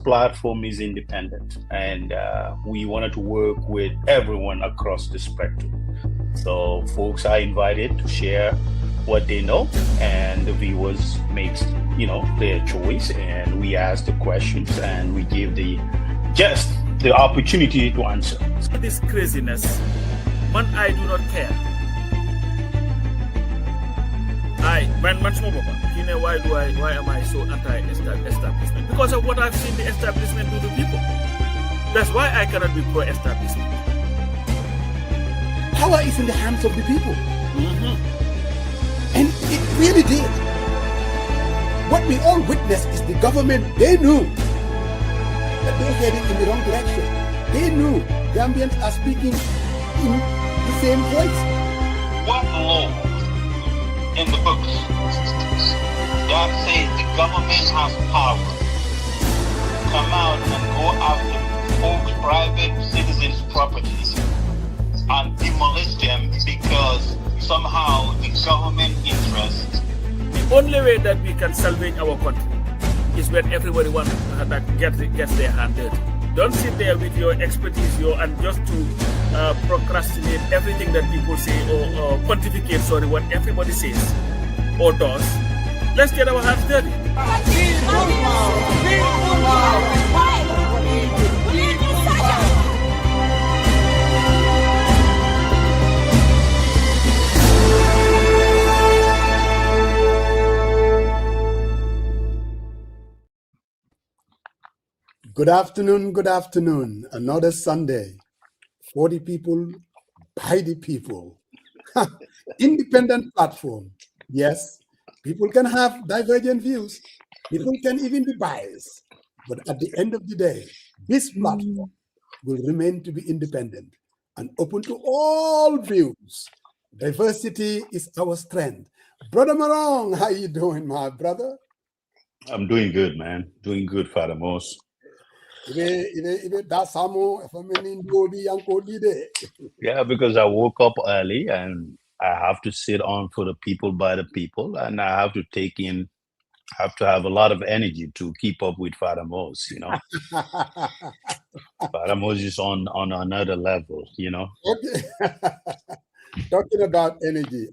platform is independent, and we wanted to work with everyone across the spectrum. So folks are invited to share what they know, and the viewers makes their choice, and we ask the questions, and we give the just the opportunity to answer. This craziness, man, I do not care. Man, why am I so anti-establishment? Because of what I've seen the establishment do to people. That's why I cannot be pro-establishment. Power is in the hands of the people. And it really did. What we all witnessed is the government, they knew that they were heading in the wrong direction. They knew Gambians are speaking in the same voice. What law in the books that says the government has power to come out and go after folks' private citizens' properties and demolish them because somehow the government interest? The only way that we can salvage our country is when everybody that gets their hand dirty. Don't sit there with your expertise and just to procrastinate everything that people say or pontificate, what everybody says or does. Let's get our hands dirty. Good afternoon, good afternoon. Another Sunday for the people, by the people. Independent platform. Yes, people can have divergent views. People can even be biased. But at the end of the day, this platform will remain to be independent and open to all views. Diversity is our strength. Brother Marong, how you doing, my brother? I'm doing good, man. Doing good, Father Mos. Yeah, because I woke up early and I have to sit on for the people by the people, and I have to have to have a lot of energy to keep up with Father Mos, Father Mos is on another level, Okay. Talking about energy.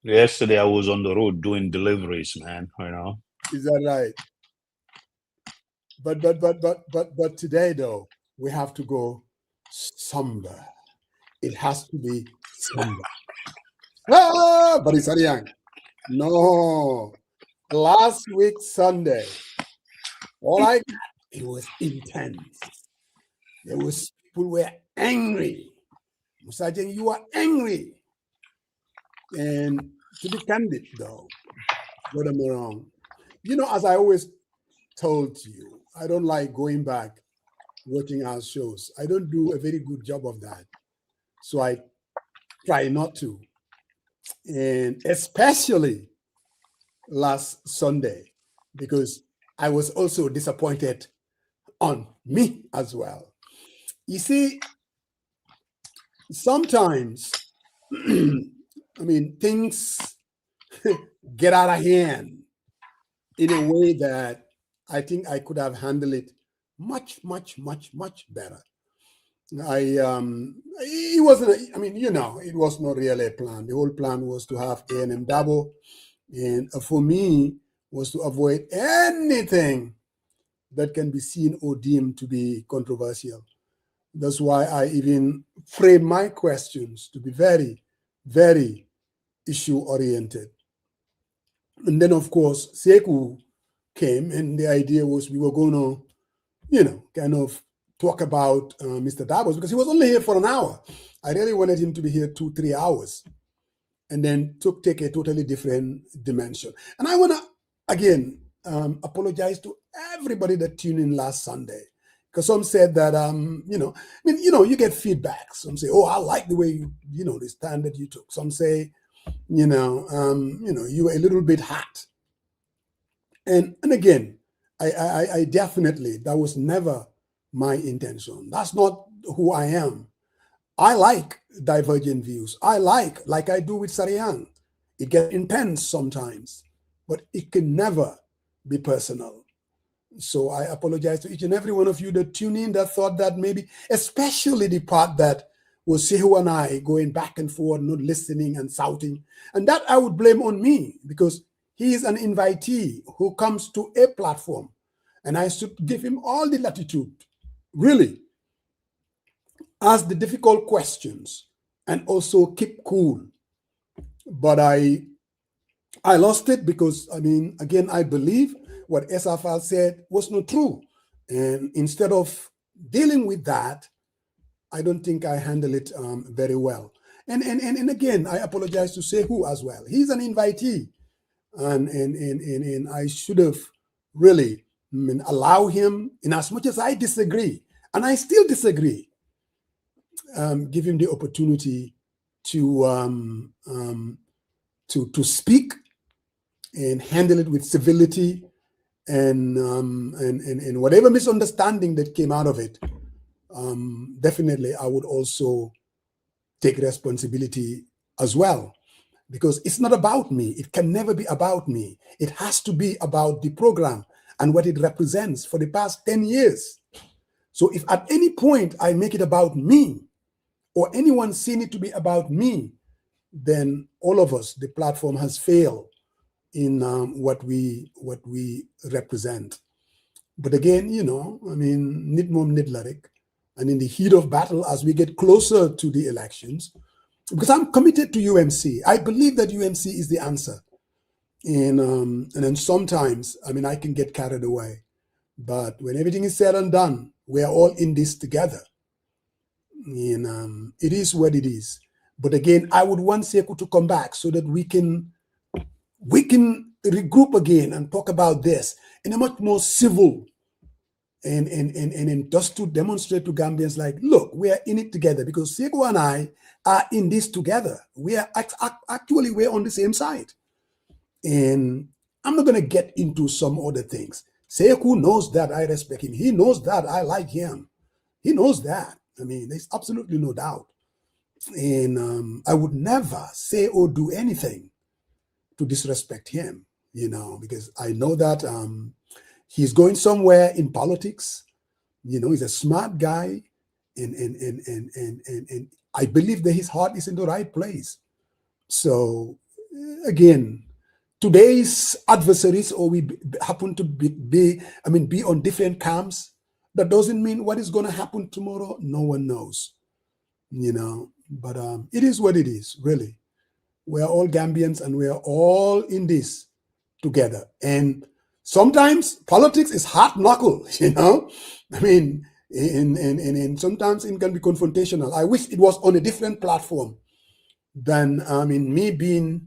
Yesterday I was on the road doing deliveries, man, Is that right? But today though, we have to go somber. It has to be somber. But it's young. No. Last week Sunday, all I got, it was intense. There was people were angry. Musajeng, you are angry. And to be candid though, what am I wrong? As I always told you, I don't like going back watching our shows. I don't do a very good job of that. So I try not to. And especially last Sunday, because I was also disappointed on me as well. You see, sometimes, things get out of hand in a way that I think I could have handled it much, much, much, much better. It wasn't, it was not really a plan. The whole plan was to have A&M Dabo, and for me was to avoid anything that can be seen or deemed to be controversial. That's why I even frame my questions to be very, very issue-oriented. And then, of course, Sekou came, and the idea was we were going to, kind of talk about Mr. Davos, because he was only here for an hour. I really wanted him to be here 2-3 hours, and then take a totally different dimension. And I want to, again, apologize to everybody that tuned in last Sunday, because some said that, you get feedback. Some say, oh, I like the way, the stand that you took. Some say, you were a little bit hot. And again, I definitely, that was never my intention. That's not who I am. I like divergent views. I like I do with Sariang. It gets intense sometimes, but it can never be personal. So I apologize to each and every one of you that tune in that thought that maybe, especially the part that was Sehu and I going back and forth, not listening and shouting. And that I would blame on me, because he is an invitee who comes to a platform, and I should give him all the latitude, really, ask the difficult questions and also keep cool. But I lost it because, I mean, again, I believe what SFL said was not true. And instead of dealing with that, I don't think I handle it very well. And again, I apologize to Sehu as well. He's an invitee, and I should have really allow him, in as much as I disagree, and I still disagree, give him the opportunity to speak and handle it with civility, and whatever misunderstanding that came out of it. Definitely, I would also take responsibility as well, because it's not about me. It can never be about me. It has to be about the program and what it represents for the past 10 years. So if at any point I make it about me, or anyone seen it to be about me, then all of us, the platform has failed in what we represent. But again, you know, I mean, nit mom nit larik. And in the heat of battle, as we get closer to the elections, because I'm committed to UMC, I believe that UMC is the answer. And then sometimes, I mean, I can get carried away. But when everything is said and done, we're all in this together. And it is what it is. But again, I would want Seku to come back so that we can regroup again and talk about this in a much more civil and just to demonstrate to Gambians, like, look, we are in it together, because Seku and I are in this together. We are actually, we're on the same side. And I'm not going to get into some other things. Seku knows that I respect him. He knows that I like him. He knows that. I mean, there's absolutely no doubt. And I would never say or do anything to disrespect him, you know, because I know that he's going somewhere in politics. You know, he's a smart guy, and I believe that his heart is in the right place. So again, today's adversaries, or we happen to be on different camps, that doesn't mean what is going to happen tomorrow. No one knows, you know. But it is what it is, really. We are all Gambians, and we are all in this together. And sometimes politics is hard knuckle, you know. I mean, and sometimes it can be confrontational. I wish it was on a different platform than me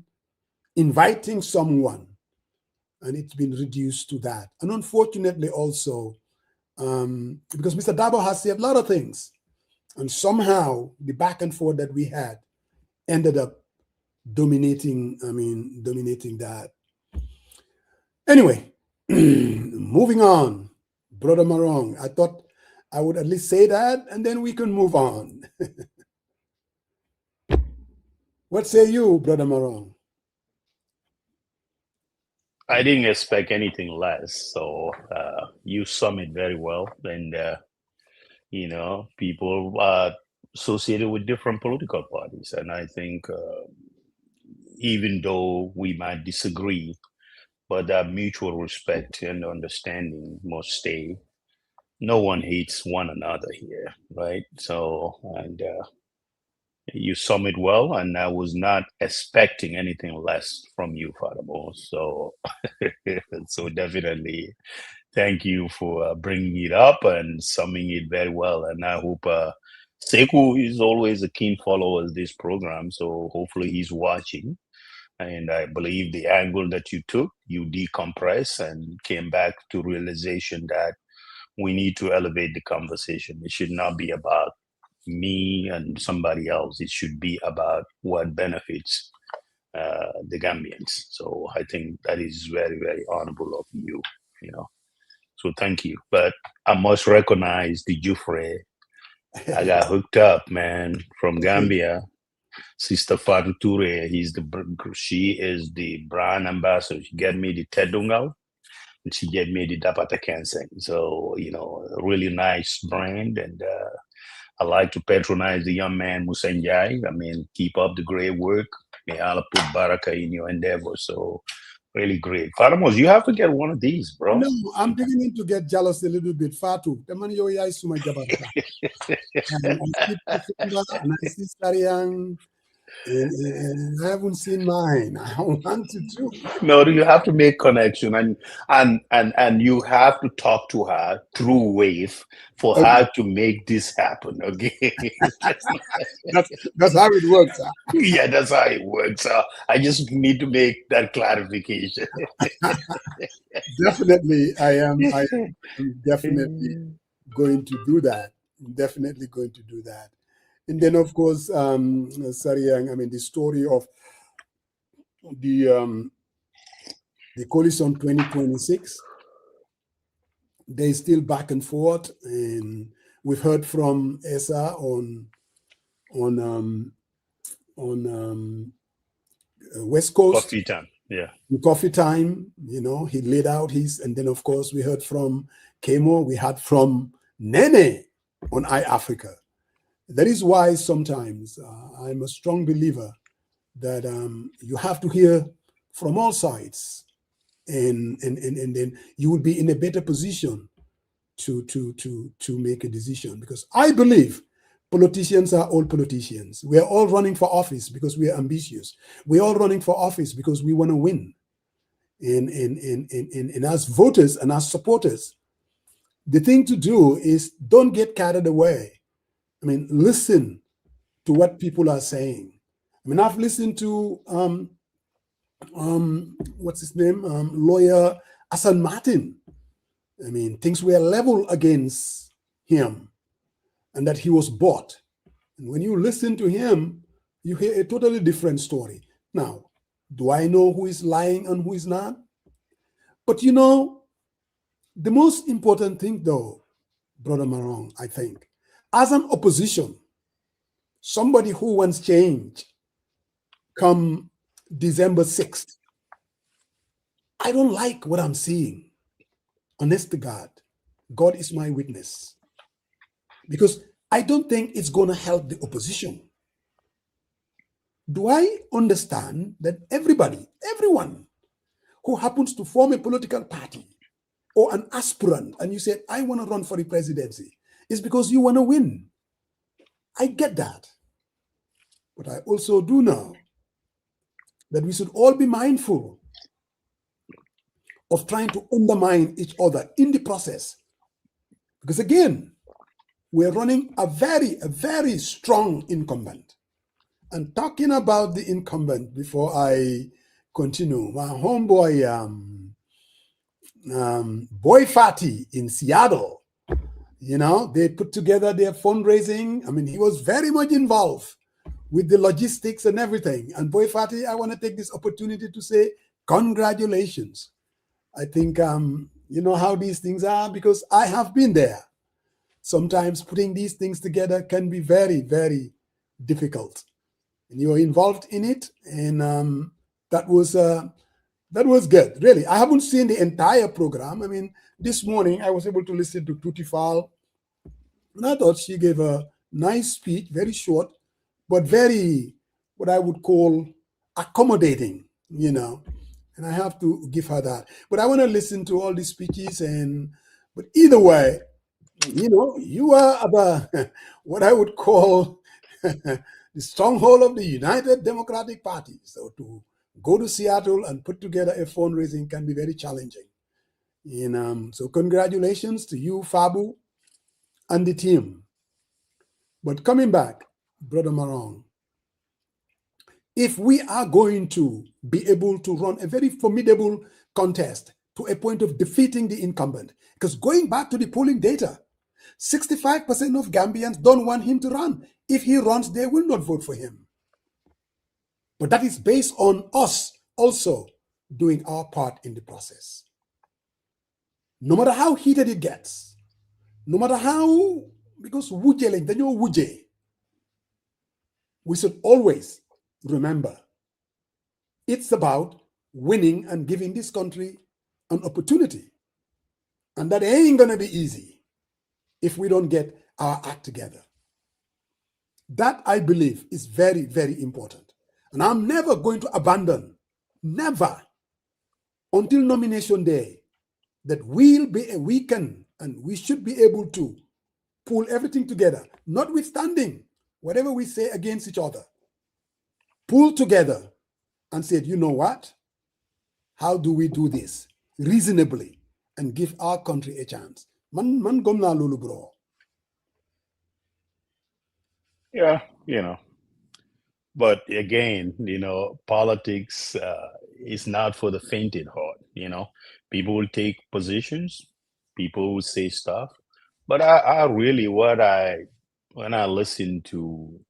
inviting someone, and it's been reduced to that. And unfortunately, also, because Mr. Dabo has said a lot of things, and somehow the back and forth that we had ended up dominating that. Anyway, moving on, Brother Marong. I thought I would at least say that, and then we can move on. What say you, Brother Marong? I didn't expect anything less. So you sum it very well. And, you know, people are associated with different political parties. And I think even though we might disagree, but that mutual respect and understanding must stay. No one hates one another here, right? So, and you sum it well, and I was not expecting anything less from you, Fadamo. So, so definitely, thank you for bringing it up and summing it very well. And I hope Seku is always a keen follower of this program, so hopefully he's watching. And I believe the angle that you took, you decompress and came back to realization that we need to elevate the conversation. It should not be about me and somebody else. It should be about what benefits the Gambians. So I think that is very, very honorable of you, you know. So thank you. But I must recognize the Jufre. I got hooked up, man, from Gambia. Sister Fatou Toure, she is the brand ambassador. She get me the Tedungal. She get made it up at the cancer. So, a really nice brand. And I like to patronize the young man, Musenjai. I mean, keep up the great work. May Allah put baraka in your endeavor. So, really great. Faramos, you have to get one of these, bro. No, I'm beginning to get jealous a little bit. Fatu, the man yo ya suma jabarta. And I see Sariang, and I haven't seen mine. I want to do. No, you have to make connection, and you have to talk to her through Wave for Okay. her to make this happen. Okay. That's how it works. Huh? Yeah, that's how it works. I just need to make that clarification. Definitely, I am definitely going to do that. Definitely going to do that. And then, of course, Sariang, I mean, the story of the coalition 2026, they're still back and forth. And we've heard from Esa on West Coast. Coffee time, yeah. Coffee time, he laid out his, and then of course we heard from Kemo, we heard from Nene on iAfrica. That is why sometimes I'm a strong believer that you have to hear from all sides, and then you will be in a better position to make a decision. Because I believe politicians are all politicians. We are all running for office because we are ambitious. We're all running for office because we want to win. And as voters and as supporters, the thing to do is don't get carried away. I mean, listen to what people are saying. I mean, I've listened to what's his name, lawyer Hassan Martin. I mean, things were leveled against him, and that he was bought. And when you listen to him, you hear a totally different story. Now, do I know who is lying and who is not? But the most important thing, though, Brother Marong, I think, as an opposition, somebody who wants change come December 6th, I don't like what I'm seeing. Honest to God, God is my witness. Because I don't think it's going to help the opposition. Do I understand that everyone who happens to form a political party or an aspirant, and you said, I want to run for the presidency, is because you want to win? I get that. But I also do know that we should all be mindful of trying to undermine each other in the process. Because again, we're running a very strong incumbent. And talking about the incumbent, before I continue, my homeboy, Boy Fatty in Seattle, they put together their fundraising. I mean, he was very much involved with the logistics and everything. And Boy Fatty, I want to take this opportunity to say congratulations. I think, you know how these things are, because I have been there. Sometimes putting these things together can be very, very difficult. And you're involved in it, and that was good, really. I haven't seen the entire program. I mean, this morning I was able to listen to Tuti Fall, and I thought she gave a nice speech, very short, but very, what I would call accommodating, and I have to give her that. But I want to listen to all these speeches, but either way, you are what I would call the stronghold of the United Democratic Party. So to go to Seattle and put together a fundraising can be very challenging. So congratulations to you, Fabu, and the team. But coming back, Brother Marong, if we are going to be able to run a very formidable contest to a point of defeating the incumbent, because going back to the polling data, 65% of Gambians don't want him to run. If he runs, they will not vote for him. But that is based on us also doing our part in the process. No matter how heated it gets, no matter how, because wuje, we should always remember it's about winning and giving this country an opportunity And that ain't going to be easy if we don't get our act together. That, I believe, is very, very important. And I'm never going to abandon, never, until nomination day, that we can and we should be able to pull everything together, notwithstanding whatever we say against each other. Pull together and said, you know what? How do we do this reasonably and give our country a chance? Man gom na lulu, bro. Yeah, but again, politics is not for the fainted heart. People will take positions, people will say stuff, but I really, when I listen to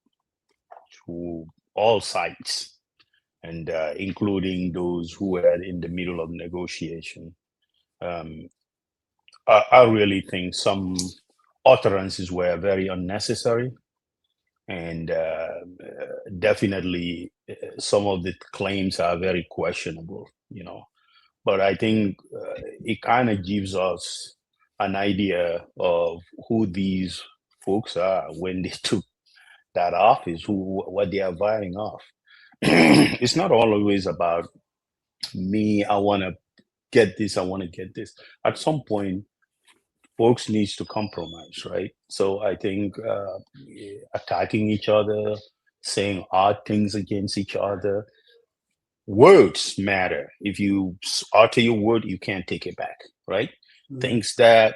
all sides, and including those who were in the middle of negotiation, um, I really think some utterances were very unnecessary, and definitely some of the claims are very questionable. But I think it kind of gives us an idea of who these folks are when they took that office, what they are vying off. It's not always about me. I want to get this. I want to get this. At some point, folks needs to compromise, right? So I think attacking each other, saying odd things against each other, words matter. If you utter your word, you can't take it back, right? Things that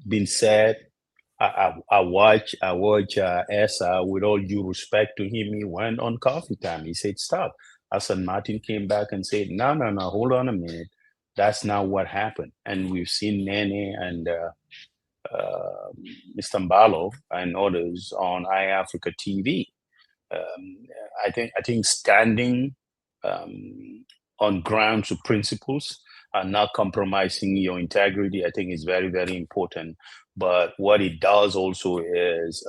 been said. I watch Esa, with all due respect to him, he went on coffee time. He said, stop. Hassan Martin came back and said, no, hold on a minute. That's not what happened. And we've seen Nene and Mr. Mbalo and others on iAfrica TV. I think standing on grounds of principles and not compromising your integrity, I think is very, very important. But what it does also is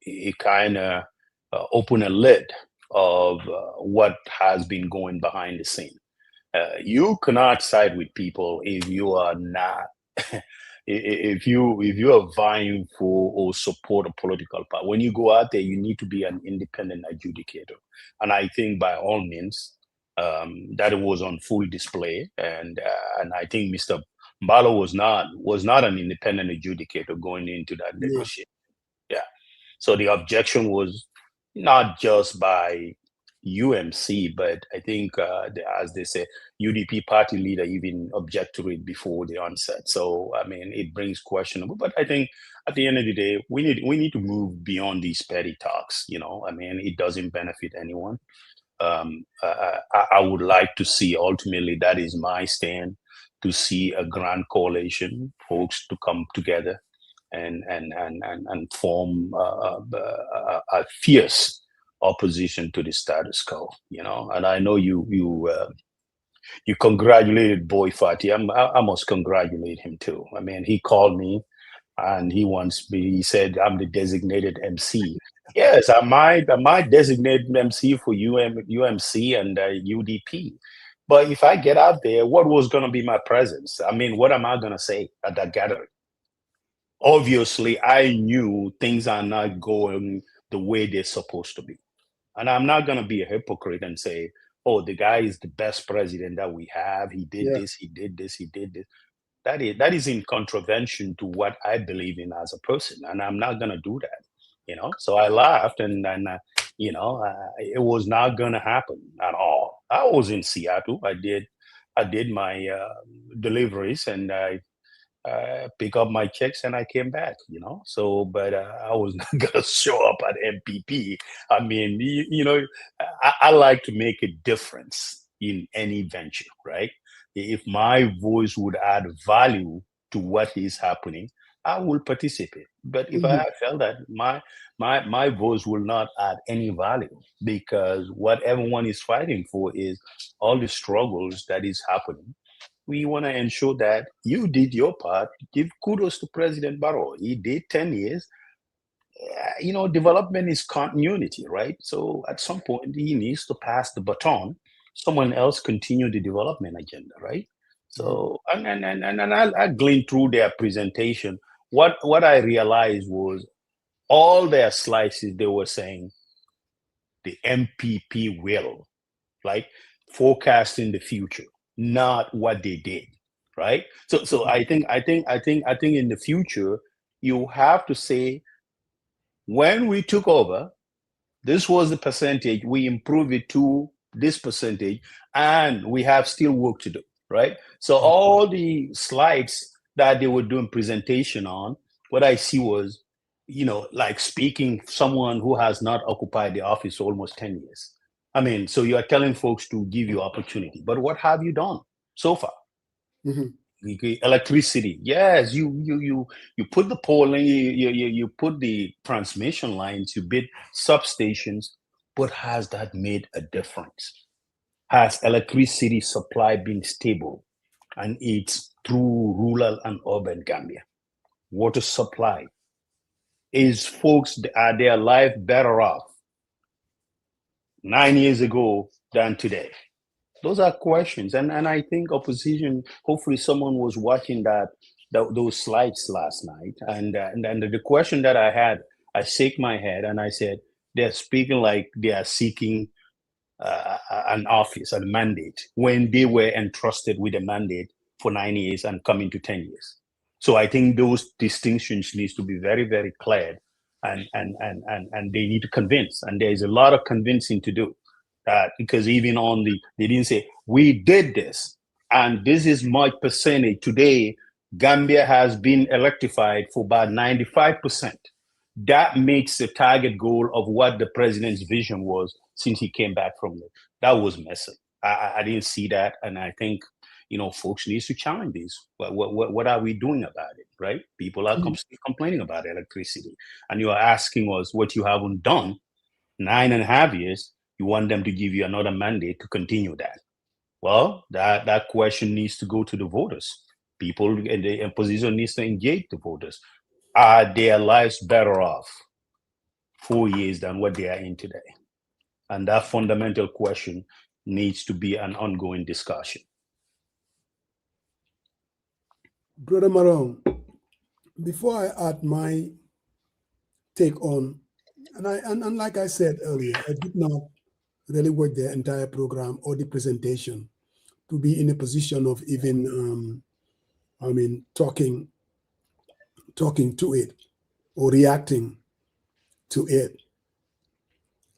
it kind of open a lid of what has been going behind the scene. You cannot side with people if you are not if you are vying for or support a political party. When you go out there, you need to be an independent adjudicator, and I think by all means that it was on full display. And I think Mr. Mbalo was not an independent adjudicator going into that negotiation. Yeah. So the objection was not just by UMC, but I think, as they say, UDP party leader even object to it before the onset. So I mean, it brings questionable. But I think at the end of the day, we need to move beyond these petty talks. I mean, it doesn't benefit anyone. I would like to see, ultimately, that is my stand, to see a grand coalition, folks to come together and form a fierce opposition to the status quo. And I know you congratulated Boy Fati. I must congratulate him too. I mean, he called me and he said, I'm the designated MC. Yes, I might designated MC for UMC and UDP. But if I get out there, what was going to be my presence? I mean, what am I going to say at that gathering? Obviously, I knew things are not going the way they're supposed to be. And I'm not going to be a hypocrite and say, oh, the guy is the best president that we have. He did this, he did this, he did this. That is in contravention to what I believe in as a person. And I'm not going to do that, So I laughed and it was not going to happen at all. I was in Seattle. I did my deliveries and I pick up my checks and I came back, So, but I was not gonna show up at MPP. I mean, I like to make a difference in any venture, right? If my voice would add value to what is happening, I will participate. But if I felt that my voice will not add any value, because what everyone is fighting for is all the struggles that is happening. We want to ensure that you did your part. Give kudos to President Barrow. He did 10 years. Development is continuity, right? So at some point, he needs to pass the baton. Someone else continue the development agenda, right? So, and I gleaned through their presentation. What I realized was all their slices, they were saying the MPP will, right? Forecasting the future, not what they did, right? So I think in the future, you have to say, when we took over, this was the percentage, we improved it to this percentage, and we have still work to do, right? So all the slides that they were doing presentation on, what I see was, like speaking someone who has not occupied the office for almost 10 years. I mean, so you are telling folks to give you opportunity, but what have you done so far? Electricity, yes, you put the polling, you put the transmission lines, you build substations, but has that made a difference? Has electricity supply been stable? And it's through rural and urban Gambia. Water supply, is folks, are their life better off 9 years ago than today? Those are questions, and I think opposition. Hopefully, someone was watching those slides last night, and the question that I had, I shook my head and I said, they're speaking like they are seeking an office, a mandate, when they were entrusted with a mandate for 9 years and coming to 10 years. So I think those distinctions needs to be very, very clear, and they need to convince, and there is a lot of convincing to do. Because even they didn't say, we did this, and this is my percentage. Today, Gambia has been electrified for about 95%. That makes the target goal of what the president's vision was since he came back from it. That was missing. I didn't see that, and I think folks needs to challenge these. What are we doing about it, right? People are complaining about electricity, and you are asking us what you haven't done 9.5 years. You want them to give you another mandate to continue that. Well, that question needs to go to the voters. People in the opposition needs to engage the voters. Are their lives better off 4 years than what they are in today? And that fundamental question needs to be an ongoing discussion. Brother Marong, before I add my take on, and like I said earlier, I did not really work the entire program or the presentation to be in a position of even, talking to it or reacting to it.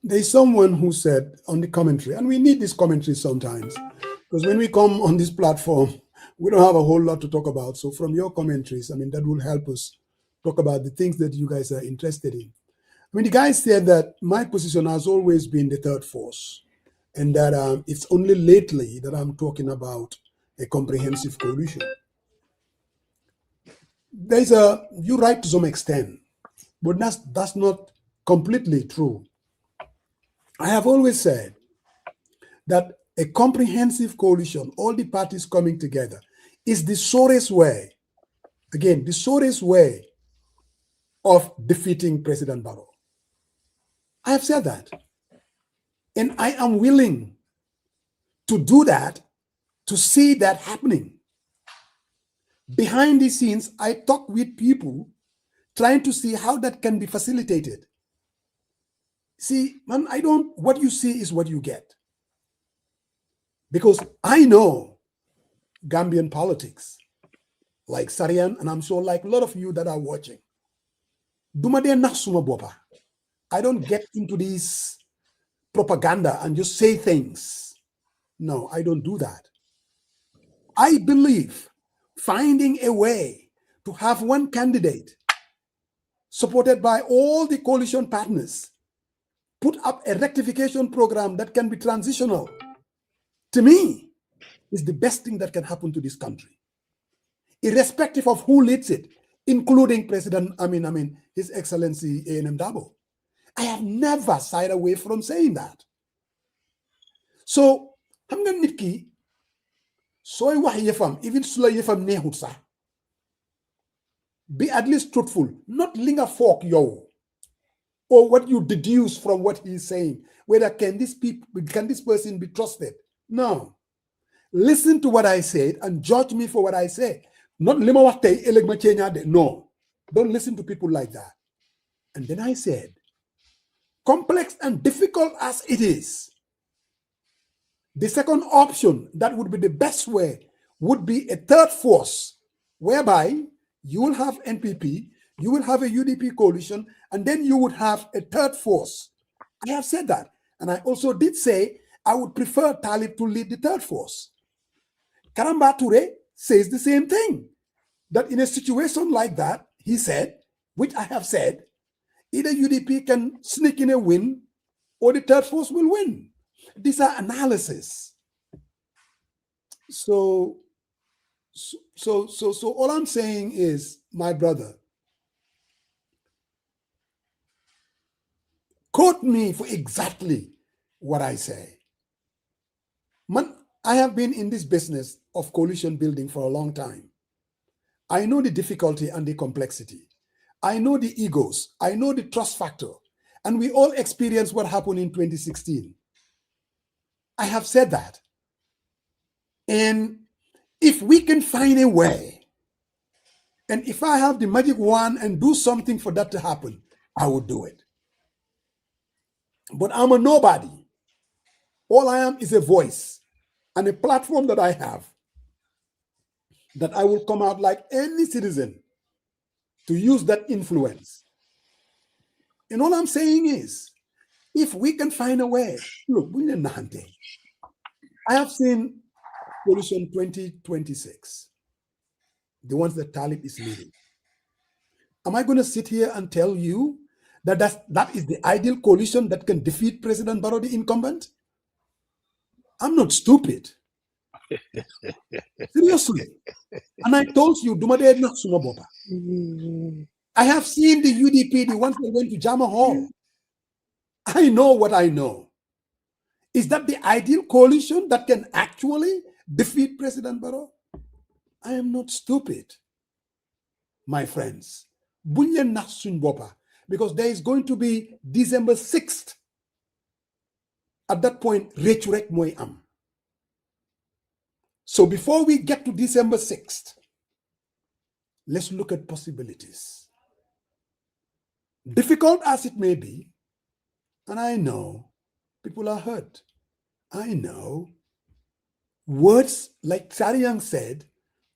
There's someone who said on the commentary, and we need this commentary sometimes, because when we come on this platform, we don't have a whole lot to talk about. So from your commentaries, that will help us talk about the things that you guys are interested in. The guy said that my position has always been the third force, and that it's only lately that I'm talking about a comprehensive coalition. You're right to some extent, but that's not completely true. I have always said that a comprehensive coalition, all the parties coming together, is the surest way, again, the surest way of defeating President Barrow. I have said that. And I am willing to do that, to see that happening. Behind the scenes, I talk with people trying to see how that can be facilitated. See, man, what you see is what you get. Because I know Gambian politics, like Sarian, and I'm sure like a lot of you that are watching. I don't get into this propaganda and just say things. No, I don't do that. I believe finding a way to have one candidate supported by all the coalition partners, put up a rectification program that can be transitional, to me, is the best thing that can happen to this country, irrespective of who leads it, including His Excellency A.N.M. Dabo. I have never shied away from saying that. So, I'm going to soy wax yefam, even sula yefam nehut sa. Be at least truthful, not linger fork yo, or what you deduce from what he's saying. Whether can this person be trusted? No. Listen to what I said and judge me for what I say. Not lima wax tey ëllëg ma ceeñaa de. No, don't listen to people like that. And then I said, complex and difficult as it is, the second option that would be the best way would be a third force, whereby you will have NPP, you will have a UDP coalition, and then you would have a third force. I have said that. And I also did say I would prefer Talib to lead the third force. Karamba Toure says the same thing, that in a situation like that, he said, which I have said, either UDP can sneak in a win or the third force will win. These are analysis. So all I'm saying is, my brother, quote me for exactly what I say. Man, I have been in this business of coalition building for a long time. I know the difficulty and the complexity. I know the egos. I know the trust factor. And we all experienced what happened in 2016. I have said that. And if we can find a way, and if I have the magic wand and do something for that to happen, I will do it. But I'm a nobody. All I am is a voice and a platform that I have, that I will come out like any citizen to use that influence. And all I'm saying is, if we can find a way, look, I have seen Coalition 2026, the ones that Talib is leading. Am I going to sit here and tell you that that is the ideal coalition that can defeat President Barrow, the incumbent? I'm not stupid. Seriously. And I told you, I have seen the UDP, the ones that went to Jama Hall. I know what I know. Is that the ideal coalition that can actually defeat President Barrow? I am not stupid, my friends. Because there is going to be December 6th. At that point, Rechurek Moy Am. So before we get to December 6th, let's look at possibilities. Difficult as it may be, and I know people are hurt. I know. Words, like Sariang said,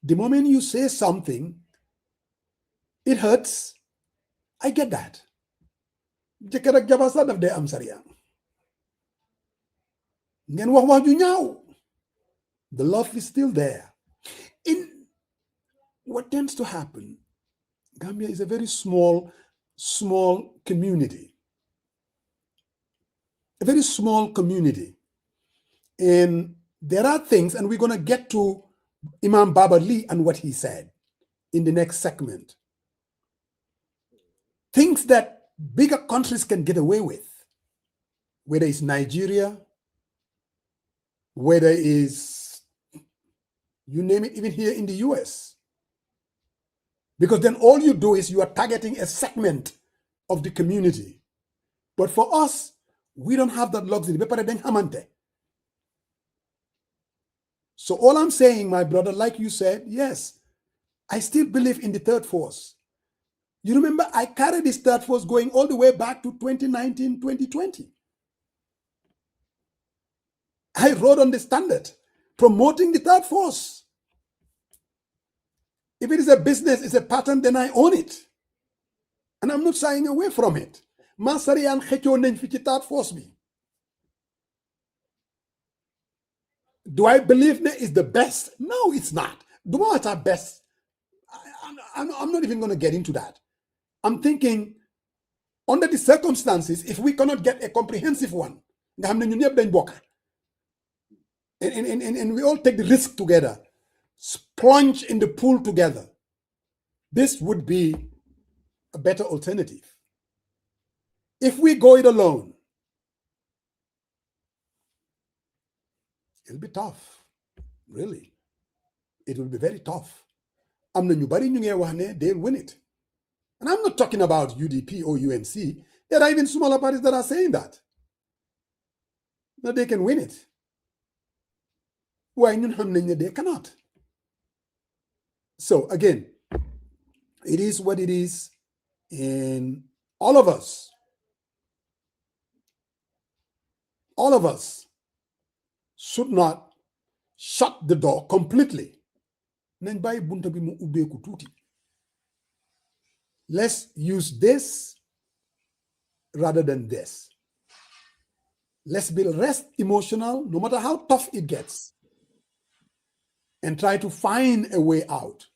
the moment you say something, it hurts. I get that. The love is still there. In what tends to happen, Gambia is a very small community. A very small community. And there are things, and we're going to get to Imam Baba Lee and what he said in the next segment. Things that bigger countries can get away with, whether it's Nigeria, whether it's, you name it, even here in the US. Because then all you do is you are targeting a segment of the community. But for us, we don't have that luxury. So all I'm saying, my brother, like you said, yes, I still believe in the third force. You remember, I carried this third force going all the way back to 2019, 2020. I wrote on the Standard, promoting the third force. If it is a business, it's a pattern, then I own it. And I'm not shying away from it. Masari and Hecho Nenfiki third force me. Do I believe that is the best? No, it's not. Do what are best? I'm not even going to get into that. I'm thinking, under the circumstances, if we cannot get a comprehensive one, and we all take the risk together, plunge in the pool together, this would be a better alternative. If we go it alone, it'll be tough. Really. It will be very tough. They'll win it. And I'm not talking about UDP or UNC. There are even smaller parties that are saying that they can win it. Why they cannot. So again, it is what it is, and all of us should not shut the door completely. Let's use this rather than this. Let's be less emotional, no matter how tough it gets, and try to find a way out.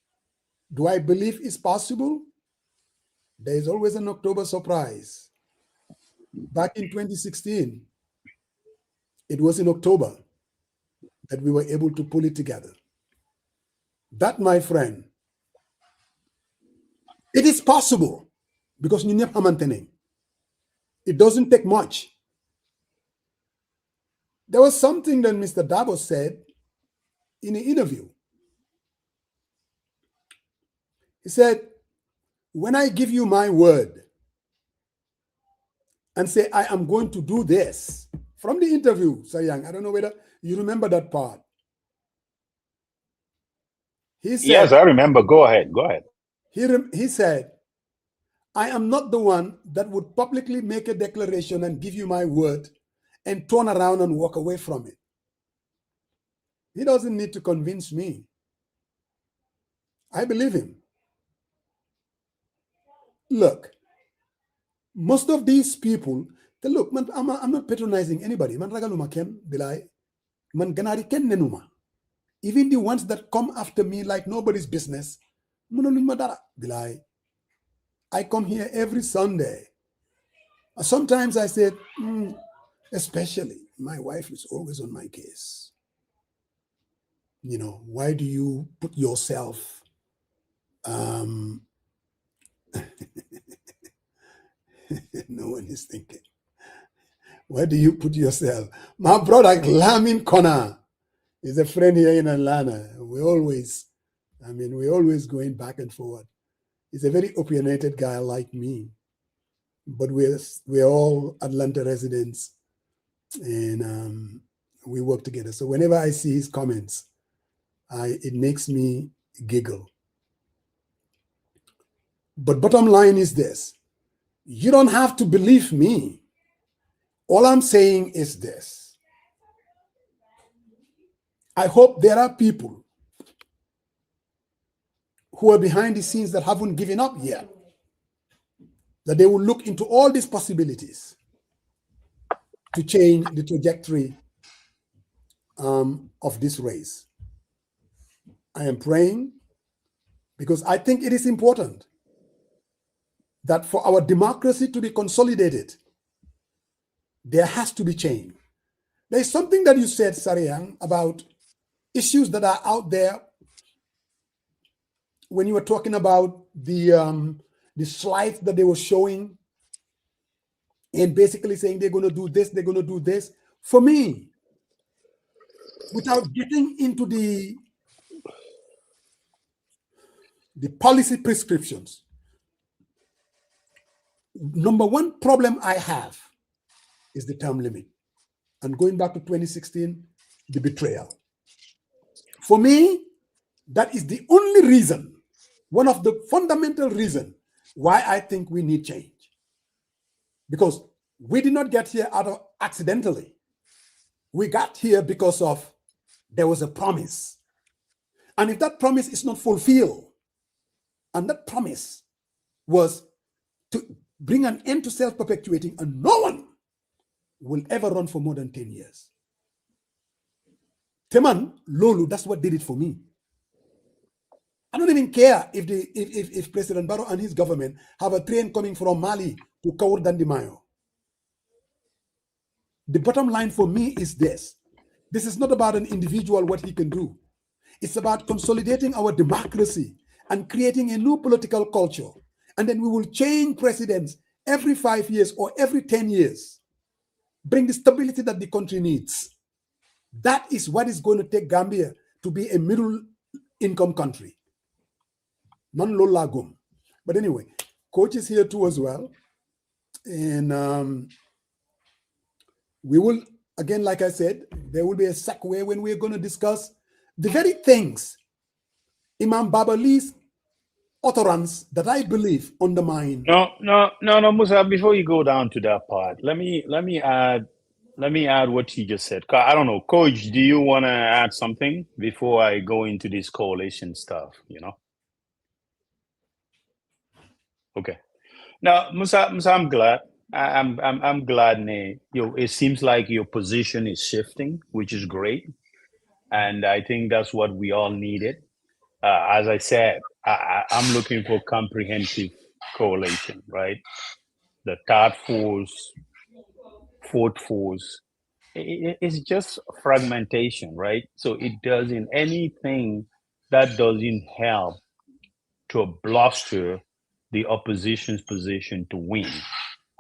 Do I believe it's possible? There is always an October surprise. Back in 2016, it was in October that we were able to pull it together. That, my friend, it is possible because it doesn't take much. There was something that Mr. Dabo said in an interview. He said, when I give you my word and say, I am going to do this, from the interview, Sayang, I don't know whether you remember that part. He said, yes, I remember. Go ahead. He said, I am not the one that would publicly make a declaration and give you my word and turn around and walk away from it. He doesn't need to convince me. I believe him. Look, most of these people, look, man, I'm not patronizing anybody. Man ragaluma ken bilai. Man ganari ken nenuma. Even the ones that come after me like nobody's business, bilai. I come here every Sunday. Sometimes I said, especially my wife is always on my case. You know, why do you put yourself no one is thinking. Where do you put yourself? My brother Lamin Kona is a friend here in Atlanta. We're always going back and forward. He's a very opinionated guy like me, but we're all Atlanta residents, and we work together. So whenever I see his comments, it makes me giggle. But bottom line is this: you don't have to believe me. All I'm saying is this: I hope there are people who are behind the scenes that haven't given up yet, that they will look into all these possibilities to change the trajectory of this race. I am praying because I think it is important that for our democracy to be consolidated, there has to be change. There's something that you said, Sariang, about issues that are out there when you were talking about the slides that they were showing and basically saying they're going to do this, they're going to do this. For me, without getting into the policy prescriptions, number one problem I have is the term limit. And going back to 2016, the betrayal. For me, that is the only reason, one of the fundamental reasons why I think we need change. Because we did not get here accidentally. We got here because of there was a promise. And if that promise is not fulfilled, and that promise was to bring an end to self-perpetuating, and no one will ever run for more than 10 years. Teman, Lolu, that's what did it for me. I don't even care if President Barrow and his government have a train coming from Mali to Kaur Dandimayo. The bottom line for me is this. This is not about an individual, what he can do. It's about consolidating our democracy and creating a new political culture. And then we will change presidents every 5 years or every 10 years. Bring the stability that the country needs. That is what is going to take Gambia to be a middle income country. Non low lagum. But anyway, Coach is here too as well. And we will again, like I said, there will be a segue when we're going to discuss the very things Imam Babali's utterance that I believe undermine. No, Musa. Before you go down to that part, let me add what you just said. I don't know, Coach. Do you want to add something before I go into this coalition stuff? Okay. Now, Musa, I'm glad. I'm glad. It seems like your position is shifting, which is great, and I think that's what we all needed. As I said, I'm looking for comprehensive coalition, right? The third force, fourth force. It's just fragmentation, right? So it doesn't anything that doesn't help to bolster the opposition's position to win.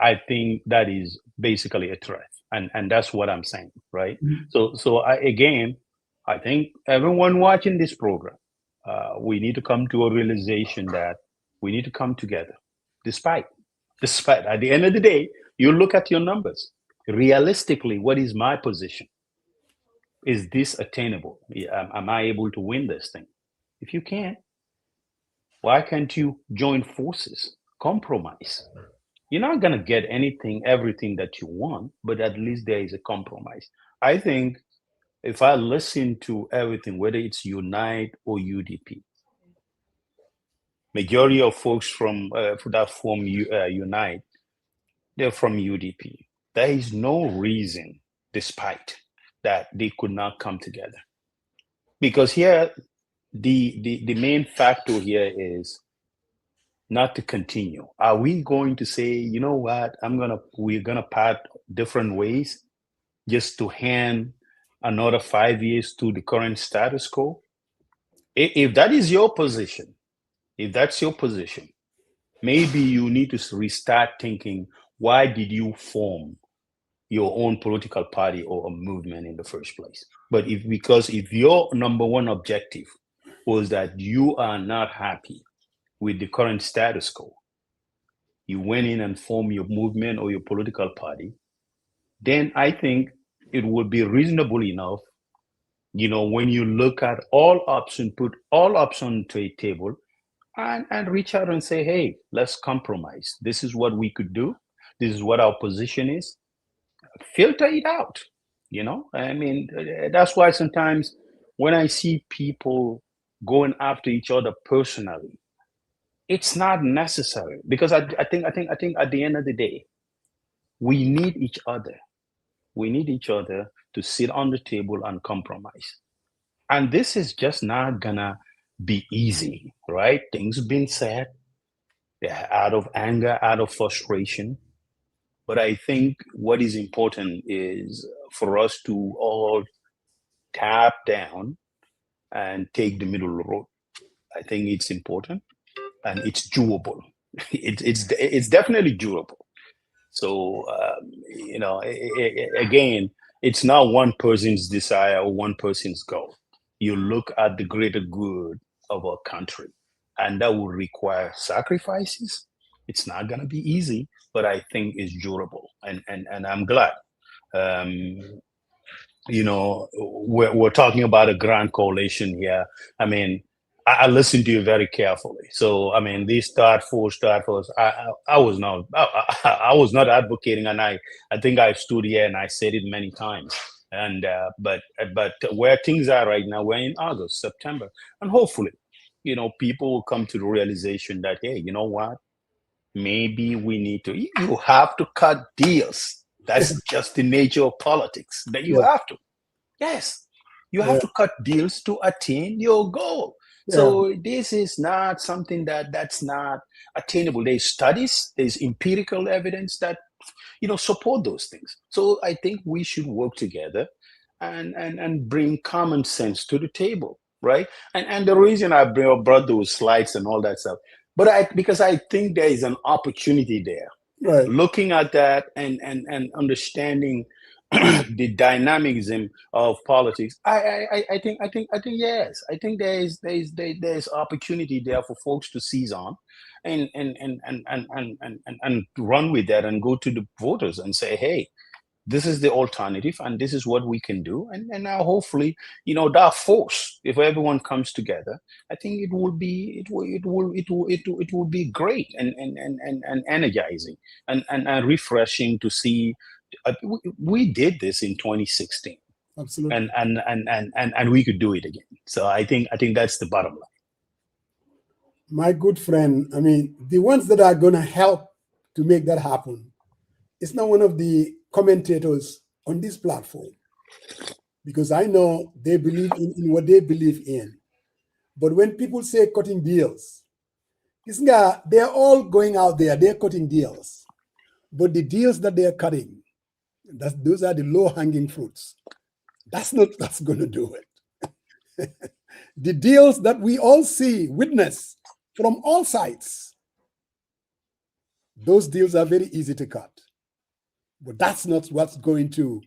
I think that is basically a threat, and that's what I'm saying, right? So I think everyone watching this program, we need to come to a realization that we need to come together, despite at the end of the day, you look at your numbers. Realistically, what is my position? Is this attainable? Am I able to win this thing? If you can, why can't you join forces, compromise? You're not going to get everything that you want, but at least there is a compromise. I think if I listen to everything, whether it's Unite or UDP, majority of folks from that form Unite, they're from UDP. There is no reason, despite that, they could not come together. Because here, the main factor here is not to continue. Are we going to say, you know what, we're gonna part different ways just to hand another 5 years to the current status quo? If that is your position, if that's your position, maybe you need to restart thinking, why did you form your own political party or a movement in the first place? But if your number one objective was that you are not happy with the current status quo, you went in and formed your movement or your political party, then I think it would be reasonable enough, when you look at all options, put all options to a table and reach out and say, hey, let's compromise. This is what we could do. This is what our position is. Filter it out. I mean, that's why sometimes when I see people going after each other personally, it's not necessary, because I think at the end of the day, we need each other. We need each other to sit on the table and compromise. And this is just not gonna be easy, right? Things have been said. They're out of anger, out of frustration. But I think what is important is for us to all tap down and take the middle road. I think it's important and it's doable. It's definitely doable. So again, it's not one person's desire or one person's goal. You look at the greater good of our country, and that will require sacrifices. It's not going to be easy, but I think it's durable, and I'm glad. We're talking about a grand coalition here. I mean, I listened to you very carefully. So, I mean, these third force, I was not advocating, and I think I stood here and I said it many times. And but where things are right now, we're in August, September, and hopefully, people will come to the realization that, hey, you know what? Maybe we need to. You have to cut deals. That's just the nature of politics. That you have to. Yes, you have to cut deals to attain your goal. So this is not something that's not attainable. There's studies, there's empirical evidence that support those things. So I think we should work together and bring common sense to the table, right? And the reason I brought those slides and all that stuff, because I think there is an opportunity there. Right. Looking at that and understanding the dynamism of politics, I think yes, I think there's opportunity there for folks to seize on and run with that and go to the voters and say, hey, this is the alternative, and this is what we can do. And now, hopefully, that force, if everyone comes together, I think it will be great and energizing and refreshing to see. We did this in 2016. Absolutely. And we could do it again. So I think that's the bottom line. My good friend, I mean, the ones that are going to help to make that happen, it's not one of the commentators on this platform, because I know they believe in what they believe in. But when people say cutting deals, they're all going out there, they're cutting deals. But the deals that they're cutting, those are the low-hanging fruits. That's not what's going to do it. The deals that we all see, witness from all sides, those deals are very easy to cut. But that's not what's going to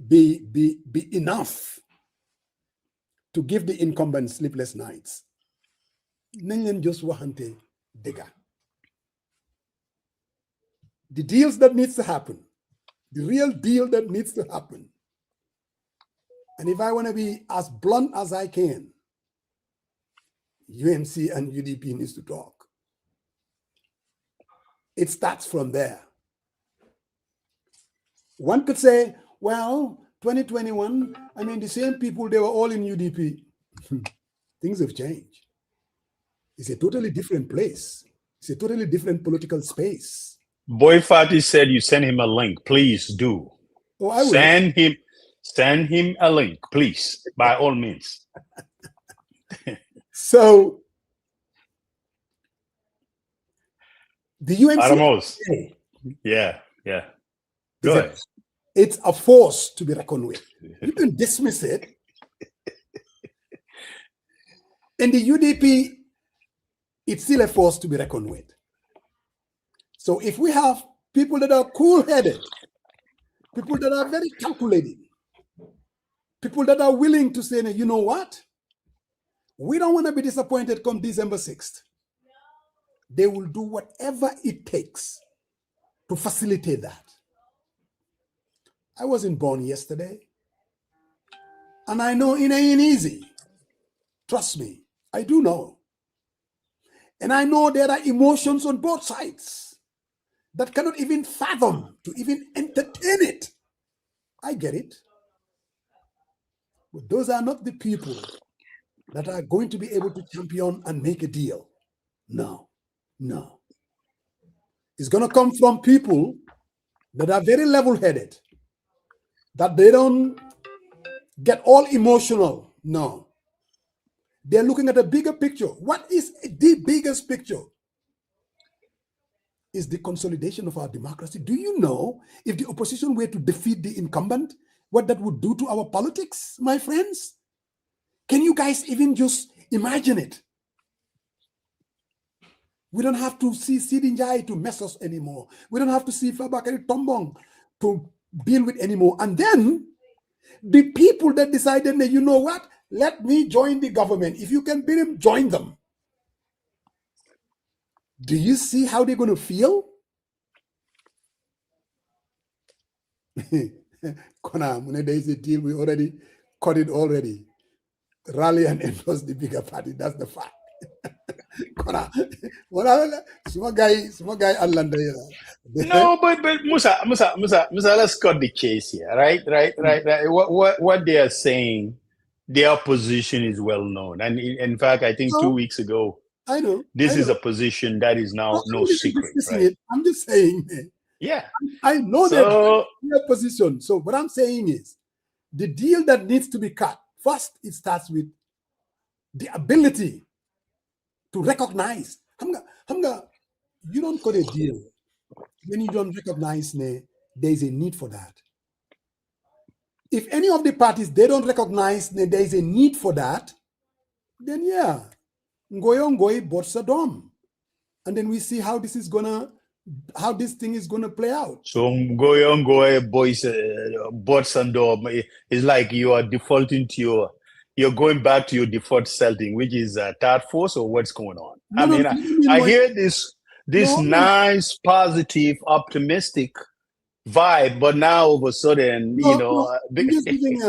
be enough to give the incumbents sleepless nights. Nañ just waxante dëgga. The deals that needs to happen, the real deal that needs to happen. And if I want to be as blunt as I can, UNC and UDP needs to talk. It starts from there. One could say, well, 2021, I mean, the same people, they were all in UDP. Things have changed. It's a totally different place. It's a totally different political space. Boy Fati said you send him a link. Please do. Oh, I will. Send him a link, please, by all means. So, the UNC, yeah. Go ahead. It's a force to be reckoned with. You can dismiss it. In the UDP, it's still a force to be reckoned with. So if we have people that are cool-headed, people that are very calculating, people that are willing to say, you know what? We don't want to be disappointed come December 6th. They will do whatever it takes to facilitate that. I wasn't born yesterday. And I know it ain't easy. Trust me, I do know. And I know there are emotions on both sides that cannot even fathom to even entertain it. I get it. But those are not the people that are going to be able to champion and make a deal. No. It's going to come from people that are very level-headed, that they don't get all emotional. No. They're looking at a bigger picture. What is the biggest picture? Is the consolidation of our democracy. Do you know if the opposition were to defeat the incumbent, what that would do to our politics, my friends? Can you guys even just imagine it? We don't have to see Sidi Njai to mess us anymore. We don't have to see Fabakary Tombong to deal with anymore. And then the people that decided that, you know what, let me join the government. If you can beat them, join them. Do you see how they're going to feel? Kona, there's a deal, we already cut it already. Rally and endorse the bigger party. That's the fact. Kona, small guy, Atlanta. No, but Musa, let's cut the case here, right? What they are saying, their position is well known, and in fact, I think 2 weeks ago, I know this is a position that is now no secret. Right? I'm just saying. Yeah, I know their position. So what I'm saying is, the deal that needs to be cut first, it starts with the ability to recognize. You don't cut a deal when you don't recognize there is a need for that. If any of the parties, they don't recognize there is a need for that, then yeah, ngoy botsadom. And then we see how this thing is gonna play out. So ngoy boys botsadom is like you are defaulting to you're going back to your default setting, which is third force, or what's going on? I hear this nice, positive, optimistic vibe, but now all of a sudden, No, no, I'm just giving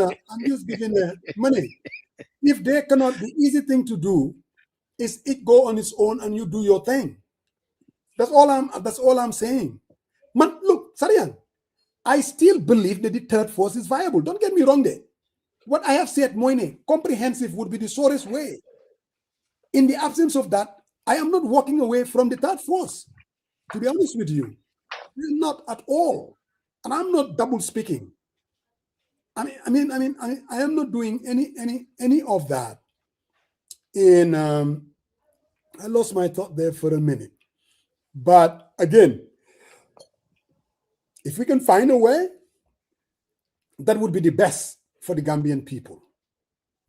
a money. If they cannot, the easy thing to do is it go on its own and you do your thing. That's all I'm saying. Man, look, Sarian, I still believe that the third force is viable. Don't get me wrong there. What I have said, Moine, comprehensive would be the surest way. In the absence of that, I am not walking away from the third force. To be honest with you, not at all. And I'm not double speaking. I am not doing any of that. I lost my thought there for a minute. But again, if we can find a way, that would be the best for the Gambian people.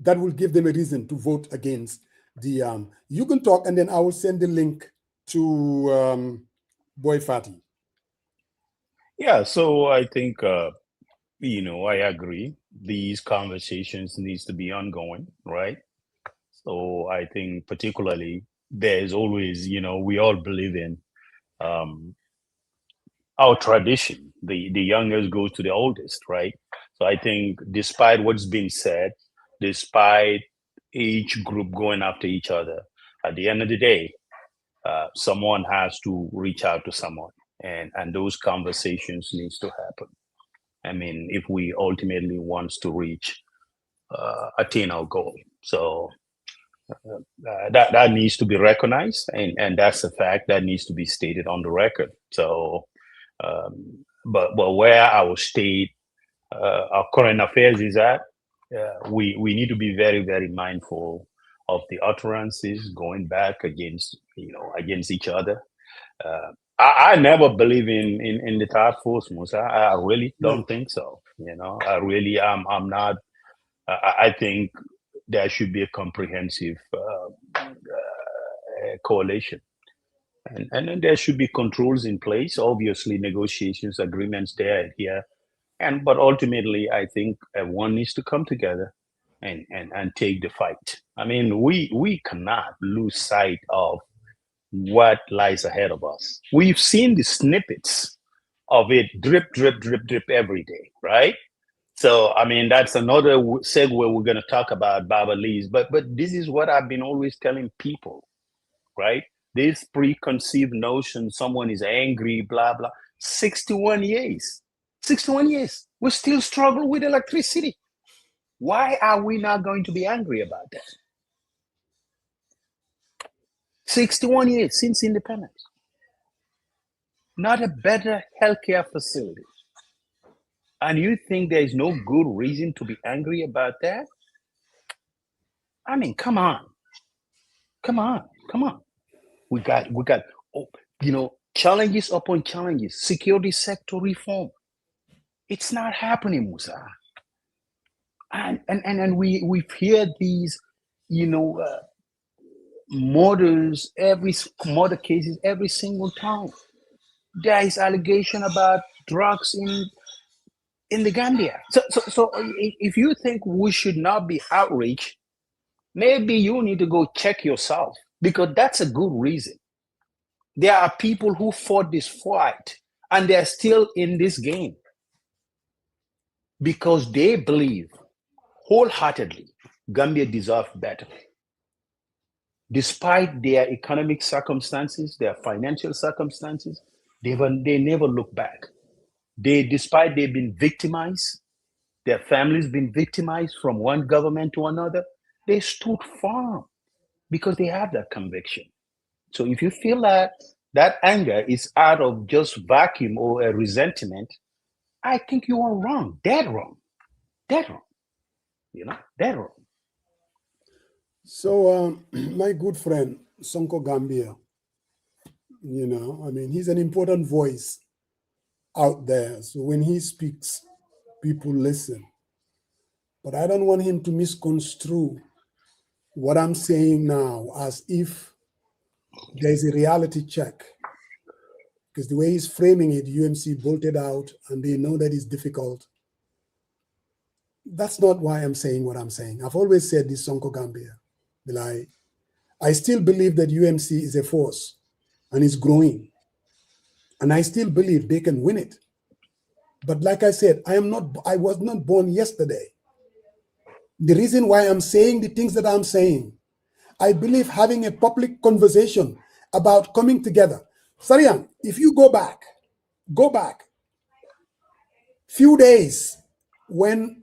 That will give them a reason to vote against the. You can talk, and then I will send the link to Boy Fati. Yeah, so I think I agree. These conversations needs to be ongoing, right? So I think particularly there's always, we all believe in our tradition. The youngest goes to the oldest, right? So I think despite what's been said, despite each group going after each other, at the end of the day, someone has to reach out to someone, and those conversations needs to happen. I mean, if we ultimately wants to reach attain our goal, so that needs to be recognized, and that's a fact that needs to be stated on the record. So, but where our state, our current affairs is at, we need to be very, very mindful of the utterances going back against each other. I never believe in the third force, Musa. I really don't think so. I really I'm not. I think there should be a comprehensive coalition, and then there should be controls in place. Obviously, negotiations, agreements there and here, but ultimately, I think one needs to come together and take the fight. I mean, we cannot lose sight of what lies ahead of us. We've seen the snippets of it drip, drip, drip, drip every day, right? So, I mean, that's another segue we're going to talk about Baba Lee's. But this is what I've been always telling people, right? This preconceived notion someone is angry, blah, blah. 61 years. 61 years. We still struggle with electricity. Why are we not going to be angry about that? 61 years since independence. Not a better healthcare facility. And you think there is no good reason to be angry about that? I mean, come on. We got, challenges upon challenges. Security sector reform. It's not happening, Musa. And we've heard these, murder cases every single time. There is allegation about drugs in the Gambia. So if you think we should not be outraged, maybe you need to go check yourself, because that's a good reason. There are people who fought this fight and they're still in this game because they believe wholeheartedly Gambia deserves better. Despite their economic circumstances, their financial circumstances, they never look back. Despite they've been victimized, their families been victimized from one government to another, they stood firm because they have that conviction. So if you feel that anger is out of just vacuum or a resentment, I think you are wrong, dead wrong. Dead wrong. So my good friend, Sonko Gambia, he's an important voice out there. So when he speaks, people listen. But I don't want him to misconstrue what I'm saying now as if there's a reality check. Because the way he's framing it, UMC bolted out and they know that it's difficult. That's not why I'm saying what I'm saying. I've always said this, Sonko Gambia. I still believe that UMC is a force and is growing. And I still believe they can win it. But like I said, I was not born yesterday. The reason why I'm saying the things that I'm saying, I believe having a public conversation about coming together. Sarian, if you go back, few days when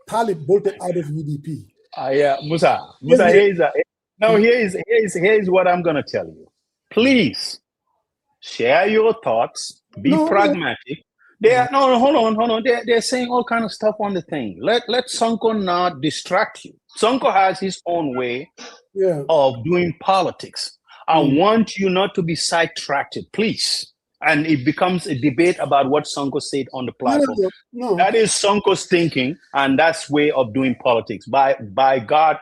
Talib bolted out of UDP. Yeah, Musa, here's what I'm gonna tell you. Please share your thoughts. Be pragmatic. Hold on. They're saying all kind of stuff on the thing. Let Sonko not distract you. Sonko has his own way of doing politics. I want you not to be sidetracked, please. And it becomes a debate about what Sonko said on the platform. No. That is Sonko's thinking, and that's way of doing politics. By God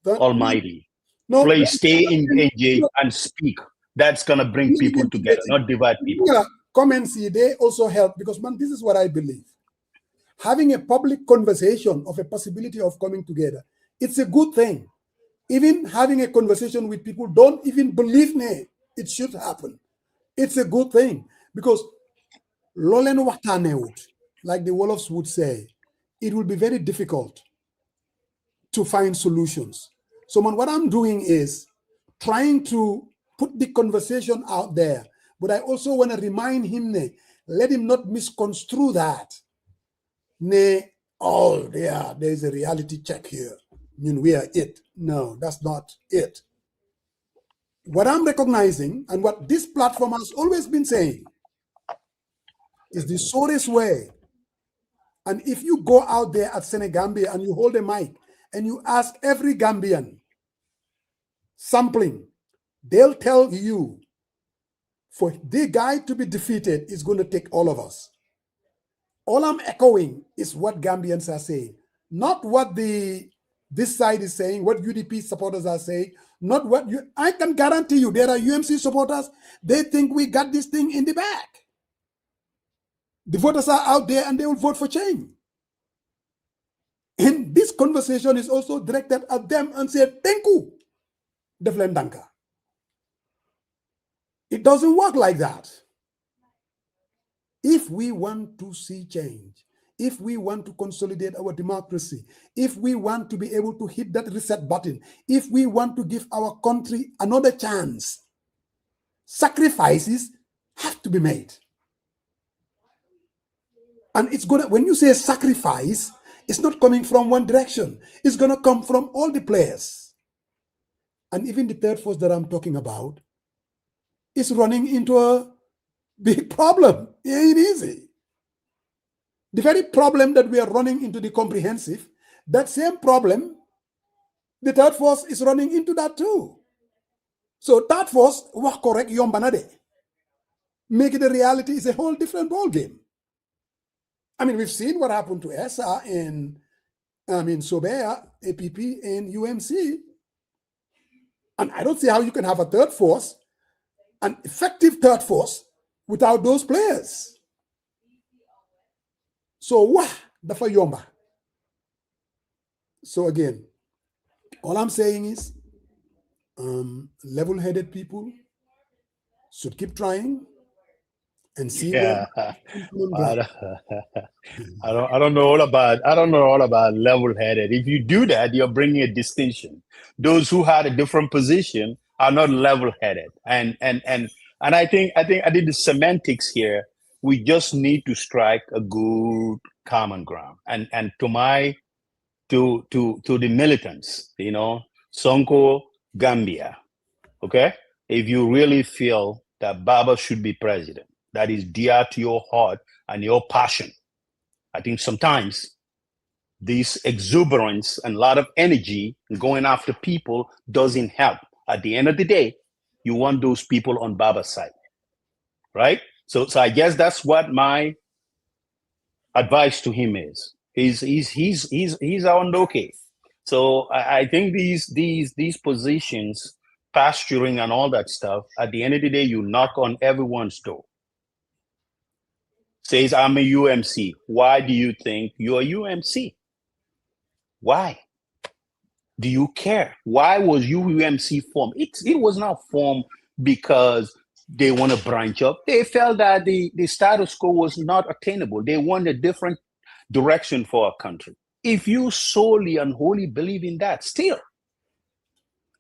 Almighty, please stay engaged and speak. That's gonna bring people together, not divide people. Comments, they also help because, man, this is what I believe. Having a public conversation of a possibility of coming together, it's a good thing. Even having a conversation with people don't even believe me, it should happen. It's a good thing because Lolen Watanewut, like the Wolofs would say, it will be very difficult to find solutions. So, man, what I'm doing is trying to put the conversation out there, but I also want to remind him, let him not misconstrue that. There's a reality check here. I mean, we are it. No, that's not it. What I'm recognizing and what this platform has always been saying is the sorest way. And if you go out there at Senegambia and you hold a mic and you ask every Gambian sampling, they'll tell you for the guy to be defeated is going to take all of us. All I'm echoing is what Gambians are saying, not what this side is saying, what UDP supporters are saying, not what I can guarantee you there are UMC supporters, they think we got this thing in the back. The voters are out there and they will vote for change. And this conversation is also directed at them and said, thank you, Deflen Danka. It doesn't work like that. If we want to see change, if we want to consolidate our democracy, if we want to be able to hit that reset button, if we want to give our country another chance, sacrifices have to be made. And it's gonna, when you say sacrifice, it's not coming from one direction. It's gonna come from all the players. And even the third force that I'm talking about is running into a big problem. It ain't easy. The very problem that we are running into the comprehensive, that same problem, the third force is running into that too. So third force, work correct, yombanade. Make it a reality is a whole different ball game. I mean, we've seen what happened to ESA and Sobea, APP, and UMC. And I don't see how you can have a third force, an effective third force, without those players. So, dafa yomba. So again, all I'm saying is, level-headed people should keep trying and see. Yeah, I don't know all about level-headed. If you do that, you're bringing a distinction. Those who had a different position are not level-headed, and I think the semantics here. We just need to strike a good common ground, and to the militants, Sonko, Gambia, okay. If you really feel that Baba should be president, that is dear to your heart and your passion, I think sometimes this exuberance and a lot of energy going after people doesn't help. At the end of the day, you want those people on Baba's side, right? So I guess that's what my advice to him is. He's our okay. So I think these positions, pasturing and all that stuff, at the end of the day, you knock on everyone's door. Says, I'm a UMC. Why do you think you're a UMC? Why? Do you care? Why was UMC formed? It was not formed because they want to branch up. They felt that the status quo was not attainable. They want a different direction for our country. If you solely and wholly believe in that, still,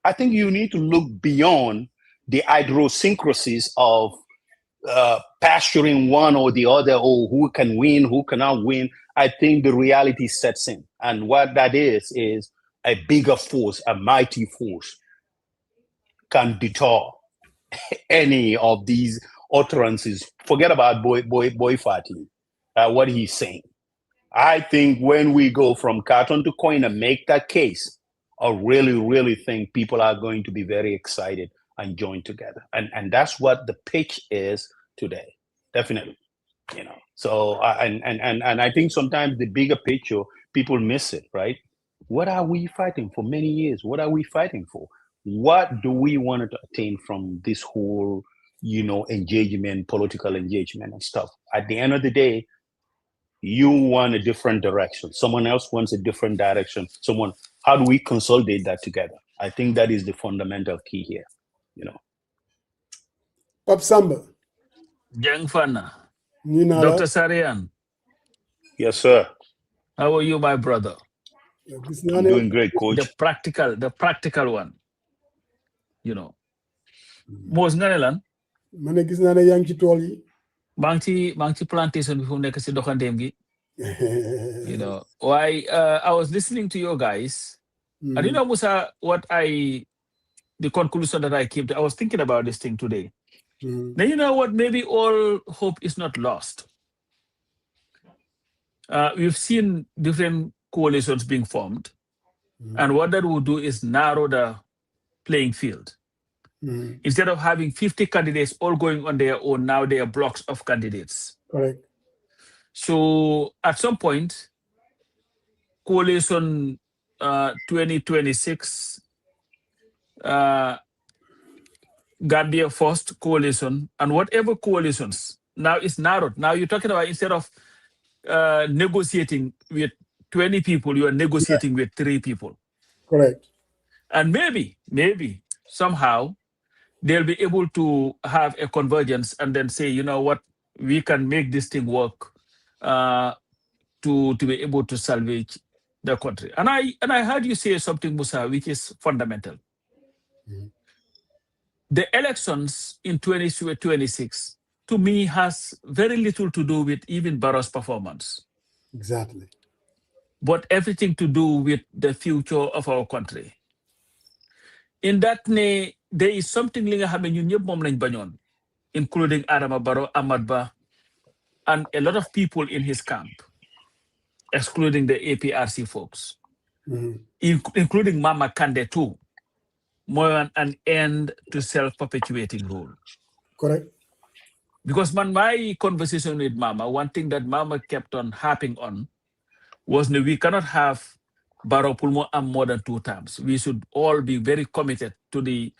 I think you need to look beyond the idiosyncrasies of pasturing one or the other, or who can win, who cannot win. I think the reality sets in. And what that is a bigger force, a mighty force can deter any of these utterances. Forget about boy Fatih, what he's saying. I think when we go from carton to coin and make that case, I really, really think people are going to be very excited and join together. And that's what the pitch is today. Definitely. You know. So and I think sometimes the bigger picture, people miss it, right? What are we fighting for many years? What are we fighting for? What do we want to attain from this whole, engagement, political engagement and stuff? At the end of the day, you want a different direction. Someone else wants a different direction. How do we consolidate that together? I think that is the fundamental key here, Pap Samba. Jang Fana. Dr. Sarian. Yes, sir. How are you, my brother? I'm doing great, coach. The practical one. Mos nganelan. Mané gis na né yang ci tool yi. Mang ci plantation bi fu nek ci doxandem gi. Why I was listening to you guys. And Musa, the conclusion that I came to, I was thinking about this thing today. Now, you know what? Maybe all hope is not lost. We've seen different coalitions being formed. And what that will do is narrow the playing field. Instead of having 50 candidates all going on their own, now there are blocks of candidates. Correct. So at some point, coalition 2026, Gambia First coalition, and whatever coalitions, now it's narrowed. Now you're talking about, instead of negotiating with 20 people, you are negotiating with 3 people. Correct. And maybe somehow they'll be able to have a convergence and then say, you know what, we can make this thing work to be able to salvage the country. And I heard you say something, Musa, which is fundamental. The elections in 2026, to me, has very little to do with even Barrow's performance. Exactly. But everything to do with the future of our country. In that, there is something including Adama Barrow, Ahmad Ba, and a lot of people in his camp, excluding the APRC folks, including Mama Kande too, more an end to self-perpetuating rule. Correct. Because my conversation with Mama, one thing that Mama kept on harping on was that we cannot have Barrow Pulmo and more than 2 terms. We should all be very committed to the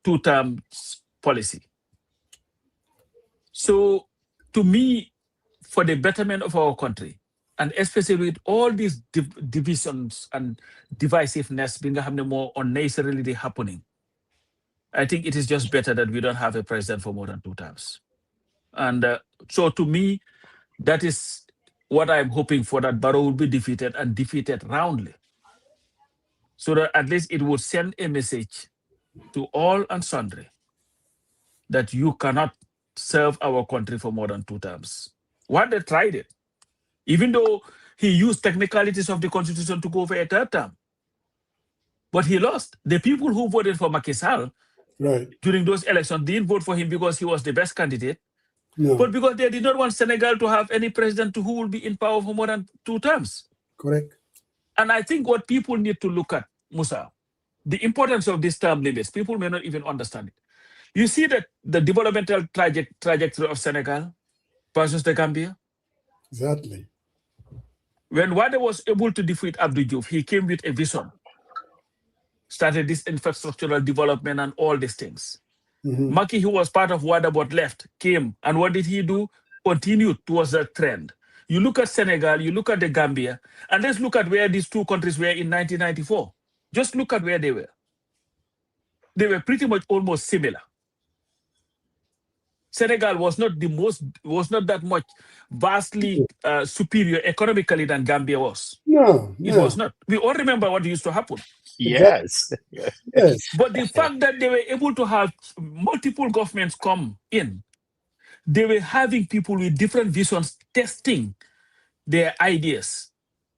2 terms policy. So to me, for the betterment of our country, and especially with all these divisions and divisiveness being more unnecessarily happening, I think it is just better that we don't have a president for more than 2 terms. And so to me, that is what I'm hoping for, that Barrow will be defeated and defeated roundly. So that at least it would send a message to all and sundry that you cannot serve our country for more than 2 terms. What they tried it, even though he used technicalities of the constitution to go for a 3rd term. But he lost. The people who voted for Macky Sall during those elections didn't vote for him because he was the best candidate, but because they did not want Senegal to have any president who will be in power for more than 2 terms. Correct. And I think what people need to look at, Musa, the importance of these term limits, people may not even understand it. You see that the developmental trajectory of Senegal versus the Gambia? Exactly. When Wade was able to defeat Abdou Diouf, he came with a vision, started this infrastructural development and all these things. Macky, who was part of Wade but left, came, and what did he do? Continued towards that trend. You look at Senegal, you look at the Gambia, and let's look at where these 2 countries were in 1994. Just look at where they were. They were pretty much almost similar. Senegal was not that much vastly superior economically than Gambia was. No, It no. was not. We all remember what used to happen. Yes. Yes. But the fact that they were able to have multiple governments come in, they were having people with different visions testing their ideas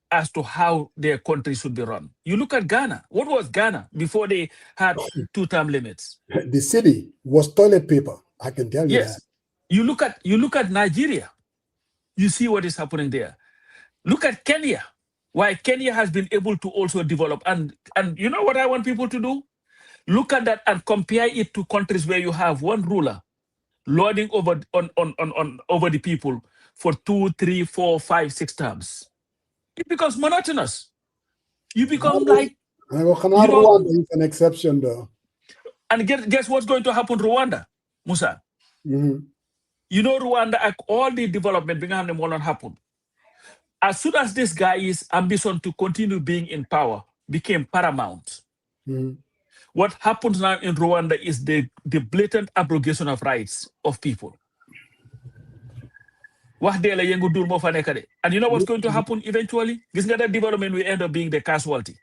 as to how their country should be run. You look at Ghana. What was Ghana before they had 2-term limits? The city was toilet paper. I can tell you that. Yes. You look at Nigeria. You see what is happening there. Look at Kenya. Why Kenya has been able to also develop. And you know what I want people to do? Look at that and compare it to countries where you have one ruler lording over the people for 2, 3, 4, 5, 6 terms. It becomes monotonous. You become like, Rwanda is an exception, though. And guess what's going to happen, Rwanda, Musa? Mm-hmm. You know, Rwanda, all the development began will not happen. As soon as this guy's ambition to continue being in power became paramount, Mm-hmm. what happens now in Rwanda is the blatant abrogation of rights of people. And you know what's going to happen eventually? This other development will end up being the casualty.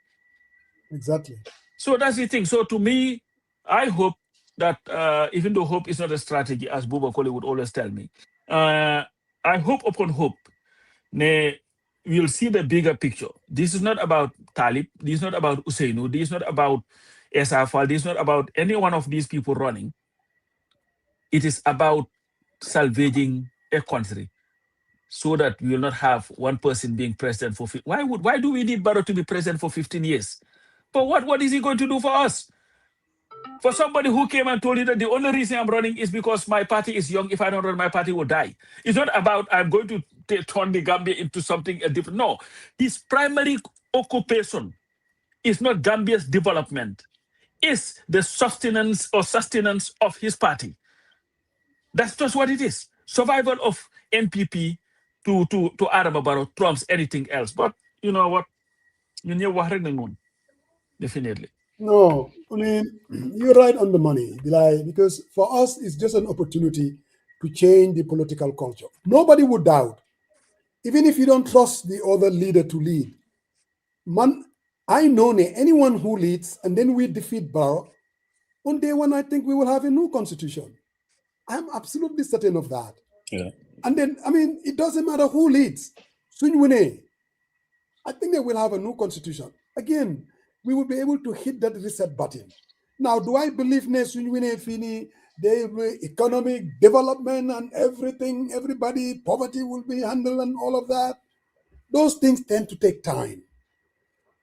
Exactly. So that's the thing. So to me, I hope that even though hope is not a strategy, as Buba Koli would always tell me, I hope upon hope, we'll see the bigger picture. This is not about Talib. This is not about Usainu. This is not about Esafal. This is not about any one of these people running. It is about salvaging a country so that we will not have one person being president for. Why do we need Barrow to be president for 15 years? But what is he going to do for us? For somebody who came and told you that the only reason I'm running is because my party is young. If I don't run, my party will die. It's not about I'm going to turn the Gambia into something different. No, his primary occupation is not Gambia's development. It's the sustenance of his party. That's just what it is. Survival of NPP to Adama Barrow trumps anything else. But you know what? Definitely. No, I mean, you're right on the money, Bilal, because for us, it's just an opportunity to change the political culture. Nobody would doubt, even if you don't trust the other leader to lead. Man, I know anyone who leads and then we defeat Barrow, on day one, I think we will have a new constitution. I'm absolutely certain of that. Yeah. And then, I mean, it doesn't matter who leads. Sunyune, I think they will have a new constitution. Again, we will be able to hit that reset button. Now, do I believe Sunyune Fini, the economic development and everything, everybody, poverty will be handled and all of that? Those things tend to take time.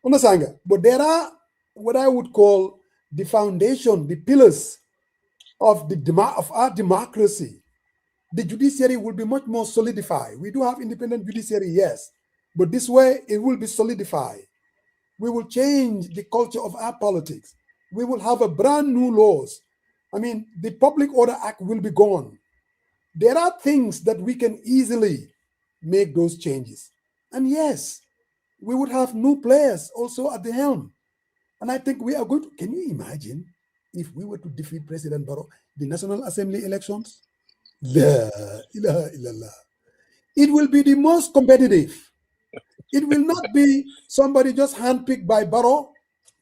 Understand? But there are what I would call the foundation, the pillars of our democracy. The judiciary will be much more solidified. We do have independent judiciary, yes, but this way it will be solidified. We will change the culture of our politics. We will have a brand new laws. I mean, the Public Order Act will be gone. There are things that we can easily make those changes. And yes, we would have new players also at the helm. And I think we are going to, can you imagine if we were to defeat President Barrow, the National Assembly elections? La ilaha illallah. It will be the most competitive. It will not be somebody just handpicked by Barrow.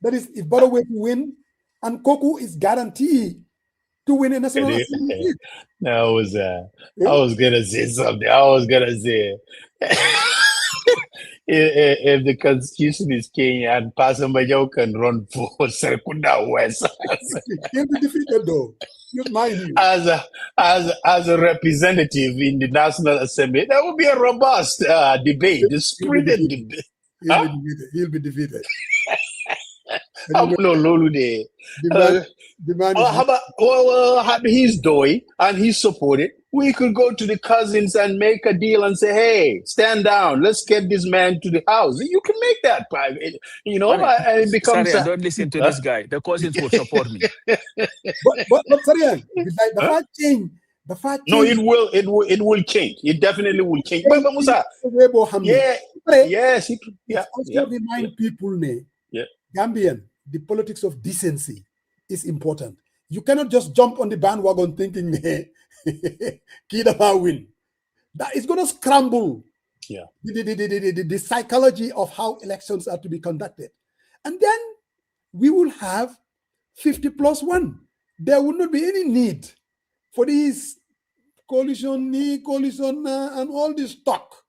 That is, if Barrow were to win, and Koku is guaranteed to win a National Assembly seat. I was gonna say something. I was gonna say if the constitution is Kenya and Pasamayo can run for Serkunda West. He'll be defeated though. Just mind you. As a representative in the National Assembly, that would be a robust debate, a spirited debate. He'll be defeated. I'm no Lulu there. He's doing and he's supported. We could go to the cousins and make a deal and say, hey, stand down. Let's get this man to the house. You can make that private, and it becomes. Sorry, don't listen to this guy. The cousins will support me. but sorry, the fact change. No, it will change. It definitely will change. But Musa, yes, also remind people, Gambian, the politics of decency is important. You cannot just jump on the bandwagon thinking, Kidama win. That is going to scramble the psychology of how elections are to be conducted. And then we will have 50+1. There will not be any need for these coalition, and all this talk.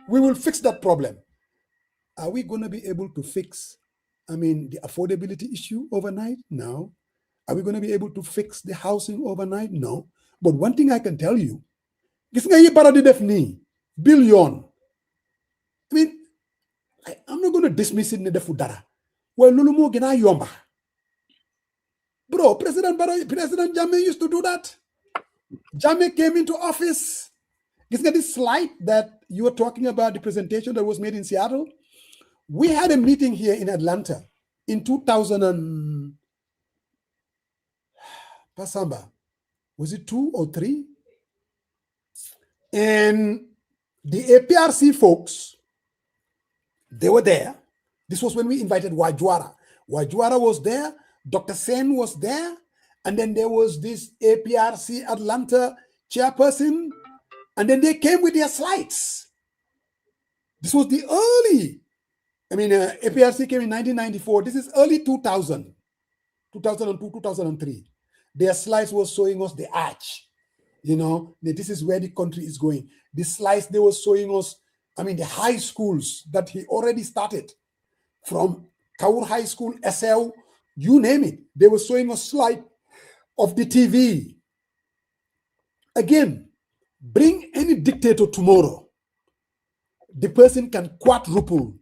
We will fix that problem. Are we going to be able to fix, the affordability issue overnight? No. Are we going to be able to fix the housing overnight? No. But one thing I can tell you, gis nga yi bara di def nii billion. I'm not going to dismiss it ne defu dara. Well, lulu mo gina yomba. Bro, President Jammeh used to do that. Jammeh came into office. Gis nga this slide that you were talking about, the presentation that was made in Seattle? We had a meeting here in Atlanta in 2000 and Pasamba. Was it 2 or 3? And the APRC folks, they were there. This was when we invited Wajwara. Wajwara was there. Dr. Sen was there. And then there was this APRC Atlanta chairperson. And then they came with their slides. This was the early, APRC came in 1994. This is early 2000, 2002, 2003. Their slides were showing us the arch. This is where the country is going. The slides they were showing us, the high schools that he already started, from Kaur High School, SL, you name it. They were showing us slide of the TV. Again, bring any dictator tomorrow. The person can quadruple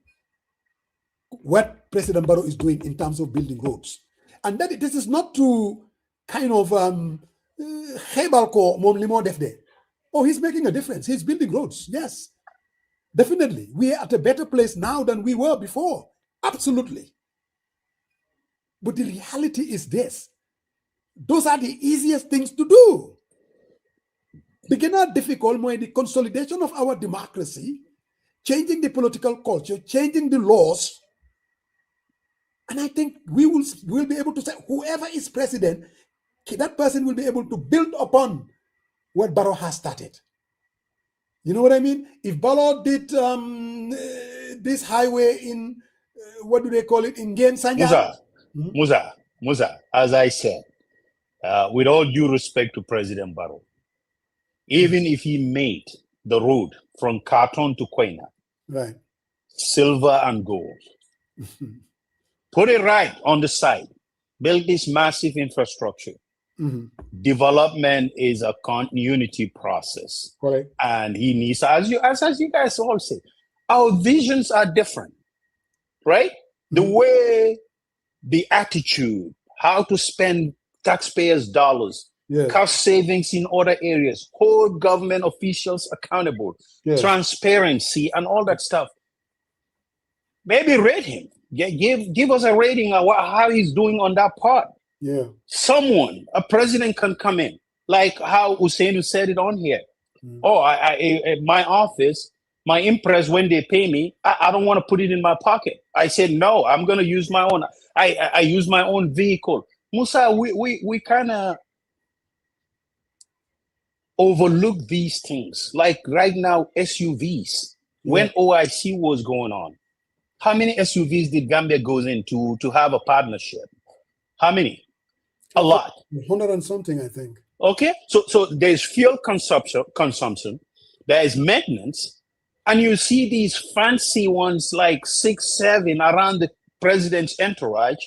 what President Barrow is doing in terms of building roads. And that this is not to kind of oh, he's making a difference. He's building roads. Yes, definitely. We are at a better place now than we were before. Absolutely. But the reality is this. Those are the easiest things to do. Beginner difficult, more the consolidation of our democracy, changing the political culture, changing the laws. And I think we'll be able to say, whoever is president, that person will be able to build upon what Barrow has started. You know what I mean? If Barrow did this highway in, what do they call it, in Gen Sanya? Musa, as I said, with all due respect to President Barrow, even if he made the road from Khartoum to Quena, right, silver and gold, put it right on the side, build this massive infrastructure. Development is a continuity process. Correct. And he needs, as you guys all say, our visions are different, right? The way, the attitude, how to spend taxpayers' dollars, cost savings in other areas, hold government officials accountable, transparency, and all that stuff. Maybe rate him. Give us a rating on how he's doing on that part. Yeah. Someone, a president can come in, like how Hussein said it on here. Oh, my office, my impress, when they pay me, I don't want to put it in my pocket. I said, no, I'm going to use my own. I use my own vehicle. Musa, we kind of overlook these things. Like right now, SUVs, when OIC was going on, how many SUVs did Gambia goes into to have a partnership? How many? A lot. 100 and something, I think. Okay, so there's fuel consumption, there is maintenance, and you see these fancy ones like 6, 7 around the president's entourage.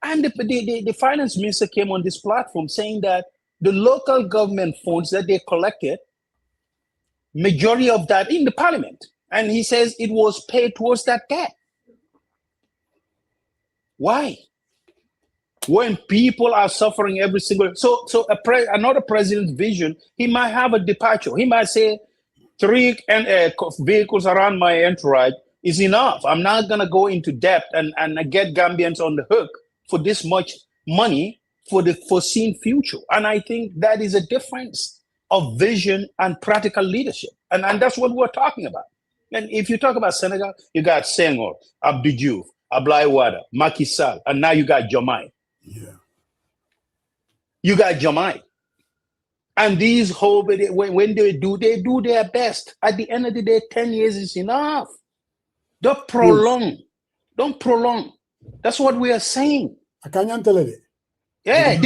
And the finance minister came on this platform saying that the local government funds that they collected, majority of that in the parliament. And he says it was paid towards that debt. Why? When people are suffering every single, another president's vision, he might have a departure. He might say 3 vehicles around my entourage is enough. I'm not gonna go into debt and get Gambians on the hook for this much money for the foreseen future. And I think that is a difference of vision and practical leadership. And that's what we're talking about. And if you talk about Senegal, you got Senghor, Abdou Diouf, Abdoulaye Wade, Macky Sall, and now you got Diomaye. Yeah. You got Diomaye. And these whole, when they do their best. At the end of the day, 10 years is enough. Don't prolong. Don't prolong. That's what we are saying. I can't tell it. Yeah,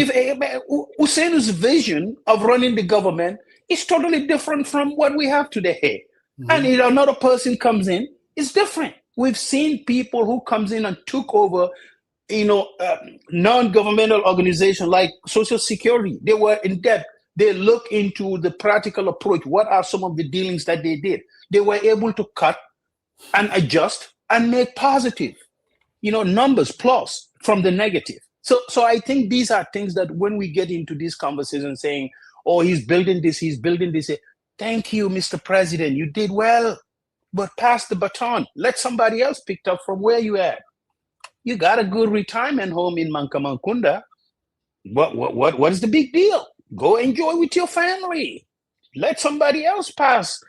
Hussein's vision of running the government is totally different from what we have today. And another person comes in, it's different. We've seen people who comes in and took over, non-governmental organization like Social Security. They were in debt. They look into the practical approach. What are some of the dealings that they did? They were able to cut and adjust and make positive, numbers plus from the negative. So I think these are things that when we get into this conversation saying, oh, he's building this, thank you, Mr. President, you did well, but pass the baton. Let somebody else pick up from where you at. You got a good retirement home in Mankamankunda. What is the big deal? Go enjoy with your family. Let somebody else pass,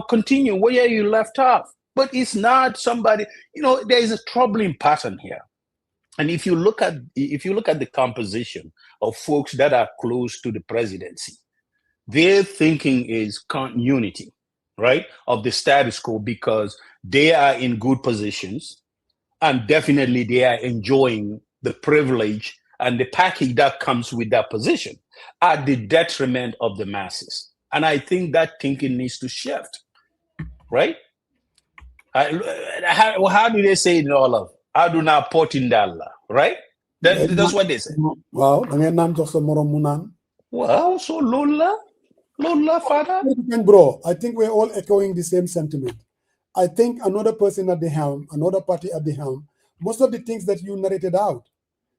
continue where you left off. But it's not somebody, there is a troubling pattern here. And if you look at the composition of folks that are close to the presidency, their thinking is continuity, right, of the status quo, because they are in good positions and definitely they are enjoying the privilege and the package that comes with that position at the detriment of the masses. And I think that thinking needs to shift, right? How do they say it in all of? Aduna potindala, right? That's what they say. Wow, Well, so Lola, father. Bro, I think we're all echoing the same sentiment. I think another person at the helm, another party at the helm, most of the things that you narrated out.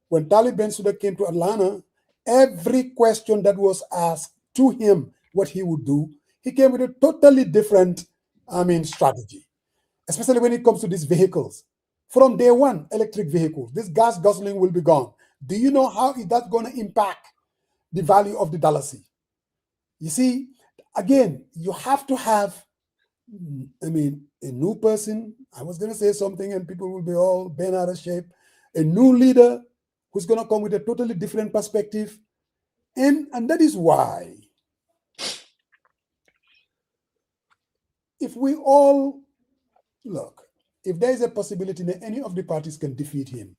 When Taliban Suda came to Atlanta, every question that was asked to him what he would do, he came with a totally different, strategy. Especially when it comes to these vehicles. From day one, electric vehicles, this gas guzzling will be gone. Do you know how is that going to impact the value of the dollar? You see, again, you have to have, a new person. I was going to say something and people will be all bent out of shape. A new leader who's going to come with a totally different perspective. And that is why, if we all look, if there is a possibility that any of the parties can defeat him,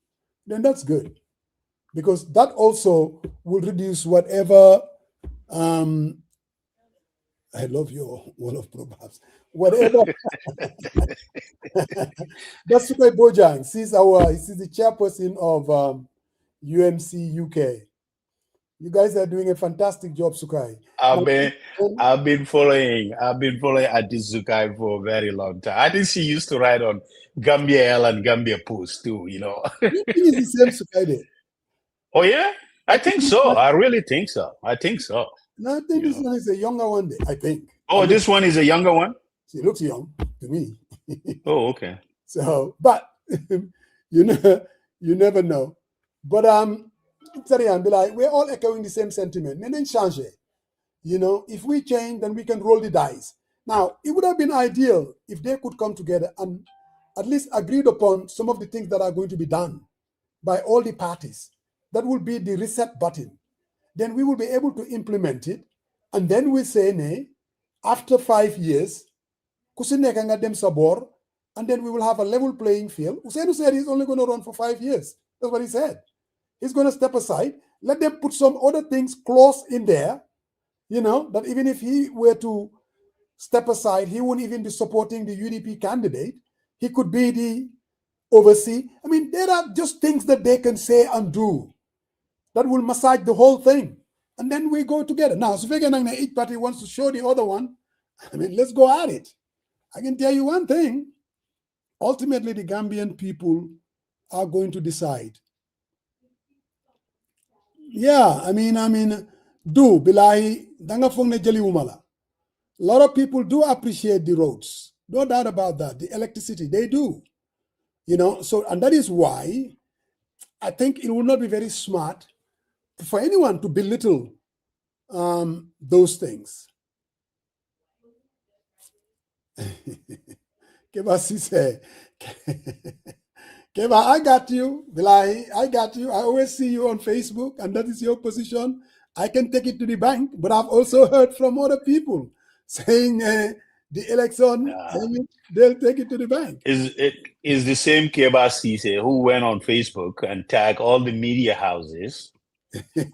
then that's good. Because that also will reduce whatever, I love your wall of proverbs, whatever. That's Sukai Bojang. She's the chairperson of UMC UK. You guys are doing a fantastic job, Sukai. I've been following Addis Sukai for a very long time. I think she used to write on Gambia L and Gambia Post too, He is the same Sukai there. Oh yeah? I think so. I really think so. No, I think this one is a younger one there, I think. Oh, this one is a younger one? She looks young to me. Oh, okay. So, but you never know. But we're all echoing the same sentiment. And then change. If we change, then we can roll the dice. Now, it would have been ideal if they could come together and at least agreed upon some of the things that are going to be done by all the parties. That will be the reset button. Then we will be able to implement it. And then we say, nay, after 5 years, and then we will have a level playing field. Hussein said he's only going to run for 5 years. That's what he said. He's going to step aside. Let them put some other things close in there, that even if he were to step aside, he wouldn't even be supporting the UDP candidate. He could be the oversee. There are just things that they can say and do that will massage the whole thing. And then we go together. Now, so if each party wants to show the other one, let's go at it. I can tell you one thing. Ultimately, the Gambian people are going to decide. Yeah, do bilahi danga fongne jeli umala. A lot of people do appreciate the roads. No doubt about that. The electricity, they do. So, and that is why I think it would not be very smart for anyone to belittle those things. Keba Sise. Keba, I got you. Bilahi, I got you. I always see you on Facebook, and that is your position. I can take it to the bank, but I've also heard from other people saying the election, they'll take it to the bank. Is the same Keba Sise who went on Facebook and tagged all the media houses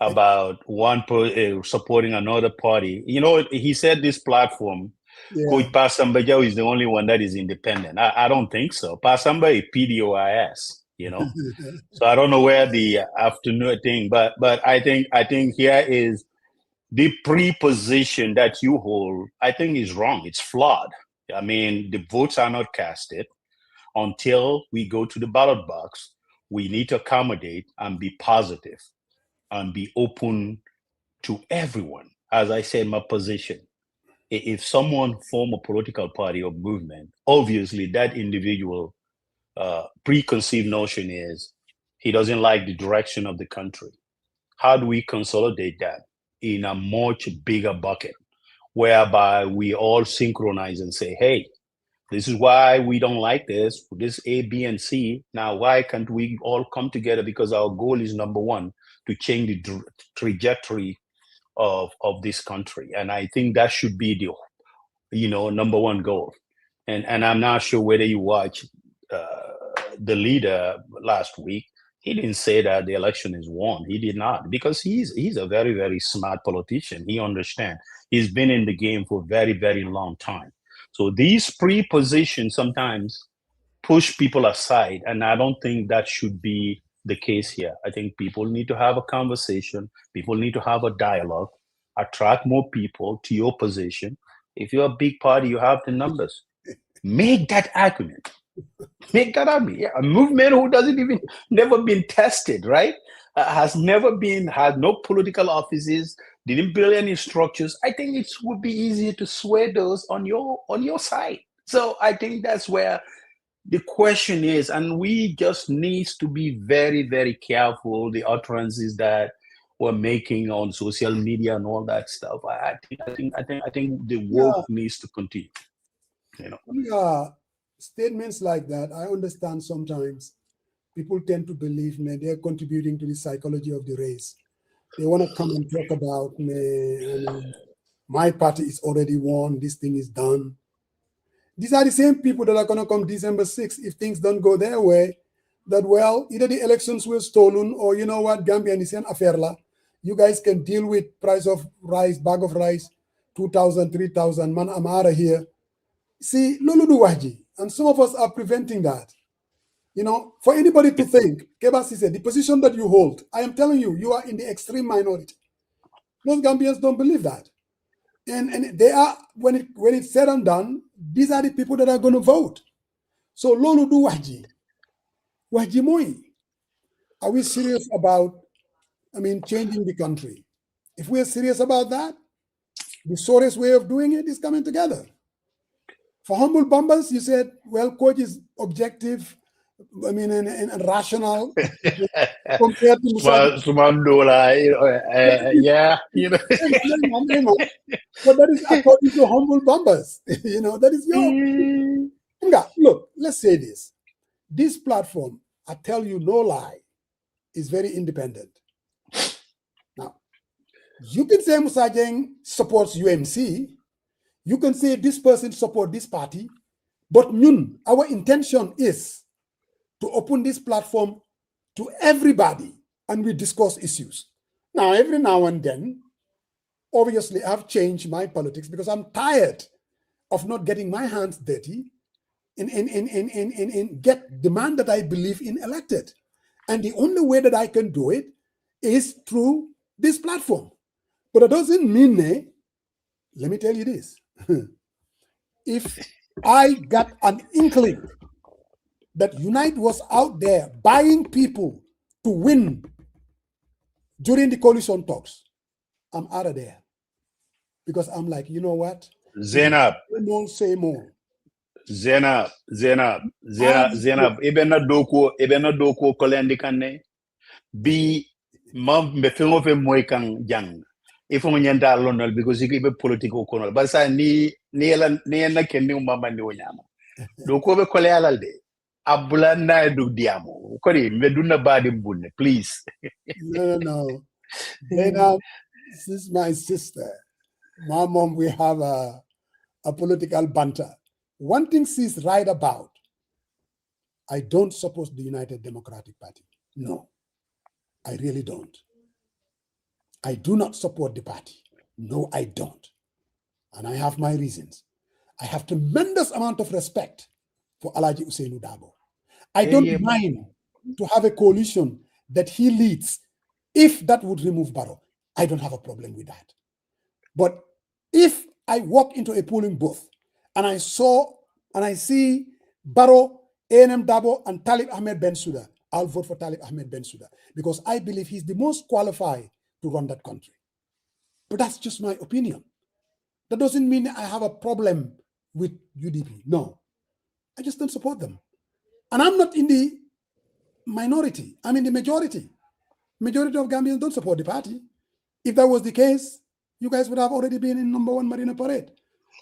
about supporting another party. You know, he said this platform, Coach Pasamba is the only one that is independent. I don't think so. Pasamba is PDOIS, you know. So I don't know where the afternoon thing, but I think here is the pre-position that you hold, I think is wrong. It's flawed. I mean, the votes are not casted until we go to the ballot box. We need to accommodate and be positive and be open to everyone. As I said, my position, if someone form a political party or movement, obviously that individual preconceived notion is he doesn't like the direction of the country. How do we consolidate that in a much bigger bucket whereby we all synchronize and say, hey, this is why we don't like this A, B, and C. Now, why can't we all come together? Because our goal is, number one, to change the trajectory of this country. And I think that should be the, number one goal. And I'm not sure whether you watched the leader last week. He didn't say that the election is won. He did not, because he's a very, very smart politician. He understands. He's been in the game for a very, very long time. So these pre-positions sometimes push people aside, and I don't think that should be the case here. I think people need to have a conversation. People need to have a dialogue, attract more people to your position. If you're a big party, you have the numbers. Make that argument. Make that argument. Yeah, a movement who doesn't even never been tested, right? Has no political offices, didn't build any structures. I think it would be easier to sway those on your side. So I think that's where the question is, and we just need to be very, very careful the utterances that we're making on social media and all that stuff. I think the work needs to continue. Statements like that, I understand sometimes people tend to believe they're contributing to the psychology of the race. They want to come and talk about my party is already won, this thing is done. These are the same people that are going to come December 6th if things don't go their way, that, well, either the elections were stolen or, you know what, Gambia is an affair. You guys can deal with price of rice, bag of rice, 2,000, 3,000, man, I'm out of here. See, Lulu Waji, and some of us are preventing that. For anybody to think, Kebasi said, the position that you hold, I am telling you, you are in the extreme minority. Most Gambians don't believe that. And they are, when it's said and done, these are the people that are going to vote. So Lulu do Waji Moi. Are we serious about, changing the country? If we're serious about that, the shortest way of doing it is coming together. For humble bumbers, you said, well, coach is objective, and rational compared to Sumandola, yeah, But that is according to humble bumbers. That is your look, let's say this. This platform, I tell you no lie, is very independent. Now, you can say Musa Jeng supports UMC. You can say this person support this party, but our intention is to open this platform to everybody and we discuss issues. Now, every now and then, obviously, I've changed my politics because I'm tired of not getting my hands dirty and get the man that I believe in elected. And the only way that I can do it is through this platform. But it doesn't mean, let me tell you this. If I got an inkling that Unite was out there buying people to win during the coalition talks, I'm out of there. Because I'm like, you know what? Zainab. Say more. Zainab. Ebena doko kolendi kanne. Bi mam me fengo fe moy kan jang. Ifo nyanda lonal because you be political konol. But sa ni na kenni mama ni wonyama. Doko be kole alalde. Abulanda du diamo. Kori meduna badi mbune, please. No. Then This is my sister. My mom, we have a political banter. One thing she's right about, I don't support the United Democratic Party. No, I really don't. I do not support the party. No, I don't. And I have my reasons. I have tremendous amount of respect for Alhaji Ousainou Darboe. I don't mind to have a coalition that he leads if that would remove Barrow. I don't have a problem with that. But if I walk into a polling booth and I see Barrow, A&M Darboe, and Talib Ahmed Bensouda, I'll vote for Talib Ahmed Bensouda because I believe he's the most qualified to run that country. But that's just my opinion. That doesn't mean I have a problem with UDP. No, I just don't support them. And I'm not in the minority. I'm in the majority. Majority of Gambians don't support the party. If that was the case, you guys would have already been in #1 Marina Parade.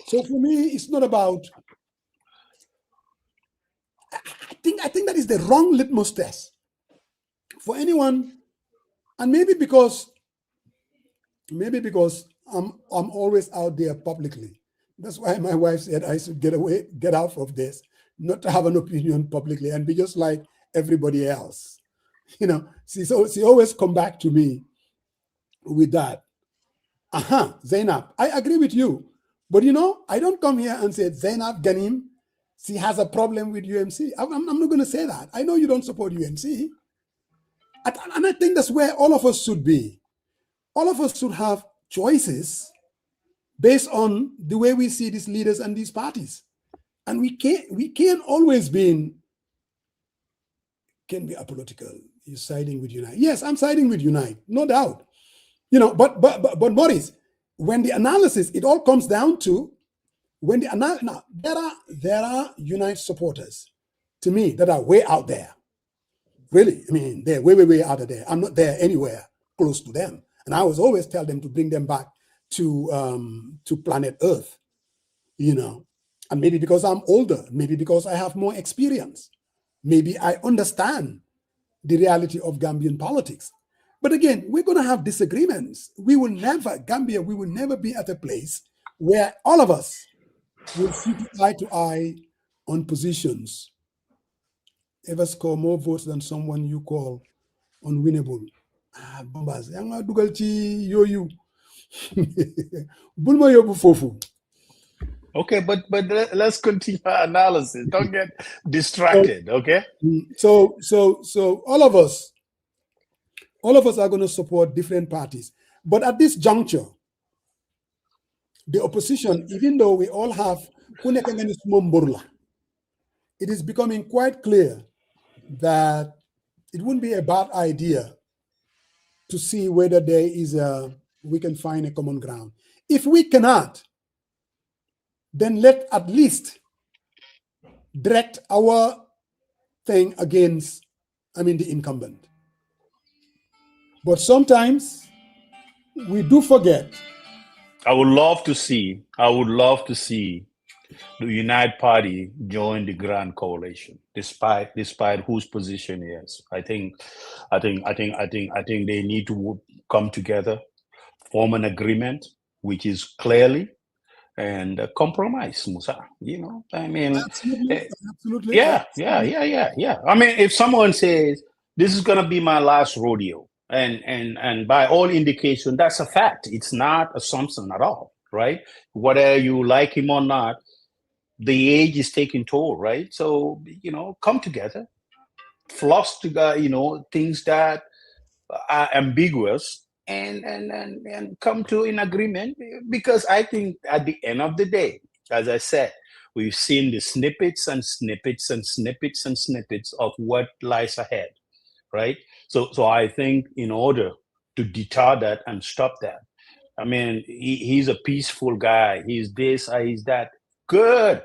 So for me, it's not about. I think that is the wrong litmus test for anyone, and maybe because I'm always out there publicly. That's why my wife said I should get out of this, not to have an opinion publicly and be just like everybody else. You know, she always come back to me with that. Zainab, I agree with you. But I don't come here and say Zainab Ganim, she has a problem with UMC. I'm not going to say that. I know you don't support UMC. And I think that's where all of us should be. All of us should have choices based on the way we see these leaders and these parties. And we can't always can be apolitical. You're siding with Unite. Yes, I'm siding with Unite, no doubt. But Maurice, when the analysis, it all comes down to now there are Unite supporters to me that are way out there. Really, I mean, they're way out of there. I'm not there anywhere close to them. And I always tell them to bring them back to planet Earth, And maybe because I'm older, maybe because I have more experience, maybe I understand the reality of Gambian politics. But again, we're going to have disagreements. Gambia will never be at a place where all of us will see eye to eye on positions. Ever score more votes than someone you call unwinnable. Bombas. Okay, but let's continue our analysis. Don't get distracted, okay? So all of us are going to support different parties. But at this juncture, the opposition, even though we all have, it is becoming quite clear that it wouldn't be a bad idea to see whether we can find a common ground. If we cannot, then let at least direct our thing against, the incumbent. But sometimes we do forget. I would love to see the United Party join the Grand Coalition, despite whose position is. I think they need to come together, form an agreement, which is clearly and compromise, Musa. Absolutely. Yeah. I mean, if someone says this is gonna be my last rodeo, and by all indication, that's a fact. It's not assumption at all, right? Whether you like him or not, the age is taking toll, right? So come together, floss together, things that are ambiguous, and come to an agreement. Because I think at the end of the day, as I said, we've seen the snippets and snippets and snippets and snippets of what lies ahead, right? So I think in order to deter that and stop that, I mean, he's a peaceful guy. He's this, he's that. Good.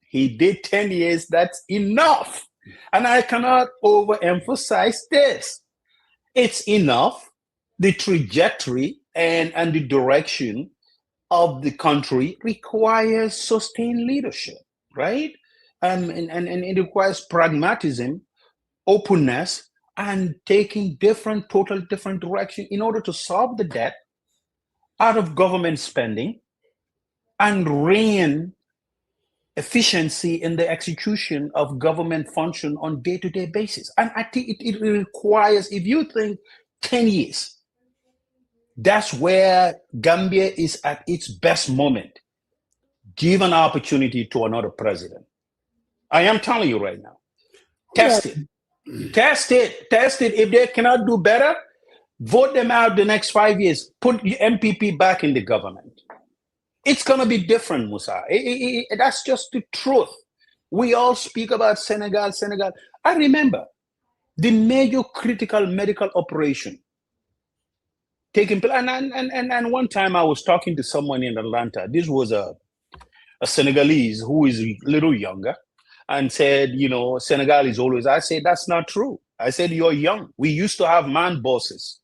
He did 10 years. That's enough. And I cannot overemphasize this. It's enough. The trajectory and the direction of the country requires sustained leadership, right? And it requires pragmatism, openness, and taking total different direction in order to solve the debt out of government spending and rein efficiency in the execution of government function on day-to-day basis. And I think it requires, if you think 10 years, that's where Gambia is at its best moment. Give an opportunity to another president. I am telling you right now. Test it. Test it. Test it. If they cannot do better, vote them out the next 5 years. Put MPP back in the government. It's going to be different, Musa. That's just the truth. We all speak about Senegal. I remember the major critical medical operation taking place. And one time I was talking to someone in Atlanta. This was a Senegalese who is a little younger and said, Senegal is always, I said, that's not true. I said, you're young. We used to have man bosses.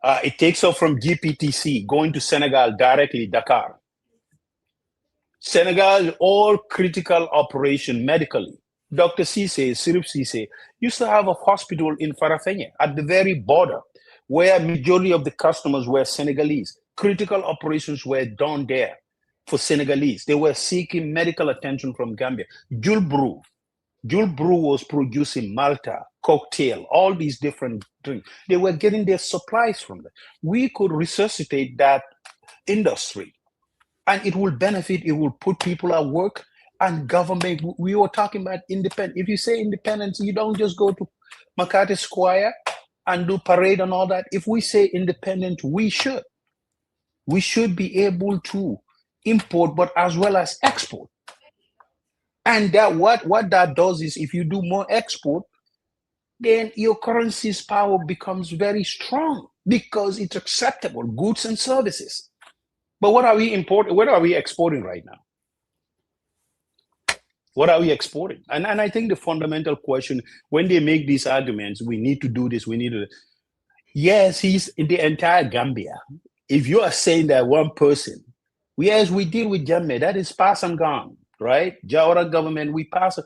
It takes off from GPTC, going to Senegal directly, Dakar. Senegal, all critical operation medically. Dr. Cisse, Sirip Cisse, used to have a hospital in Farafenni at the very border where majority of the customers were Senegalese. Critical operations were done there for Senegalese. They were seeking medical attention from Gambia. Jules Brew was producing Malta, cocktail, all these different drinks. They were getting their supplies from them. We could resuscitate that industry and it will benefit, it will put people at work and government. We were talking about independence. If you say independence, you don't just go to Makati Square and do parade and all that. If we say independent, we should be able to import, but as well as export. And that what that does is if you do more export, then your currency's power becomes very strong because it's acceptable, goods and services. But what are we importing? What are we exporting right now? What are we exporting? And I think the fundamental question, when they make these arguments, we need to do this, we need to. Yes, he's in the entire Gambia. If you are saying that one person, yes, we deal with Jammeh, that is pass and gone, right? Jawara government, we pass.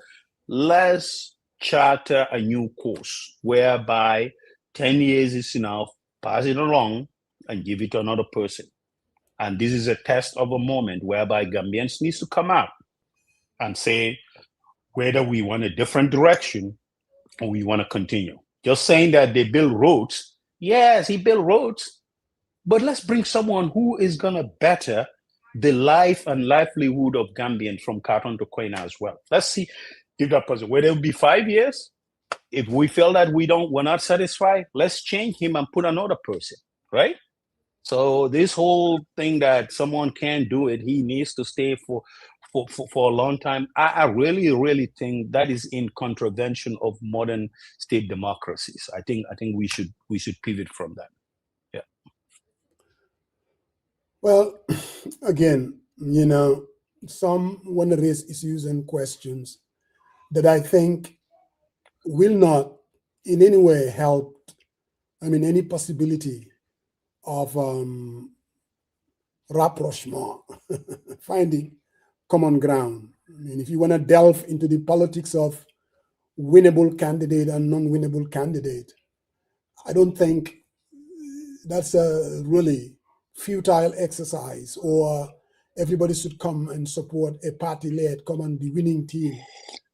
Let's charter a new course whereby 10 years is enough, pass it along and give it to another person. And this is a test of a moment whereby Gambians needs to come out and say whether we want a different direction or we want to continue. Just saying that they build roads, yes, he built roads, but let's bring someone who is going to better the life and livelihood of Gambians from Khartoum to Koina as well. Let's see if that person, whether it will be 5 years, if we feel that we're not satisfied, let's change him and put another person, right? So this whole thing that someone can't do it, he needs to stay for a long time. I really, really think that is in contravention of modern state democracies. I think we should pivot from that. Yeah. Well, again, some want to raise issues and questions that I think will not in any way help, any possibility of rapprochement, finding common ground. If you want to delve into the politics of winnable candidate and non-winnable candidate, I don't think that's a really futile exercise, or everybody should come and support a party-led, come on the winning team.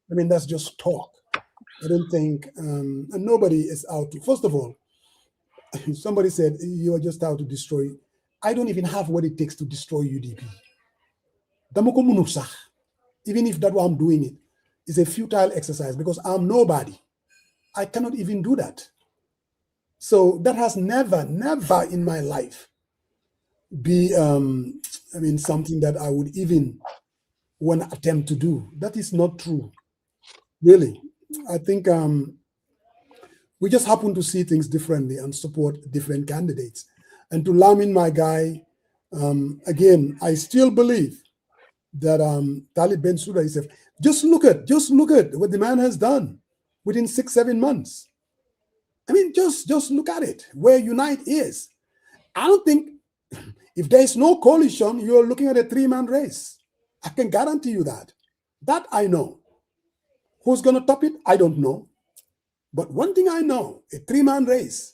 That's just talk. I don't think, and nobody is out to, first of all, somebody said, you're just out to destroy. I don't even have what it takes to destroy UDP. Even if that's why I'm doing it, is a futile exercise because I'm nobody. I cannot even do that. So that has never in my life be, something that I would even want to attempt to do. That is not true, really. I think we just happen to see things differently and support different candidates. And to Lamin, my guy, again, I still believe that Talib Bensouda is just look at what the man has done within 6-7 months. Just look at it, where Unite is. I don't think, if there is no coalition, you're looking at a 3-man race. I can guarantee you that. That I know. Who's going to top it? I don't know. But one thing I know, a 3-man race,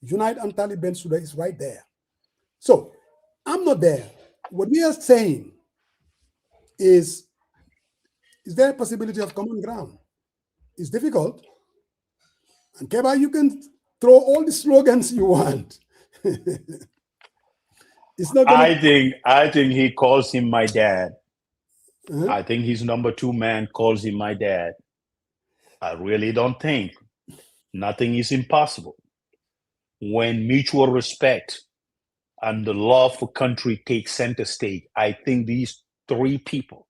Unite and Talib Bensouda is right there. So I'm not there. What we are saying is there a possibility of common ground? It's difficult. And Keba, you can throw all the slogans you want. It's not going I think he calls him my dad. to. I think his number two man calls him my dad. I really don't think nothing is impossible when mutual respect and the love for country take center stage. I think these three people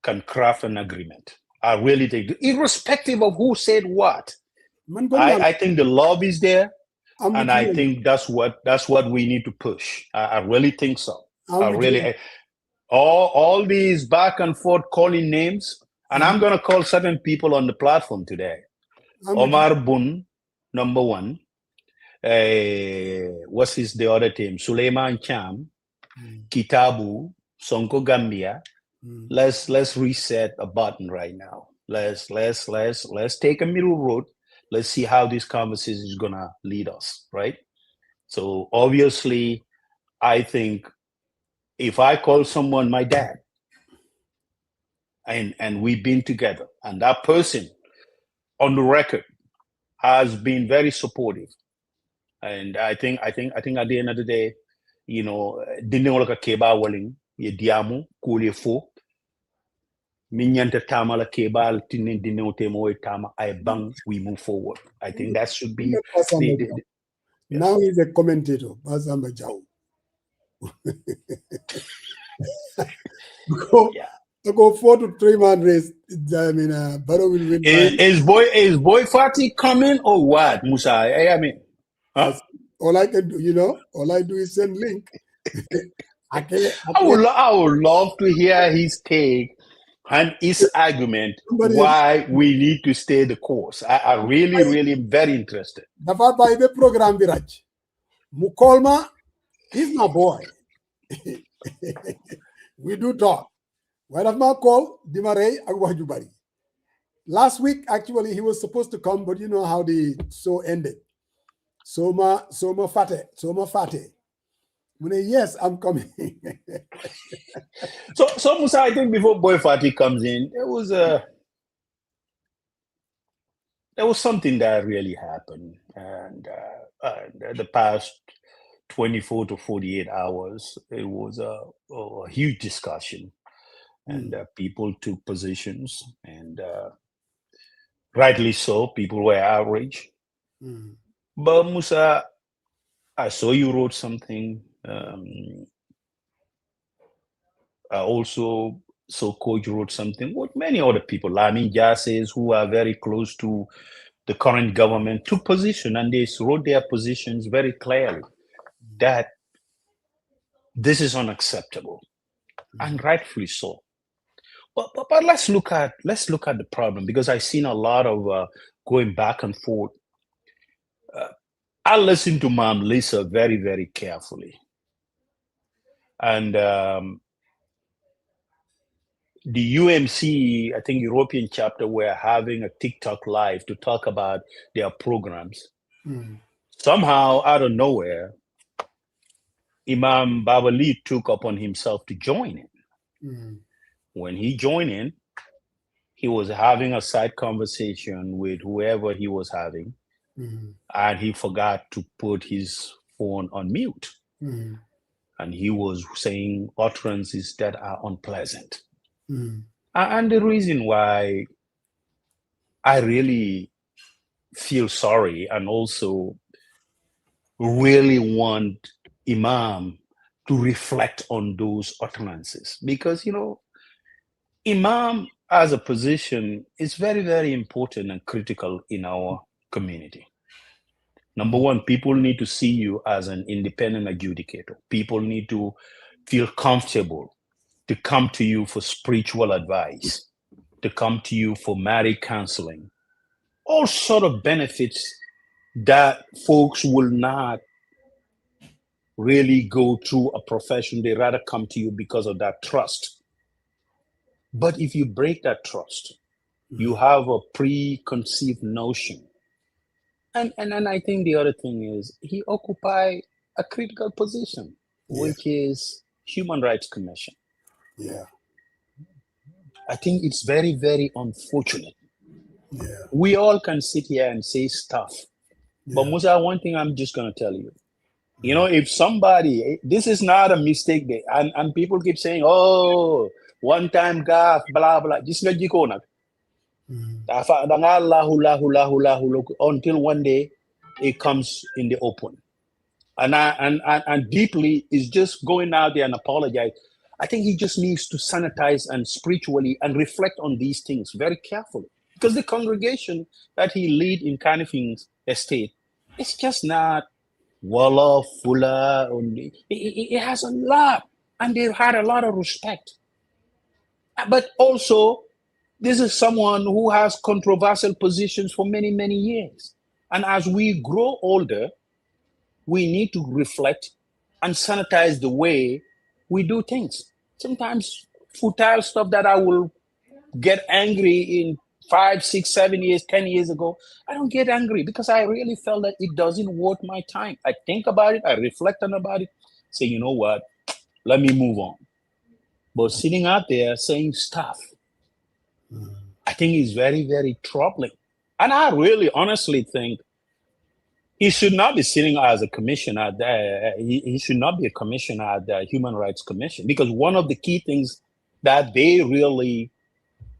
can craft an agreement. I really think, irrespective of who said what, I think the love is there, and I think that's what we need to push. I really think so. All these back and forth calling names, and I'm gonna call certain people on the platform today. Omar Bun, number one. What's the other team? Suleiman Cham, Kitabu, Sonko Gambia. Let's reset a button right now. Let's take a middle road. Let's see how this conversation is gonna lead us, right? So obviously, I think if I call someone my dad, and we've been together, and that person on the record has been very supportive, and I think at the end of the day, you know, didn't look at Keba Welling, ye diamu, kule fo, minyanta tama la Keba, tinin dino temo tama, I bang, we move forward. I think that should be. Now he's a commentator, Bazamba Jau. Go 4 to 3 man race. I mean, Barrow will win. Is boy Fatih coming or what, Musa? I mean, huh? All I can do, you know, all I do is send link. I would love to hear his take and his argument why we need to stay the course. I really am very interested. Dapat by the program Biraj. Mukolma, he's my boy. We do talk. When I've not called Dimare Agwajubari. Last week, actually, he was supposed to come, but you know how the show ended. Soma Fate. Yes, I'm coming. so Musa, I think before Boy Fatih comes in, there was something that really happened, and the past 24 to 48 hours, it was a huge discussion, and people took positions, and rightly so, people were outraged. But Musa, I saw you wrote something. I also saw Coach wrote something. What many other people, Lamin Jasses, who are very close to the current government, took position, and they wrote their positions very clearly that this is unacceptable, and rightfully so. But let's look at the problem, because I've seen a lot of going back and forth. I listened to Ma'am Lisa very, very carefully. And the UMC, I think European chapter, were having a TikTok live to talk about their programs. Somehow, out of nowhere, Imam Babali took upon himself to join in. When he joined in, he was having a side conversation with whoever he was having, and he forgot to put his phone on mute. And he was saying utterances that are unpleasant. And the reason why I really feel sorry and also really want Imam to reflect on those utterances, because, you know, Imam as a position is very, very important and critical in our community. Number one, people need to see you as an independent adjudicator. People need to feel comfortable to come to you for spiritual advice, to come to you for marriage counseling, all sort of benefits that folks will not really go through a profession. They rather come to you because of that trust. But if you break that trust, you have a preconceived notion. And I think the other thing is he occupied a critical position, Yeah. which is Human Rights Commission. Yeah. I think it's very, very unfortunate. Yeah. We all can sit here and say stuff. But Yeah. Musa, one thing I'm just going to tell you. You know, if somebody, this is not a mistake day, and people keep saying, oh, one time gaff, blah, blah, just let you go now. Until one day it comes in the open. And deeply is just going out there and apologize. I think he just needs to sanitize and spiritually and reflect on these things very carefully. Because the congregation that he lead in Canifing's estate, it's just not Wolof, Fula, only. It has a lot, and they've had a lot of respect. But also, this is someone who has controversial positions for many, many years. And as we grow older, we need to reflect and sanitize the way we do things. Sometimes futile stuff that I will get angry in 5, 6, 7 years, 10 years ago, I don't get angry because I really felt that it doesn't worth my time. I think about it, I reflect on about it, say, you know what, let me move on. But sitting out there saying stuff, I think is very, very troubling. And I really honestly think he should not be sitting as a commissioner. He should not be a commissioner at the Human Rights Commission, because one of the key things that they really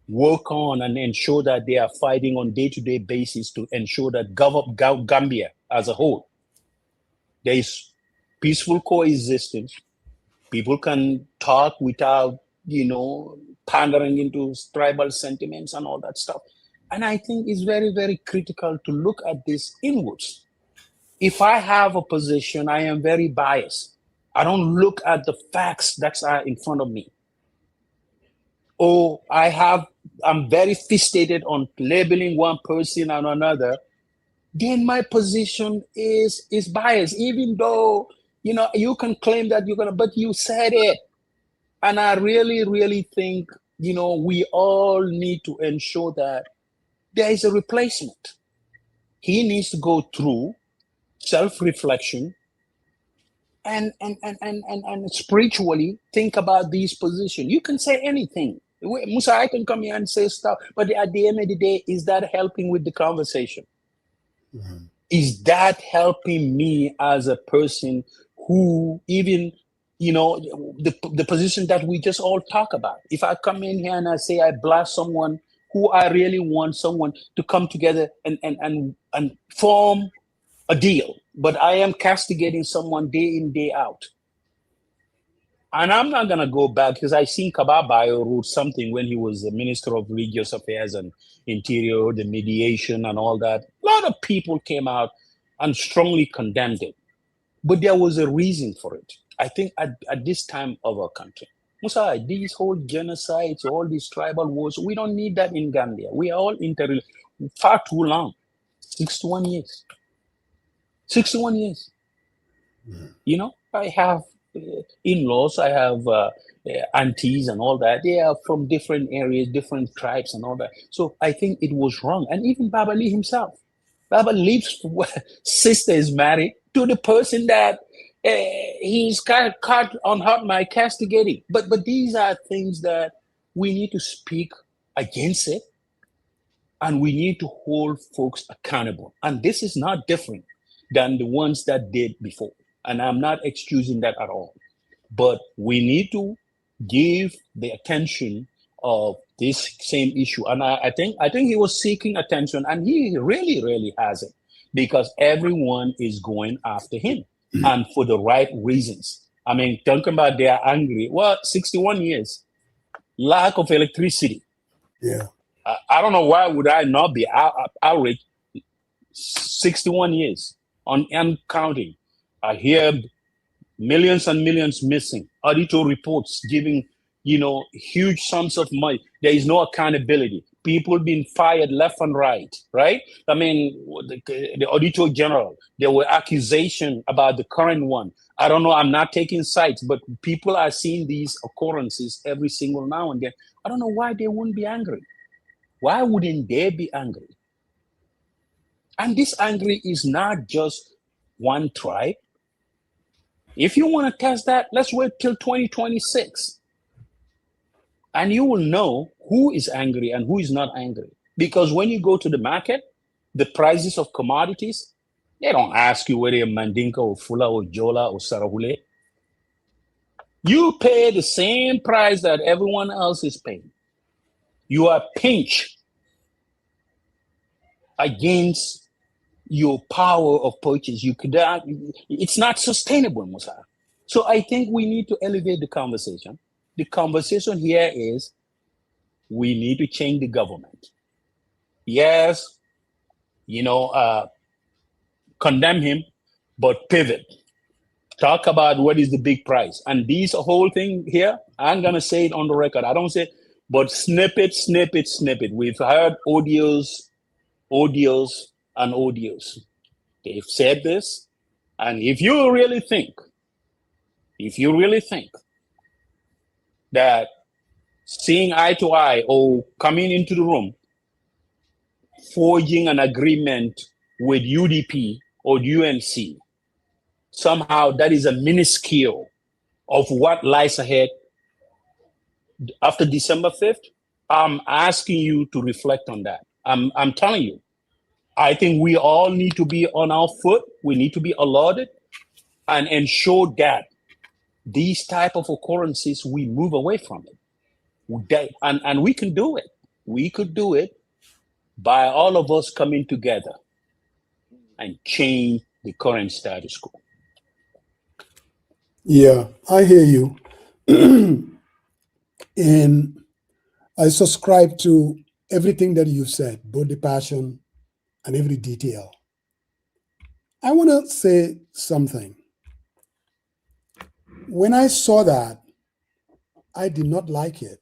work on and ensure that they are fighting on day-to-day basis to ensure that Gambia as a whole, there is peaceful coexistence. People can talk without, pandering into tribal sentiments and all that stuff. And I think it's very, very critical to look at this inwards. If I have a position, I am very biased. I don't look at the facts that are in front of me. Or I'm very fixated on labeling one person and another, then my position is biased, even though, you can claim that but you said it. And I really, really think, we all need to ensure that there is a replacement. He needs to go through self-reflection and spiritually think about these positions. You can say anything. Musa, I can come here and say stuff, but at the end of the day, is that helping with the conversation? Mm-hmm. Is that helping me as a person who even, the position that we just all talk about? If I come in here and I say I blast someone who I really want someone to come together and form a deal, but I am castigating someone day in, day out. And I'm not going to go back because I seen Kababayo wrote something when he was the Minister of Religious Affairs and Interior, the mediation and all that. A lot of people came out and strongly condemned it. But there was a reason for it. I think at this time of our country, Musa, these whole genocides, all these tribal wars, we don't need that in Gambia. We are all interrelated far too long. 61 years. 61 years. Mm. I have in-laws, I have aunties and all that. They are from different areas, different tribes and all that. So I think it was wrong. And even Baba Lee himself. Baba Lee's sister is married to the person that he's caught on hot mic castigating. But these are things that we need to speak against it. And we need to hold folks accountable. And this is not different than the ones that did before. And I'm not excusing that at all. But we need to give the attention of this same issue. And I think he was seeking attention, and he really, really has it, because everyone is going after him and for the right reasons. I mean, talking about they are angry. Well, 61 years, lack of electricity. Yeah. I don't know why would I not be outraged. 61 years and counting. I hear millions and millions missing. Auditor reports giving, huge sums of money. There is no accountability. People being fired left and right, right? I mean, the Auditor General, there were accusations about the current one. I don't know, I'm not taking sides, but people are seeing these occurrences every single now and then. I don't know why they wouldn't be angry. Why wouldn't they be angry? And this angry is not just one tribe. If you want to test that, let's wait till 2026. And you will know who is angry and who is not angry. Because when you go to the market, the prices of commodities, they don't ask you whether you're Mandinka or Fula or Jola or Sarahule. You pay the same price that everyone else is paying. You are pinched against your power of purchase. You could, it's not sustainable, Musa. So I think we need to elevate the conversation. The conversation here is we need to change the government. Yes, condemn him, but pivot. Talk about what is the big price. And this whole thing here, I'm going to say it on the record. I don't say, but snippet. We've heard audios, and audios. They've said this. And if you really think that seeing eye to eye or coming into the room, forging an agreement with UDP or UNC, somehow that is a minuscule of what lies ahead after December 5th, I'm asking you to reflect on that. I'm telling you, I think we all need to be on our foot. We need to be alerted and ensure that these type of occurrences, we move away from it. And we can do it. We could do it by all of us coming together and change the current status quo. Yeah, I hear you. And I subscribe to everything that you've said, both the passion and every detail. I want to say something. When I saw that, I did not like it.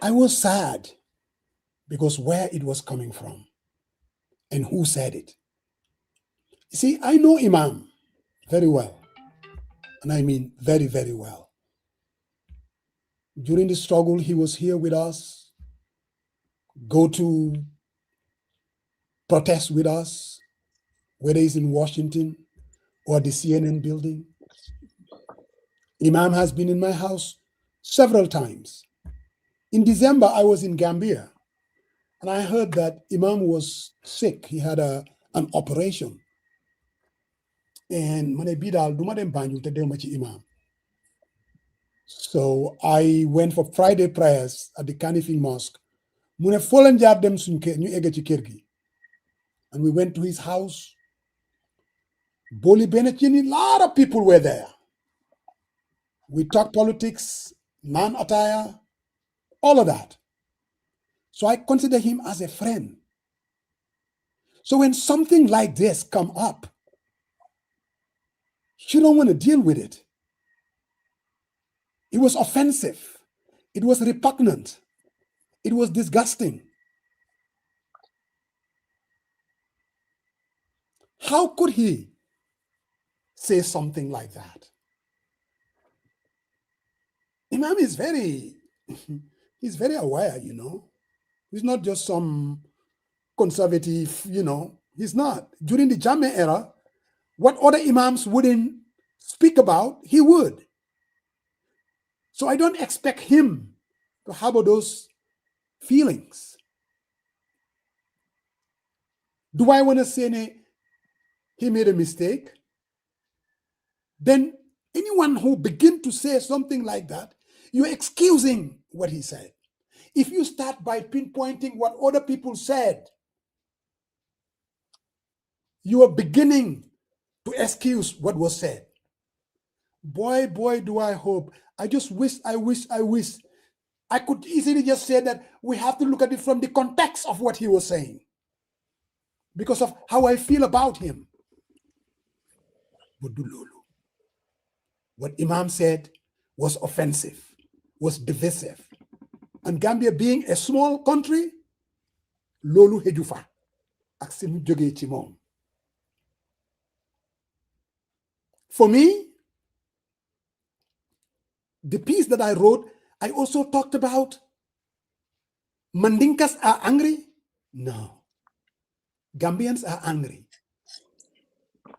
I was sad because where it was coming from and who said it. You see, I know Imam very well, and I mean very, very well. During the struggle, he was here with us, go to protest with us, whether it's in Washington or the CNN building. Imam has been in my house several times. In December, I was in Gambia, and I heard that Imam was sick. He had an operation. And Imam. So I went for Friday prayers at the Kanifing Mosque. And we went to his house. Boli Benetini, a lot of people were there. We talked politics, non-attire, all of that. So I consider him as a friend. So when something like this come up, you don't want to deal with it. It was offensive. It was repugnant. It was disgusting. How could he say something like that? Imam is he's very aware, He's not just some conservative, He's not. During the Jammeh era, what other imams wouldn't speak about, he would. So I don't expect him to harbor those feelings. Do I want to say he made a mistake? Then anyone who begin to say something like that, you're excusing what he said. If you start by pinpointing what other people said, you are beginning to excuse what was said. Boy, do I hope. I just wish I could easily just say that we have to look at it from the context of what he was saying, because of how I feel about him. But what Imam said was offensive, was divisive. And Gambia being a small country, Lolu Hejufa, Aksimu Joge Chimom. For me, the piece that I wrote, I also talked about Mandinkas are angry. No. Gambians are angry.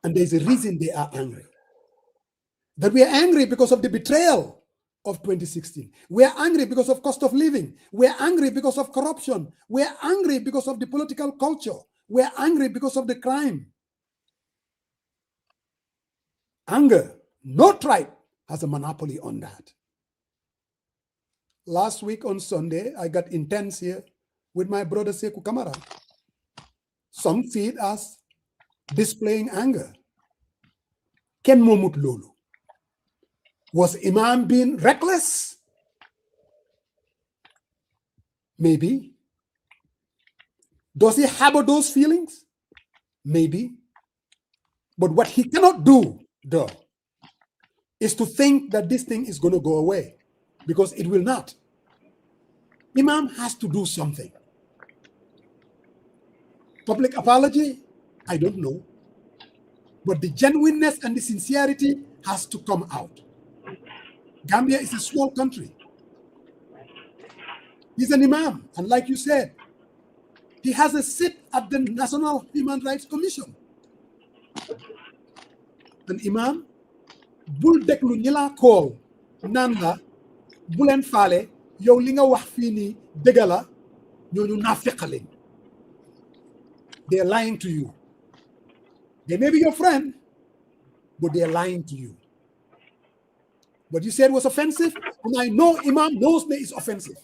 And there's a reason they are angry. That we are angry because of the betrayal of 2016. We are angry because of cost of living. We are angry because of corruption. We are angry because of the political culture. We are angry because of the crime. Anger. No tribe has a monopoly on that. Last week on Sunday, I got intense here with my brother Sekou Kamara. Some see it as displaying anger. Ken Momut Lulu. Was Imam being reckless? Maybe. Does he harbor those feelings? Maybe. But what he cannot do, though, is to think that this thing is going to go away, because it will not. Imam has to do something. Public apology? I don't know. But the genuineness and the sincerity has to come out. Gambia is a small country. He's an imam, and like you said, he has a seat at the National Human Rights Commission. An imam, bul deklu ñila call nanda bulen fale yow li nga wax fi ni degala ñoñu nafiqalen. They're lying to you. They may be your friend, but they're lying to you. What you said was offensive, and I know Imam knows me is offensive.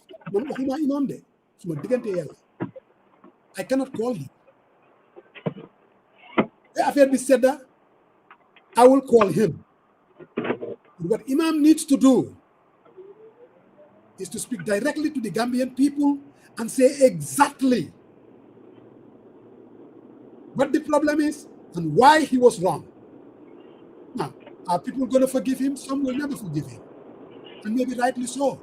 I cannot call him. After this said that, I will call him. What Imam needs to do is to speak directly to the Gambian people and say exactly what the problem is and why he was wrong. Now, are people going to forgive him? Some will never forgive him. And maybe rightly so.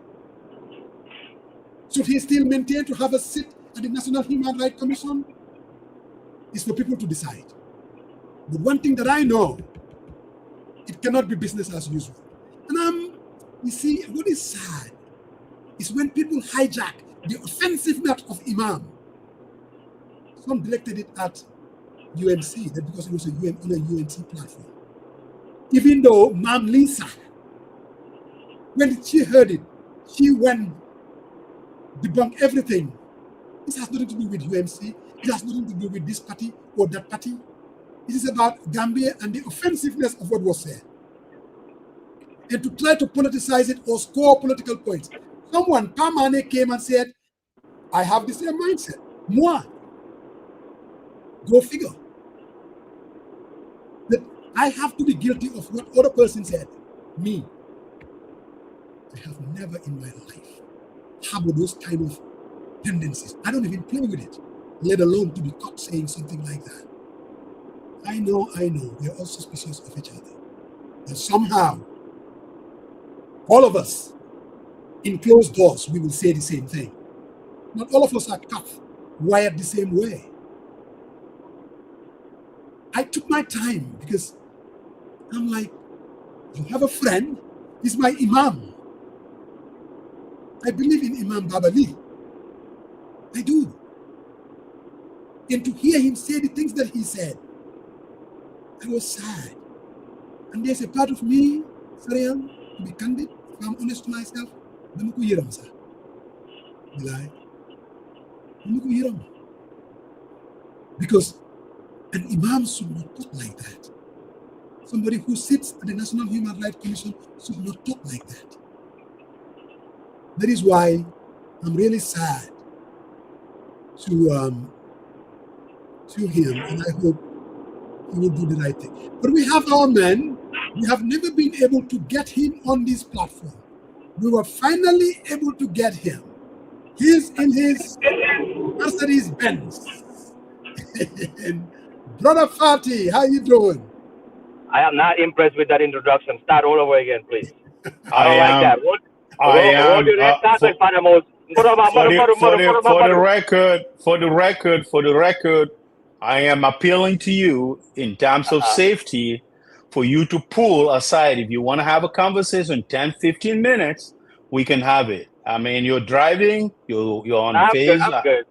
Should he still maintain to have a seat at the National Human Rights Commission? It's for people to decide. But one thing that I know, it cannot be business as usual. And you see, what is sad is when people hijack the offensiveness of Imam. Some directed it at UNC, that because it was on a UNC platform. Even though Mam Lisa, when she heard it, she went debunk everything. This has nothing to do with UMC. It has nothing to do with this party or that party. It is about Gambia and the offensiveness of what was said. And to try to politicize it or score political points. Someone, Pamane, came and said, I have the same mindset. Moi. Go figure. That I have to be guilty of what other person said. Me. I have never in my life harbored those kind of tendencies. I don't even play with it, let alone to be caught saying something like that. I know, we are all suspicious of each other. And somehow, all of us, in closed doors, we will say the same thing. Not all of us are tough, wired the same way. I took my time because I'm like, you have a friend, he's my imam. I believe in Imam Babali. I do. And to hear him say the things that he said, I was sad. And there's a part of me, Sarian, to be candid, if I'm honest to myself, because an imam should not talk like that. Somebody who sits at the National Human Rights Commission should not talk like that. That is why I'm really sad to him, and I hope he will do the right thing. But we have our man. We have never been able to get him on this platform. We were finally able to get him. He's in his Mercedes Benz. Brother Fatih, how you doing? I am not impressed with that introduction. Start all over again, plee. I don't I like that. For the record, I am appealing to you in terms of safety for you to pull aside. If you want to have a conversation, 10, 15 minutes, we can have it. I mean, you're driving, you're on phase. I'm good.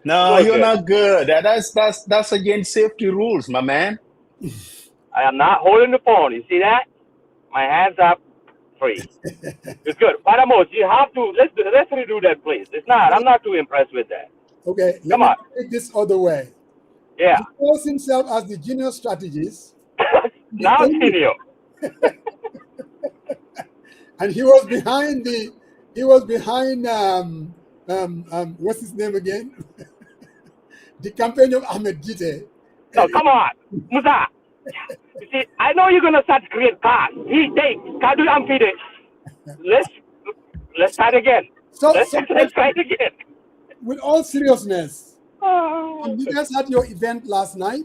No, you're not good. That's against safety rules, my man. I am not holding the phone. You see that? My hands are free. It's good. Paramos, you have to let's redo that, please. It's not. I'm not too impressed with that. Okay, let Come me on. take this other way. Yeah. He calls himself as the junior strategist. Now senior. And he was behind what's his name again? The campaign of Ahmed Jite. So come on, Musa. You see, I know you're gonna start to create cars. Kadu Amfide. Let's start again. So, Let's try it again. With all seriousness, Oh, you guys had your event last night.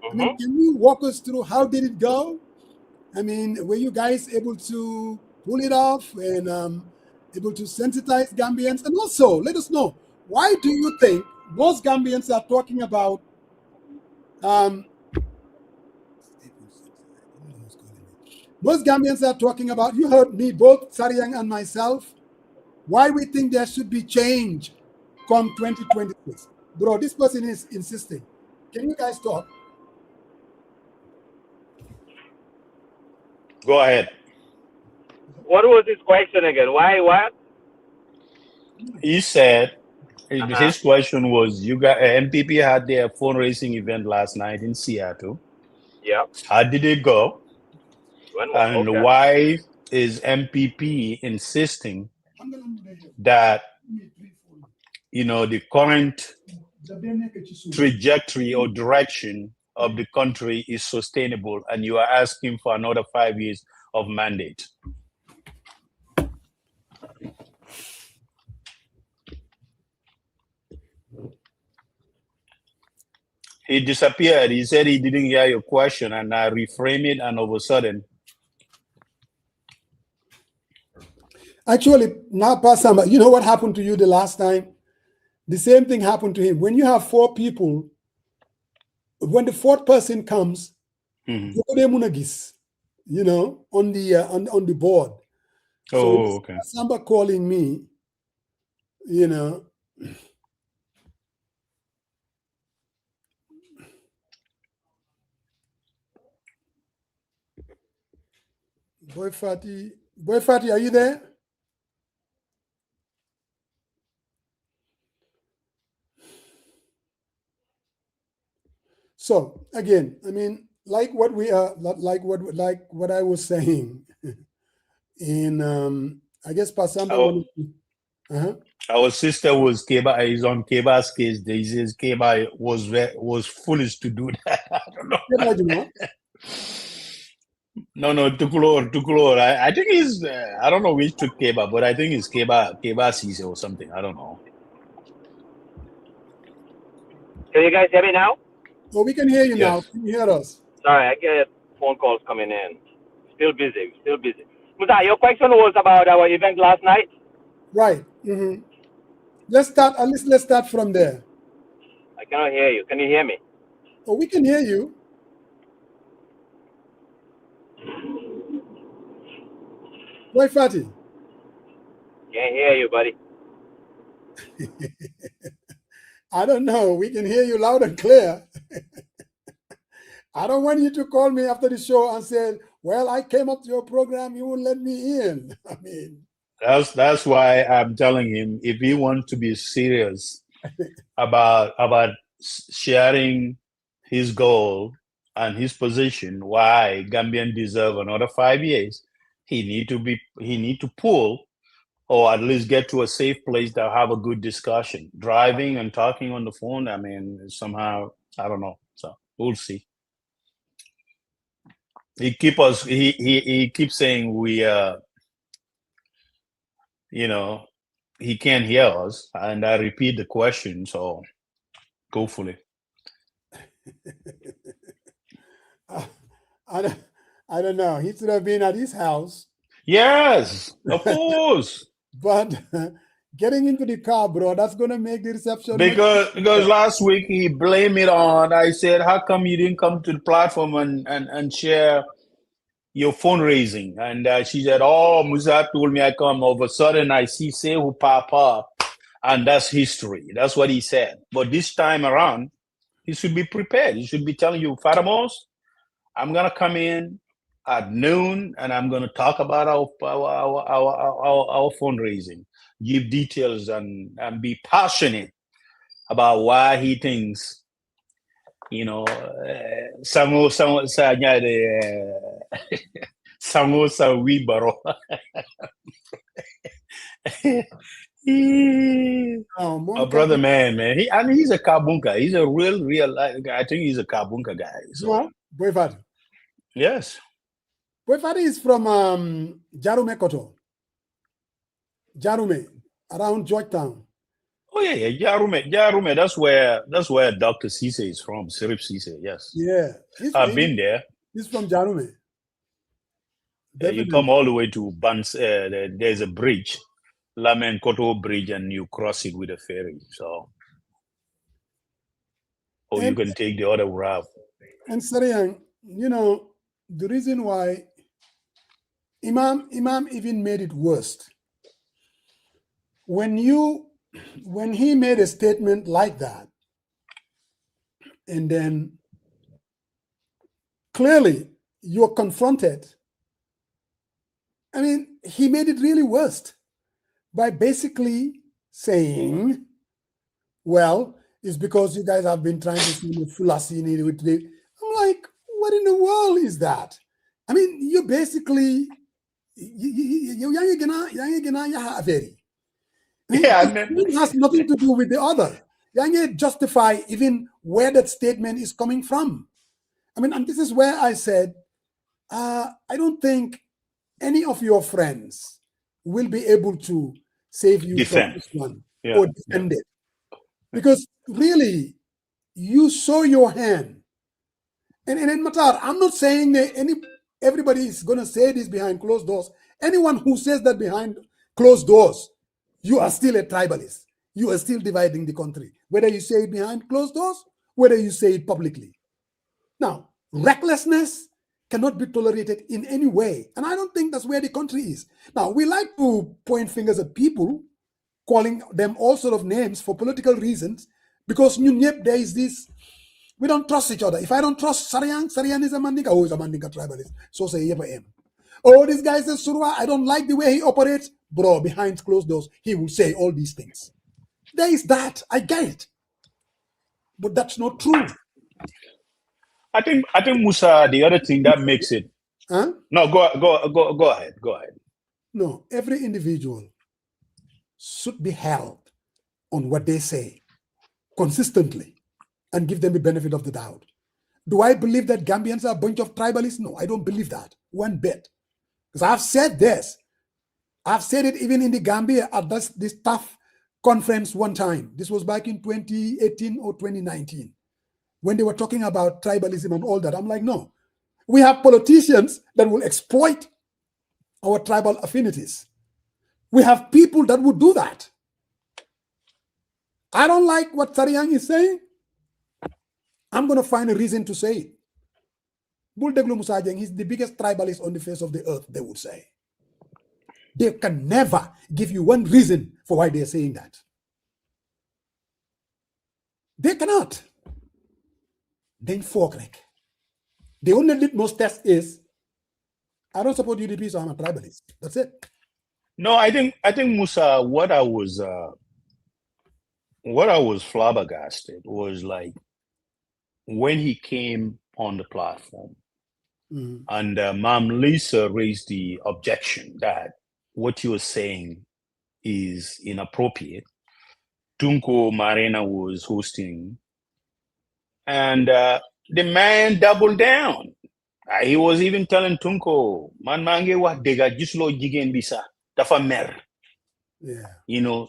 I mean, Mhm. can you walk us through how did it go? I mean, were you guys able to pull it off and able to sensitize Gambians? And also, let us know, why do you think most Gambians are talking about most Gambians are talking about, you heard me, both Sariang and myself, why we think there should be change come 2026. Bro, this person is insisting. Can you guys talk? Go ahead. What was his question again? Why? What? He said his question was, you got MPP had their fundraising event last night in Seattle. Yeah. How did it go? And Okay. why is MPP insisting that the current trajectory or direction of the country is sustainable, and you are asking for another 5 years of mandate? He disappeared. He said he didn't hear your question, and I reframe it, and all of a sudden. Actually, now, Pastor, you know what happened to you the last time? The same thing happened to him. When you have 4 people, when the 4th person comes, on the board. So okay. Somebody calling me, Boy Fatty, are you there? So again, I mean, like what I was saying, in I guess Pasamba. Our sister is on Keba's case. He says Keba was foolish to do that. I don't know. No, Tukulor. I think he's. I don't know which took Keba, but I think it's Keba Cise or something. I don't know. Can you guys hear me now? Oh, we can hear you now. Yes. Can you hear us? Sorry, I get phone calls coming in. Still busy. Musa, your question was about our event last night? Right. Mm-hmm. Let's start from there. I cannot hear you. Can you hear me? Oh, we can hear you. Boy Fatty. Can't hear you, buddy. I don't know. We can hear you loud and clear. I don't want you to call me after the show and say, well, I came up to your program, you won't let me in. I mean, that's why I'm telling him, if he wants to be serious about sharing his goal and his position, why Gambian deserve another 5 years, he need to pull, or at least get to a safe place to have a good discussion. Driving and talking on the phone, I mean, somehow, I don't know. So we'll see. He keeps saying he can't hear us, and I repeat the question, so hopefully. I don't know. He should have been at his house. Yes, of course. But getting into the car, bro, that's going to make the reception. Because last week he blamed it on, I said, how come you didn't come to the platform and share your fundraising? And she said, oh, Musa told me I come. All of a sudden I see Sehu pop up, and that's history. That's what he said. But this time around, he should be prepared. He should be telling you, Faramos, I'm gonna come in at noon, and I'm gonna talk about our fundraising, give details, and be passionate about why he thinks, Samosa Wibaro. My brother, man. He's a Kabunka. He's a real. I think he's a Kabunka guy. So, Boyfad. Yes. Boyfad is from Jarume Koto. Jarume, around Georgetown. Oh yeah, Jarume. That's where Dr. Cisse is from. Sirip Cisse. Yes. Yeah, I've been there. He's from Jarume. You come all the way to Bans. There's a bridge, Lamen Koto Bridge, and you cross it with a ferry. So, or you can take the other route. And Sariang, the reason why Imam even made it worse. When he made a statement like that, and then clearly you're confronted. I mean, he made it really worse by basically saying, well, it's because you guys have been trying to see me Fulasini with the. I'm like, what in the world is that? I mean, you basically it has nothing to do with the other. You justify even where that statement is coming from. I mean, and this is where I said, I don't think any of your friends will be able to save you from this one or defend it. Because really, you saw your hand. And in Matar, I'm not saying that everybody is going to say this behind closed doors. Anyone who says that behind closed doors, you are still a tribalist. You are still dividing the country. Whether you say it behind closed doors, whether you say it publicly. Now, recklessness cannot be tolerated in any way. And I don't think that's where the country is. Now, we like to point fingers at people, calling them all sort of names for political reasons, because there is this, we don't trust each other. If I don't trust Sariang is a Mandinka, oh, he's a Mandinka tribalist. So say Yepa. Oh, this guy says Surwa, I don't like the way he operates. Bro, behind closed doors, he will say all these things. There is that. I get it. But that's not true. I think Musa, the other thing that makes it. Huh? No, go ahead. Go ahead. No, every individual should be held on what they say consistently and give them the benefit of the doubt. Do I believe that Gambians are a bunch of tribalists? No, I don't believe that one bit. Because I've said this. I've said it even in the Gambia at this tough conference one time. This was back in 2018 or 2019. When they were talking about tribalism and all that, I'm like, no. We have politicians that will exploit our tribal affinities. We have people that would do that. I don't like what Sariang is saying. I'm going to find a reason to say it. Buldeglu Musajeng is the biggest tribalist on the face of the earth, they would say. They can never give you one reason for why they're saying that. They cannot. Then fork. The only litmus test is, I don't support UDP, so I'm a tribalist. That's it. No, I think Musa, what I was flabbergasted was like when he came on the platform, and Ma'am Lisa raised the objection that what you were saying is inappropriate. Tunko Marina was hosting, and the man doubled down. He was even telling Tunko, man mange wa dega jislo jigen bisa dafa mer. Yeah.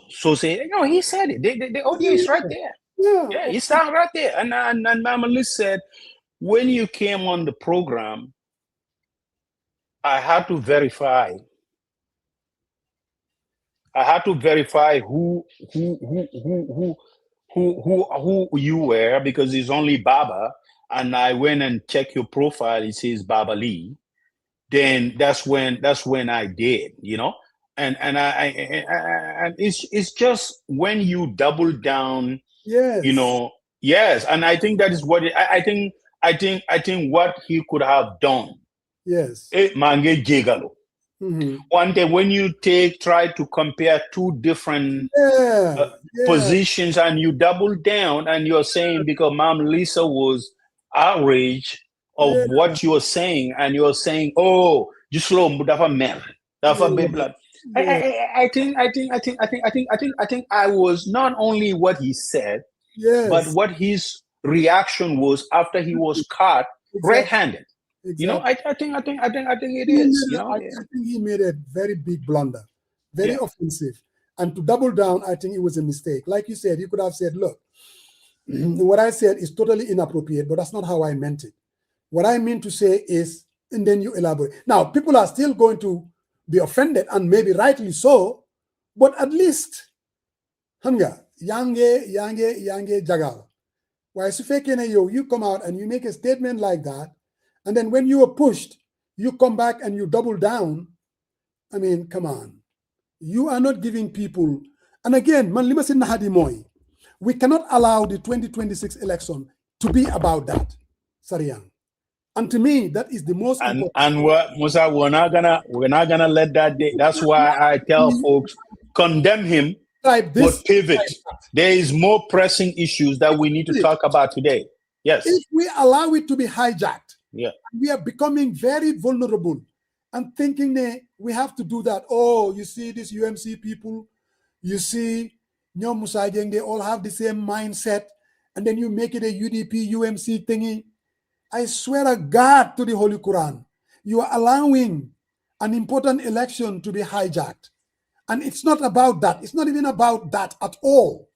So say, he said it. The audio is right there. Yeah, he started right there. And Mama Liz said, when you came on the program, I had to verify who you were, because it's only Baba, and I went and checked your profile. It says Baba Lee. Then that's when I did, and it's just when you double down, yes, yes, and I think that is what I think. I think what he could have done. Yes. Mange jegalo. Mm-hmm. One day when you try to compare two different positions and you double down and you're saying because Mom Lisa was outraged of what you're saying and you're saying, oh, just slow dafa mer. Dafa big blood. I think I was not only what he said, but what his reaction was after he was caught red-handed. Exactly. You know, I think it is. You know, I think he made a very big blunder, very offensive, and to double down, I think it was a mistake. Like you said, you could have said, "Look, what I said is totally inappropriate, but that's not how I meant it. What I mean to say is," and then you elaborate. Now, people are still going to be offended, and maybe rightly so, but at least, hanga yange jagal. Why you come out and you make a statement like that. And then when you are pushed, you come back and you double down. I mean, come on. You are not giving people. And again, we cannot allow the 2026 election to be about that. Sariang. And to me, that is the most important. And Musa, we're not gonna let that day. That's why I tell folks, condemn him, but pivot. There is more pressing issues that we need to talk about today. Yes. If we allow it to be hijacked, we are becoming very vulnerable and thinking that we have to do that. Oh, you see these UMC people, you see Nyom Musajeng, they all have the same mindset, and then you make it a UDP, UMC thingy. I swear to God, to the Holy Quran, you are allowing an important election to be hijacked. And it's not about that. It's not even about that at all.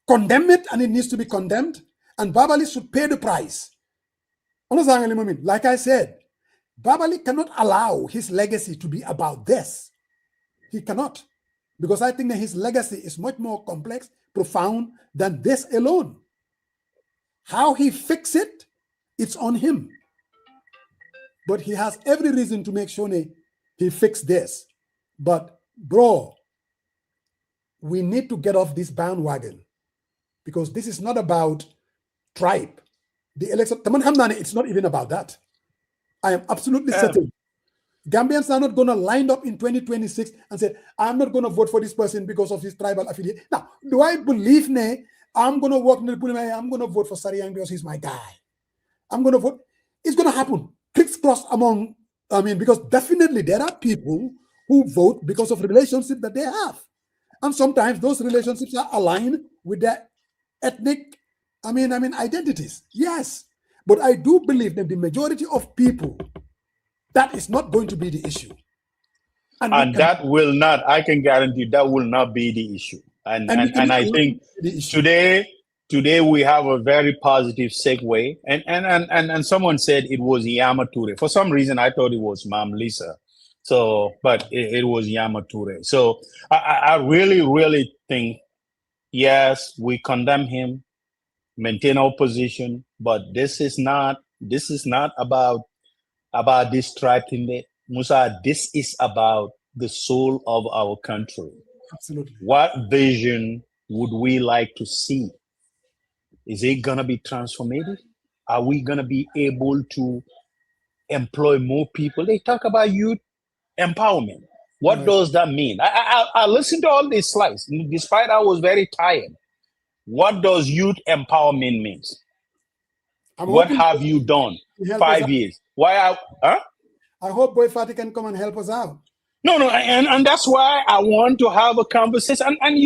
Condemn it, and it needs to be condemned. And Babali should pay the price. Like I said, Babali cannot allow his legacy to be about this. He cannot. Because I think that his legacy is much more complex, profound than this alone. How he fix it, it's on him. But he has every reason to make sure he fix this. But bro, we need to get off this bandwagon because this is not about tribe. The election, it's not even about that. I am absolutely certain. Gambians are not going to line up in 2026 and say, I'm not going to vote for this person because of his tribal affiliate. Now, do I believe I'm going to work in the I'm going to vote for Sariang because he's my guy. I'm going to vote. It's going to happen. Clicks crossed among, because definitely there are people who vote because of relationship that they have. And sometimes those relationships are aligned with their ethnic, identities. Yes. But I do believe that the majority of people, that is not going to be the issue. And that will not, I can guarantee that will not be the issue. And I think today we have a very positive segue. And someone said it was Yama Toure. For some reason, I thought it was Mam Lisa. So, but it was Yama Toure. So I really, really think, yes, we condemn him, maintain our position, but this is not about this tribe thing. Musa, this is about the soul of our country. Absolutely. What vision would we like to see? Is it gonna be transformative? Are we gonna be able to employ more people? They talk about youth empowerment. What does that mean? I listened to all these slides, despite I was very tired. What does youth empowerment mean? What have you done? 5 years. Why? I hope Boy Fatty can come and help us out. No, and that's why I want to have a conversation. And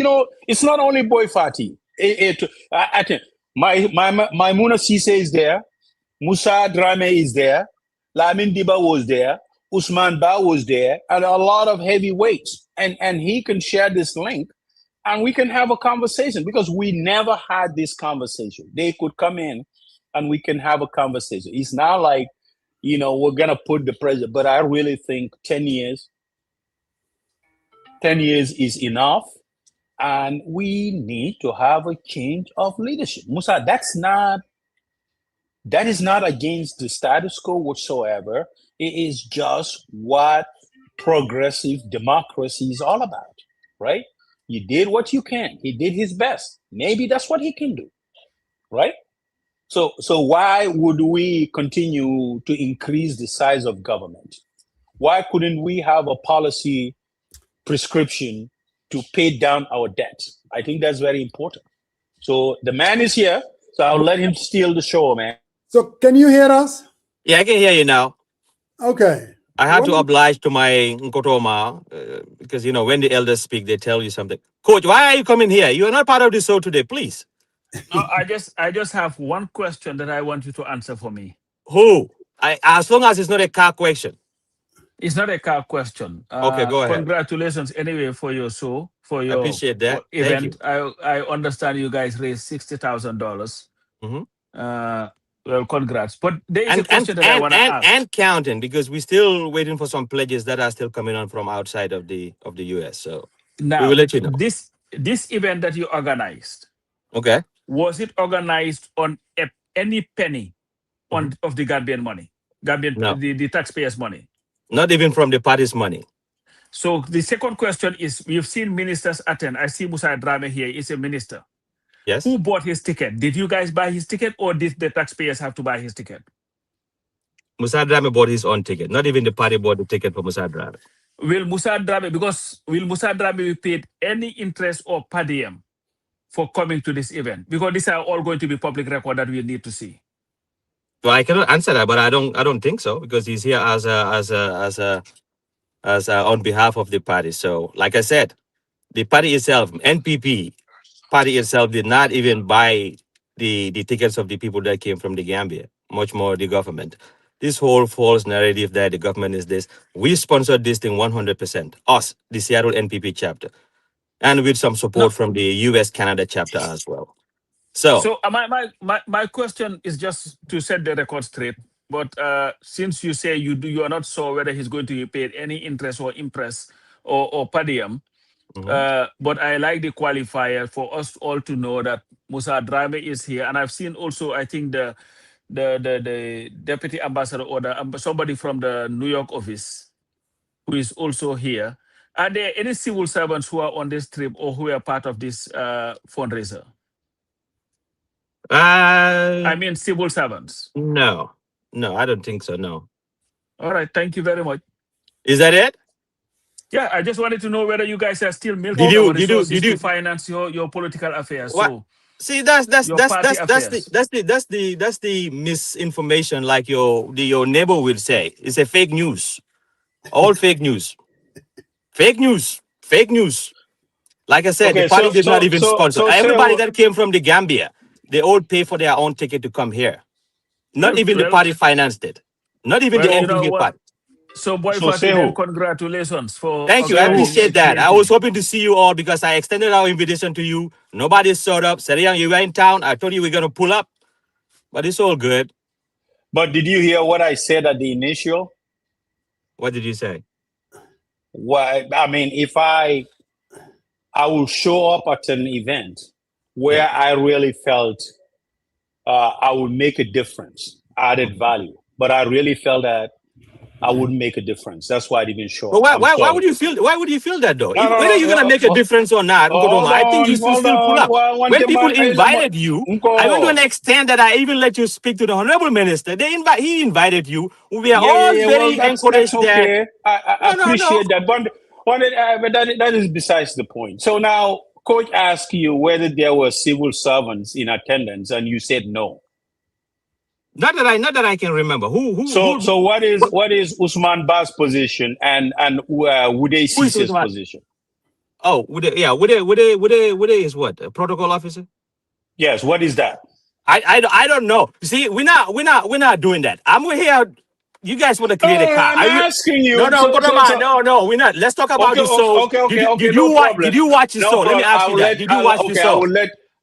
it's not only Boy Fatty. I think my Muna Sise is there. Musa Drame is there. Lamin Diba was there. Usman Ba was there. And a lot of heavyweights. And he can share this link. And we can have a conversation because we never had this conversation. They could come in and we can have a conversation. It's not like, we're going to put the pressure. But I really think 10 years is enough. And we need to have a change of leadership. Musa, that is not against the status quo whatsoever. It is just what progressive democracy is all about, right? You did what you can. He did his best. Maybe that's what he can do, right? So why would we continue to increase the size of government? Why couldn't we have a policy prescription to pay down our debt? I think that's very important. So the man is here, so I'll let him steal the show, man. So can you hear us? Yeah, I can hear you now. Okay. I had to oblige to my Nkotoma because, when the elders speak, they tell you something. Coach, why are you coming here? You are not part of the show today, please. No, I just have one question that I want you to answer for me. Who? As long as it's not a car question. It's not a car question. Okay, go ahead. Congratulations anyway for your show, for your I appreciate that. event. Thank you. I understand you guys raised $60,000. Mhm. Well, congrats. But there is a question that I want to ask. And counting, because we're still waiting for some pledges that are still coming on from outside of the US. So Now, we will let you know. This event that you organized, Okay. was it organized on any penny of the Gambian money? No. The taxpayers' money? Not even from the party's money. So the second question is, we've seen ministers attend. I see Musa Drame here. He's a minister. Yes. Who bought his ticket? Did you guys buy his ticket, or did the taxpayers have to buy his ticket? Musa Drame bought his own ticket. Not even the party bought the ticket for Musa Drame. Will Musa Drame be paid any interest or per diem for coming to this event? Because these are all going to be public record that we need to see. Well, I cannot answer that, but I don't think so, because he's here as on behalf of the party. So, like I said, the party itself, NPP party itself, did not even buy the tickets of the people that came from the Gambia, much more the government. This whole false narrative that the government is this. We sponsored this thing 100%. Us, the Seattle NPP chapter, and with some support from the US Canada chapter as well. So my question is just to set the record straight. But since you say you are not sure whether he's going to be paid any interest or impress or per diem, but I like the qualifier for us all to know that Musa Drame is here, and I've seen also, I think the deputy ambassador or somebody from the New York office who is also here. Are there any civil servants who are on this trip or who are part of this fundraiser? I mean, civil servants. No, I don't think so. No. All right, thank you very much. Is that it? Yeah, I just wanted to know whether you guys are still milking our resources to finance your political affairs. What? So see, that's the misinformation, like your neighbor will say. It's a fake news. All fake news. Fake news. Fake news. Like I said, the party did not even sponsor. Everybody that came from the Gambia, they all pay for their own ticket to come here. Not even the party financed it. Not even the NPP party. So, boy, congratulations for. Thank you. I appreciate that. I was hoping to see you all because I extended our invitation to you. Nobody showed up. Seriang, you were in town. I told you we are going to pull up, but it's all good. But did you hear what I said at the initial? What did you say? Well, I mean, if I will show up at an event where I really felt I would make a difference, added value, but I really felt that I wouldn't make a difference. That's why I didn't show up. Why would you feel? Why would you feel that though? Whether you're gonna make a difference or not, I think you should still pull up. When people invited you, I went to an extent that I even let you speak to the honorable minister. He invited you. We are all very encouraged. Okay. I appreciate that, but that is besides the point. So now, Coach asked you whether there were civil servants in attendance, and you said no. Not that I can remember. So what is Usman Ba's position and Uday Sis's position? Oh, Uday is what? A protocol officer? Yes. What is that? I don't know. See, we're not doing that. I'm here. You guys want to create a car? I'm asking you. No, we're not. Let's talk about the show. Okay. Did you watch the show? Let me ask you that. Did you watch the show?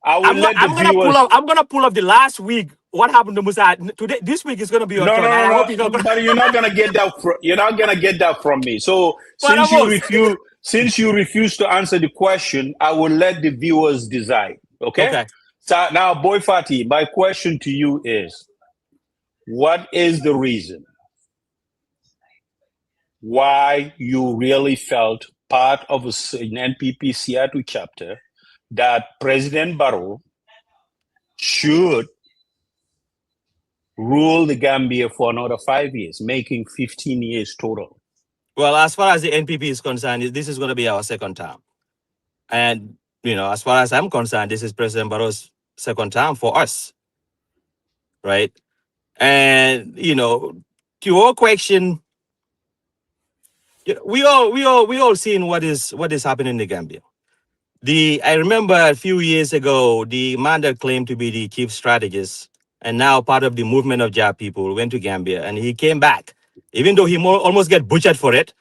I'm gonna pull up the last week. What happened to Musa today? This week is gonna be your turn. No. But you're not gonna get that. You're not gonna get that from me. So since you refuse to answer the question, I will let the viewers decide. Okay. So now, Boy Fati, my question to you is: what is the reason why you really felt part of an NPP Seattle chapter that President Barrow should rule the Gambia for another 5 years, making 15 years total. Well, as far as the NPP is concerned, this is going to be our second term. And, as far as I'm concerned, this is President Barrow's second term for us, right? And, to your question, we all seen what is happening in the Gambia. I remember a few years ago, the man that claimed to be the chief strategist and now part of the movement of Jab people went to Gambia, and he came back, even though he almost got butchered for it.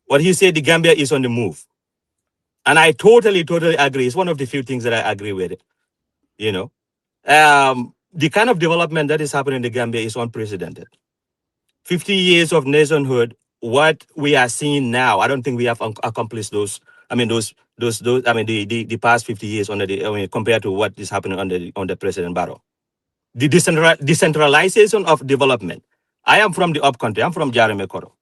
But he said the Gambia is on the move. And I totally agree. It's one of the few things that I agree with it. The kind of development that is happening in the Gambia is unprecedented. 50 years of nationhood, what we are seeing now, I don't think we have accomplished those. I mean, the past 50 years compared to what is happening under President Barrow. The decentralization of development. I am from the upcountry. I'm from Jareme Koro.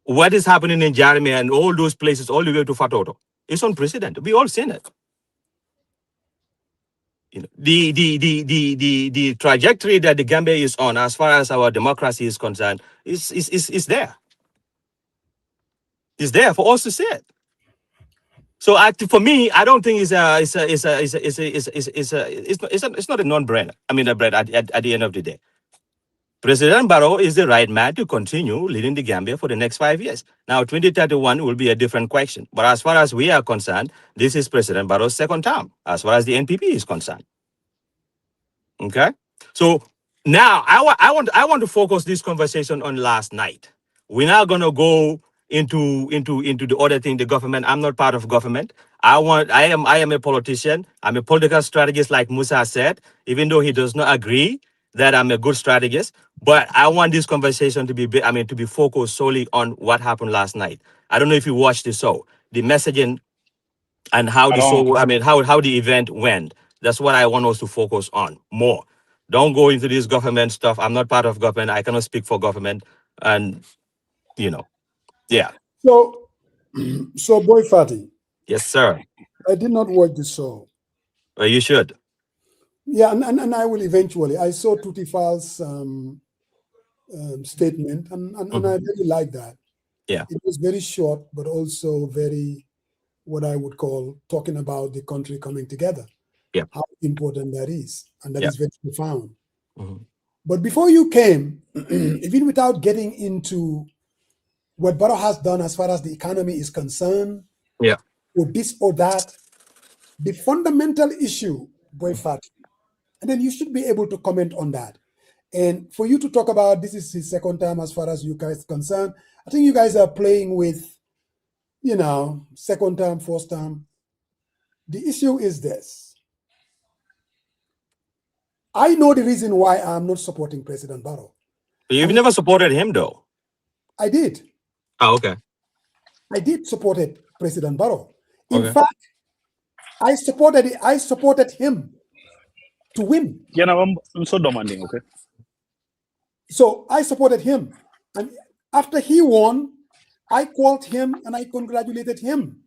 What is happening in Jareme and all those places, all the way to Fatoto, is unprecedented. We all seen it. The trajectory that the Gambia is on, as far as our democracy is concerned, is there. It's there for us to see it. So for me, I don't think it's not a non-brainer. I mean, at the end of the day, President Barrow is the right man to continue leading the Gambia for the next 5 years. Now, 2031 will be a different question. But as far as we are concerned, this is President Barrow's second term, as far as the NPP is concerned. Okay? So now I want to focus this conversation on last night. We're now gonna go into the other thing, the government. I'm not part of government. I am a politician. I'm a political strategist, like Musa said, even though he does not agree that I'm a good strategist. But I want this conversation to be focused solely on what happened last night. I don't know if you watched the show, the messaging and how how the event went. That's what I want us to focus on more. Don't go into this government stuff. I'm not part of government. I cannot speak for government. And, yeah. So, Boy Fatty. Yes, sir. I did not watch the show. Well, you should. Yeah, and I will eventually. I saw Tutti Fal's statement, and I really like that. Yeah. It was very short, but also very, what I would call, talking about the country coming together. Yeah. How important that is. And that Yeah. is very profound. Mm-hmm. But before you came, even without getting into what Barrow has done as far as the economy is concerned, Yeah. or this or that, the fundamental issue, Boy Fat, and then you should be able to comment on that. And for you to talk about this is his second time as far as you guys are concerned, I think you guys are playing with, second term, first term. The issue is this. I know the reason why I'm not supporting President Barrow. You've never supported him, though. I did. Oh, okay. I did support President Barrow. In Okay. fact, I supported him to win. Yeah, no, I'm so demanding, okay? So I supported him. And after he won, I called him and I congratulated him.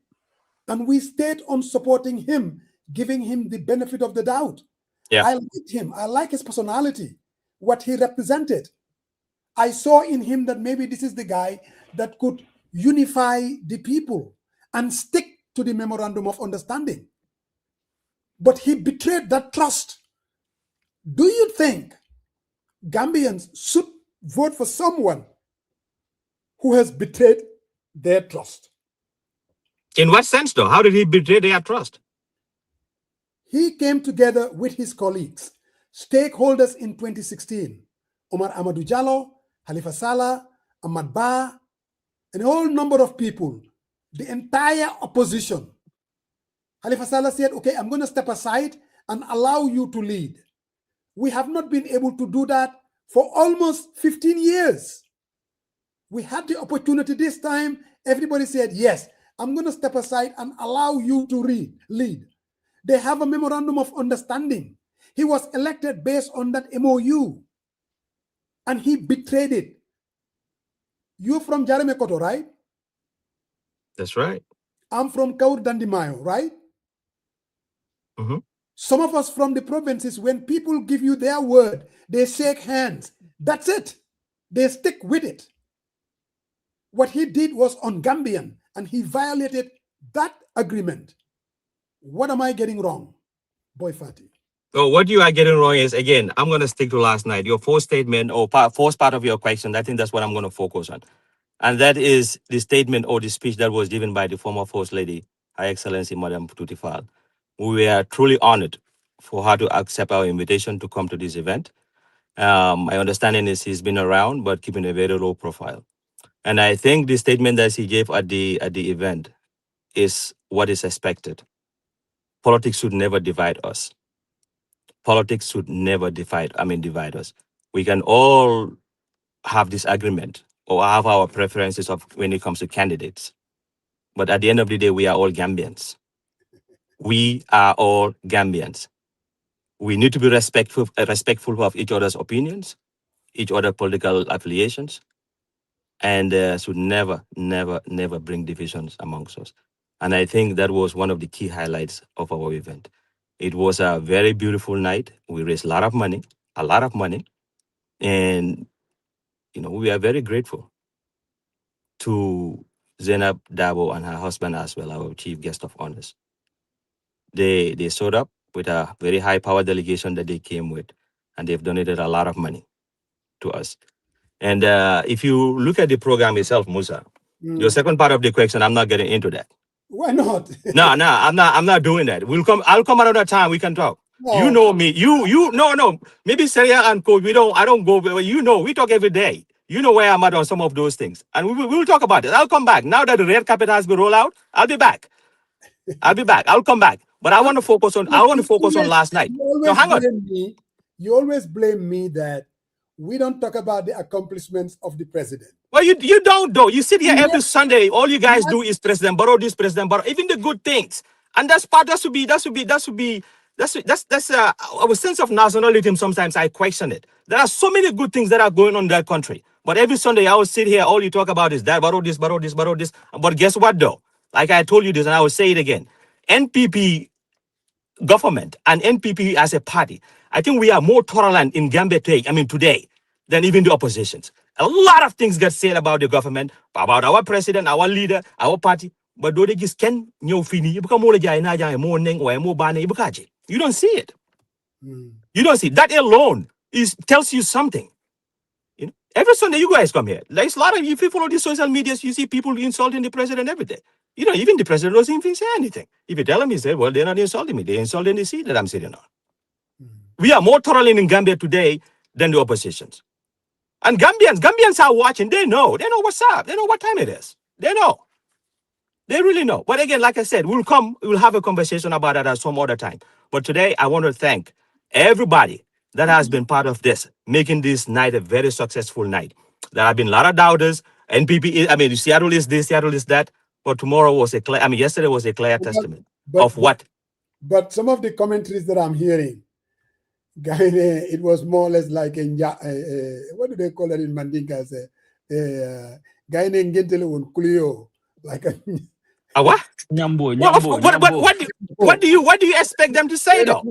And we stayed on supporting him, giving him the benefit of the doubt. Yeah. I liked him. I like his personality, what he represented. I saw in him that maybe this is the guy that could unify the people and stick to the memorandum of understanding. But he betrayed that trust. Do you think Gambians should vote for someone who has betrayed their trust? In what sense, though? How did he betray their trust? He came together with his colleagues, stakeholders in 2016, Omar Amadou Jallow, Halifa Sallah, Ahmad Ba, and a whole number of people, the entire opposition. Halifa Sallah said, okay, I'm going to step aside and allow you to lead. We have not been able to do that for almost 15 years. We had the opportunity this time. Everybody said, yes, I'm going to step aside and allow you to lead. They have a memorandum of understanding. He was elected based on that MOU, and he betrayed it. You're from Jareme Koto, right? That's right. I'm from Kaur Dandimayo, right? Mm-hmm. Some of us from the provinces, when people give you their word, they shake hands. That's it. They stick with it. What he did was un-Gambian, and he violated that agreement. What am I getting wrong, Boy Fatty? So what you are getting wrong is, again, I'm going to stick to last night. Your first statement or first part of your question, I think that's what I'm going to focus on. And that is the statement or the speech that was given by the former First Lady, Her Excellency Madam Tutifal. We are truly honored for her to accept our invitation to come to this event. My understanding is he's been around, but keeping a very low profile. And I think the statement that he gave at the event is what is expected. Politics should never divide us. Politics should never divide us. We can all have disagreement or have our preferences of when it comes to candidates. But at the end of the day, we are all Gambians. We are all Gambians. We need to be respectful of each other's opinions, each other's political affiliations, and should never, never, never bring divisions amongst us. And I think that was one of the key highlights of our event. It was a very beautiful night. We raised a lot of money. And, we are very grateful to Zainab Dabo and her husband as well, our chief guest of honors. They showed up with a very high power delegation that they came with, and they've donated a lot of money to us. And if you look at the program itself, Musa, your second part of the question, I'm not getting into that. Why not? No, I'm not doing that. I'll come another time. We can talk. No. You know me. No. Maybe Seria and Coach, I don't go, we talk every day. You know where I'm at on some of those things. And we'll talk about it. I'll come back. Now that the red carpet has been rolled out, I'll be back. I'll come back. But I want to focus on last night. So hang on. You always blame me that we don't talk about the accomplishments of the president. Well, you don't though. You sit here every Sunday. All you guys do is President Barrow this, President Barrow, even the good things. And that's our sense of nationalism. Sometimes I question it. There are so many good things that are going on in that country. But every Sunday I will sit here, all you talk about is that Barrow this, Barrow this, Barrow this. But guess what though? Like I told you this, and I will say it again. NPP government and NPP as a party, I think we are more tolerant in Gambia today than even the oppositions. A lot of things get said about the government, about our president, our leader, our party, but do they just can you fini? You don't see it. You don't see it. That alone tells you something. Every Sunday you guys come here. There's a lot of you. If you follow the social medias, you see people insulting the president every day. Even the president doesn't even say anything. If you tell him, he said, well, they're not insulting me. They're insulting the seat that I'm sitting on. We are more tolerant in Gambia today than the oppositions. And Gambians are watching. They know what's up. They know what time it is. They know. They really know. But again, like I said, we'll have a conversation about that at some other time. But today, I want to thank everybody that has been part of this, making this night a very successful night. There have been a lot of doubters. NPP, Seattle is this, Seattle is that. But tomorrow was yesterday was a clear testament of what. But some of the commentaries that I'm hearing, it was more or less like what do they call it in Mandinka? Like a what? What do you expect them to say though?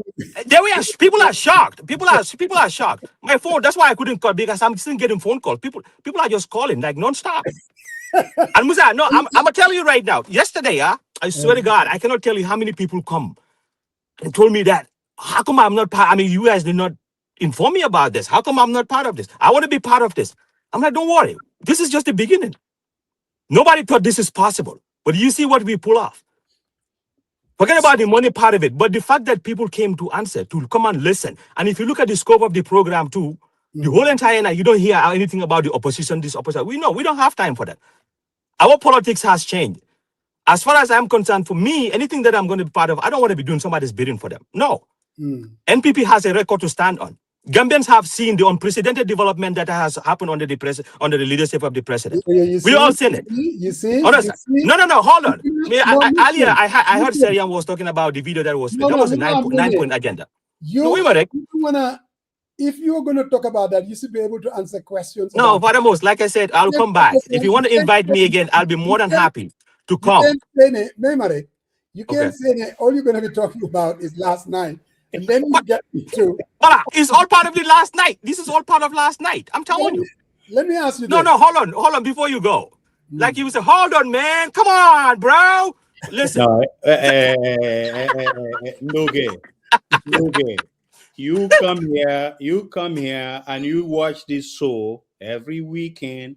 People are shocked. People are shocked. My phone, that's why I couldn't call, because I'm still getting phone calls. People are just calling like non-stop. And Musa, no, I'm gonna tell you right now. Yesterday, I swear to God, I cannot tell you how many people come and told me that. How come I'm not part? You guys did not inform me about this. How come I'm not part of this? I want to be part of this. I'm like, don't worry. This is just the beginning. Nobody thought this is possible. But you see what we pull off. Forget about the money part of it. But the fact that people came to answer, to come and listen. And if you look at the scope of the program too, the whole entire night, you don't hear anything about the opposition, this opposition. We don't have time for that. Our politics has changed. As far as I'm concerned, for me, anything that I'm going to be part of, I don't want to be doing somebody's bidding for them. No. NPP has a record to stand on. Gambians have seen the unprecedented development that has happened under the leadership of the president. We all seen it. You see? No, hold on. Earlier, I heard Serian was talking about the video that was that was a 9-point agenda. If you're going to talk about that, you should be able to answer questions. No, Padamos, like I said, I'll come back. If you want to invite me again, I'll be more than happy to come. You can't say that. All you're going to be talking about is last night let me get to. Voilà, it's all part of the last night. This is all part of last night. I'm telling you. Let me ask you No, this. no, hold on before you go. Like you say, hold on, man. Come on, bro. Listen. No, Noge. You come here, and you watch this show every weekend.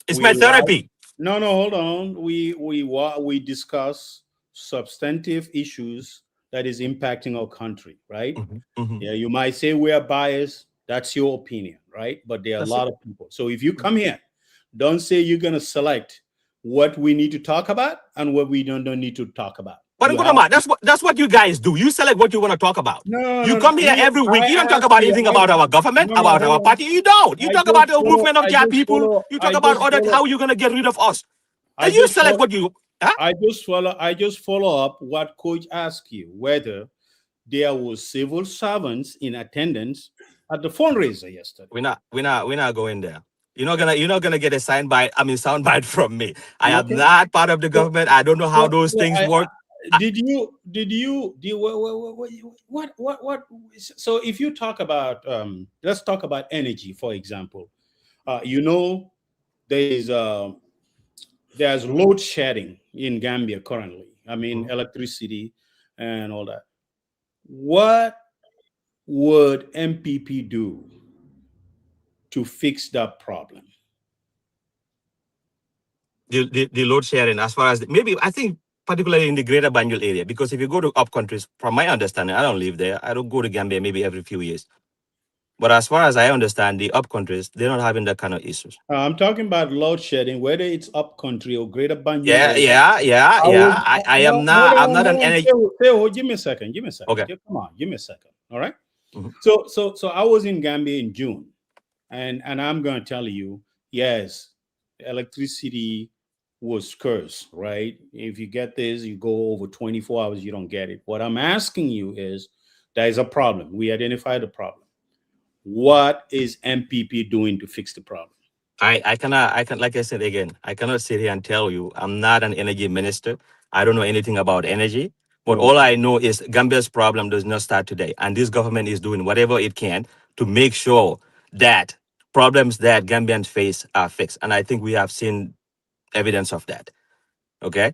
It's my therapy. No, hold on. We discuss substantive issues that is impacting our country, right? Yeah, you might say we are biased. That's your opinion, right? But there are a lot of people. So if you come here, don't say you're gonna select what we need to talk about and what we don't need to talk about. But that's what you guys do. You select what you want to talk about. You come here every week. You don't talk about anything about our government, about our party. You don't. You talk about the movement of their people. You talk about how you're gonna get rid of us. And you select what you. Huh? I just follow up what Coach asked you, whether there was civil servants in attendance at the fundraiser yesterday. We're not going there. You're not gonna get a soundbite from me. I am not part of the government. I don't know how those things work. Did you what? So if you talk about let's talk about energy, for example. There's load shedding in Gambia currently. I mean, electricity and all that. What would MPP do to fix that problem? The load sharing, as far as maybe, I think particularly in the greater Banjul area, because if you go to up countries, from my understanding, I don't live there. I don't go to Gambia maybe every few years. But as far as I understand, the up countries, they're not having that kind of issues. I'm talking about load shedding, whether it's up country or greater Banjul. Yeah. I'm not an energy. Give me a second. Okay. Come on, give me a second. All right. So I was in Gambia in June, and I'm going to tell you, yes, electricity was scarce, right? If you get this, you go over 24 hours, you don't get it. What I'm asking you is, there is a problem. We identified the problem. What is MPP doing to fix the problem? I cannot, like I said again, I cannot sit here and tell you I'm not an energy minister. I don't know anything about energy. But all I know is Gambia's problem does not start today. And this government is doing whatever it can to make sure that problems that Gambians face are fixed. And I think we have seen evidence of that. Okay.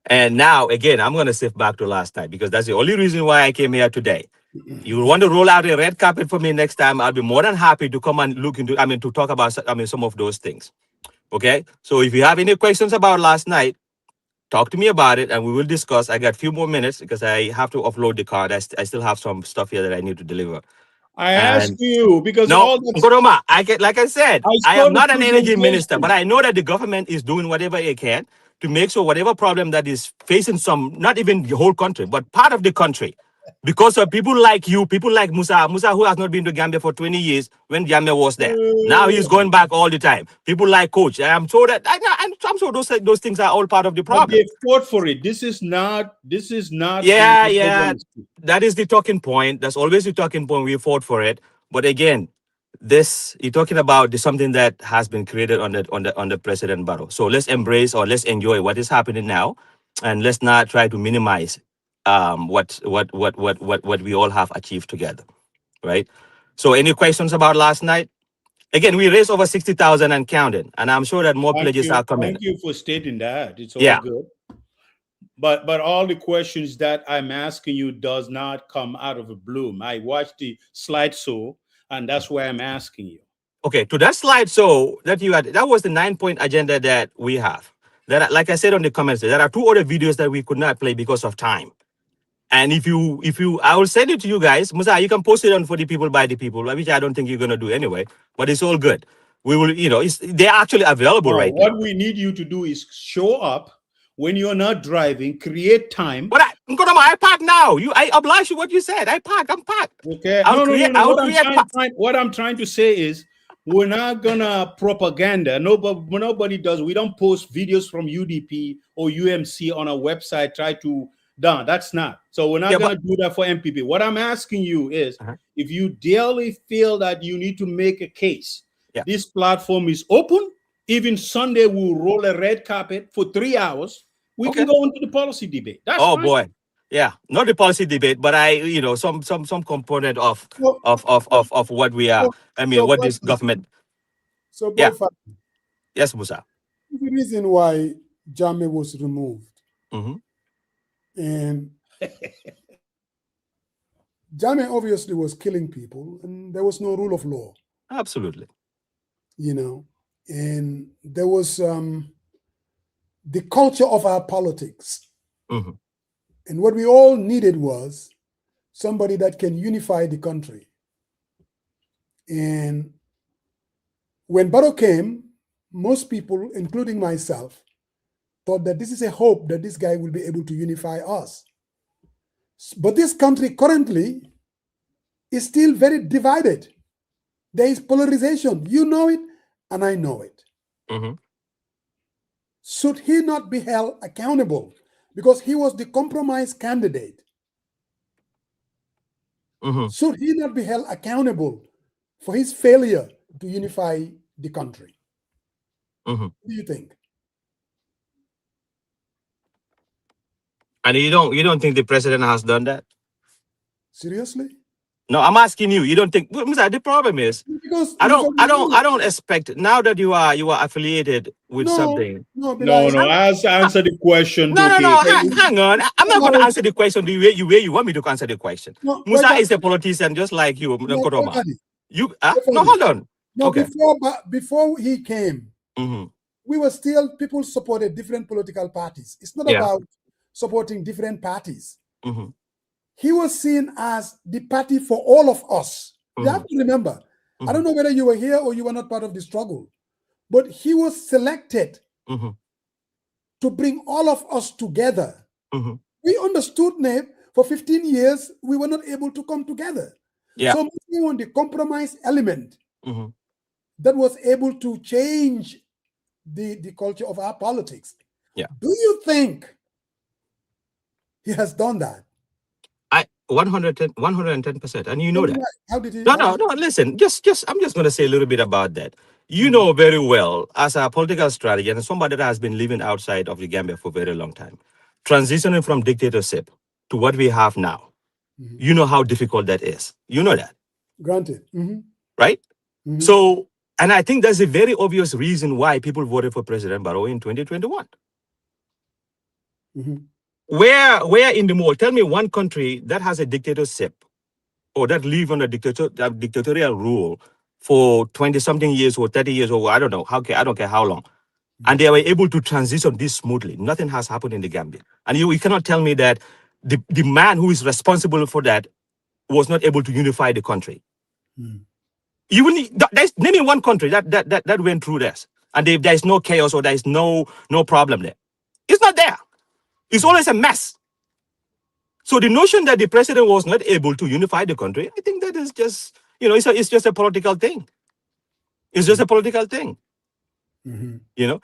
And now, again, I'm going to shift back to last night, because that's the only reason why I came here today. You want to roll out a red carpet for me next time, I'll be more than happy to come and look into, to talk about, some of those things. Okay. So if you have any questions about last night, talk to me about it and we will discuss. I got a few more minutes because I have to offload the card. I still have some stuff here that I need to deliver. I ask you because Nkoroma, like I said, I am not an energy minister, but I know that the government is doing whatever it can to make sure whatever problem that is facing not even the whole country, but part of the country, because of people like you, people like Musa who has not been to Gambia for 20 years when Gambia was there. Now he's going back all the time. People like Coach. I'm sure those things are all part of the problem. But they fought for it. This is not. Yeah. That is the talking point. That's always the talking point. We fought for it. But again, you're talking about something that has been created on the President Barrow. So let's embrace or let's enjoy what is happening now, and let's not try to minimize what we all have achieved together, right? So any questions about last night? Again, we raised over 60,000 and counting, and I'm sure that more pledges are coming. Thank you for stating that. It's all good. But all the questions that I'm asking you does not come out of a bloom. I watched the slideshow, and that's why I'm asking you. Okay, to that slideshow that you had, that was the 9-point agenda that we have. That, like I said on the comments, there are 2 other videos that we could not play because of time. And if you, I will send it to you guys. Musa, you can post it on For the People by the People, which I don't think you're gonna do anyway. But it's all good. We will, they're actually available right now. What we need you to do is show up when you're not driving, create time. But I'm going to my iPad now. I oblige you what you said. I'm packed. Okay. What I'm trying to say is, we're not gonna propaganda. Nobody does. We don't post videos from UDP or UMC on our website. That's not. So we're not gonna do that for MPP. What I'm asking you is, if you daily feel that you need to make a case, this platform is open. Even Sunday, we'll roll a red carpet for 3 hours. We can go into the policy debate. That's fine. Boy. Yeah, not the policy debate, but some component of So, what we are. so, I mean, so, what boy, this government. so Yeah. boy, Fat, Yes, Musa. the reason why Jammeh was removed, Hmm. and Jammeh obviously was killing people, and there was no rule of law, Absolutely. and there was the culture of our politics. Hmm. And what we all needed was somebody that can unify the country. And when Barrow came, most people, including myself, thought that this is a hope that this guy will be able to unify us. But this country currently is still very divided. There is polarization. You know it, and I know it. Hmm. Should he not be held accountable? Because he was the compromise candidate. Hmm. Should he not be held accountable for his failure to unify the country? Hmm. What do you think? And you don't think the president has done that? Seriously? No, I'm asking you. You don't think? Well, Musa, the problem is, Because I he's don't, a I don't, I don't expect now that you are affiliated with something. no, No, Bilal. no. Answer the question, No, no, okay? no. Hang on. I'm not going to answer the question the way you want me to answer the question. No, Musa Boy is a politician just like you, Nkoroma. Fadi. You, Boy no, Fadi. hold on. No, Okay. before he came, Hmm. we were still, people supported different political parties. It's not Yeah. about supporting different parties. Hmm. He was seen as the party for all of us. You have to remember, I don't know whether you were here or you were not part of the struggle, but he was selected Hmm. to bring all of us together. Hmm. We understood, Nate, for 15 years, we were not able to come together. Yeah. So we want the compromise element Hmm. that was able to change the culture of our politics. Yeah. Do you think he has done that? 110%, and you know that. How did he? No. Listen, I'm just going to say a little bit about that. You know very well, as a political strategy and somebody that has been living outside of the Gambia for a very long time, transitioning from dictatorship to what we have now. You know how difficult that is. You know that. Granted. Right? So, and I think that's a very obvious reason why people voted for President Barrow in 2021. Where in the world? Tell me one country that has a dictatorship or that live on a dictatorial rule for 20-something years or 30 years or I don't know. I don't care how long. And they were able to transition this smoothly. Nothing has happened in the Gambia. And you cannot tell me that the man who is responsible for that was not able to unify the country. You will name me one country that went through this. And there is no chaos or there is no problem there. It's not there. It's always a mess. So the notion that the president was not able to unify the country, I think that is just, it's just a political thing. It's just a political thing.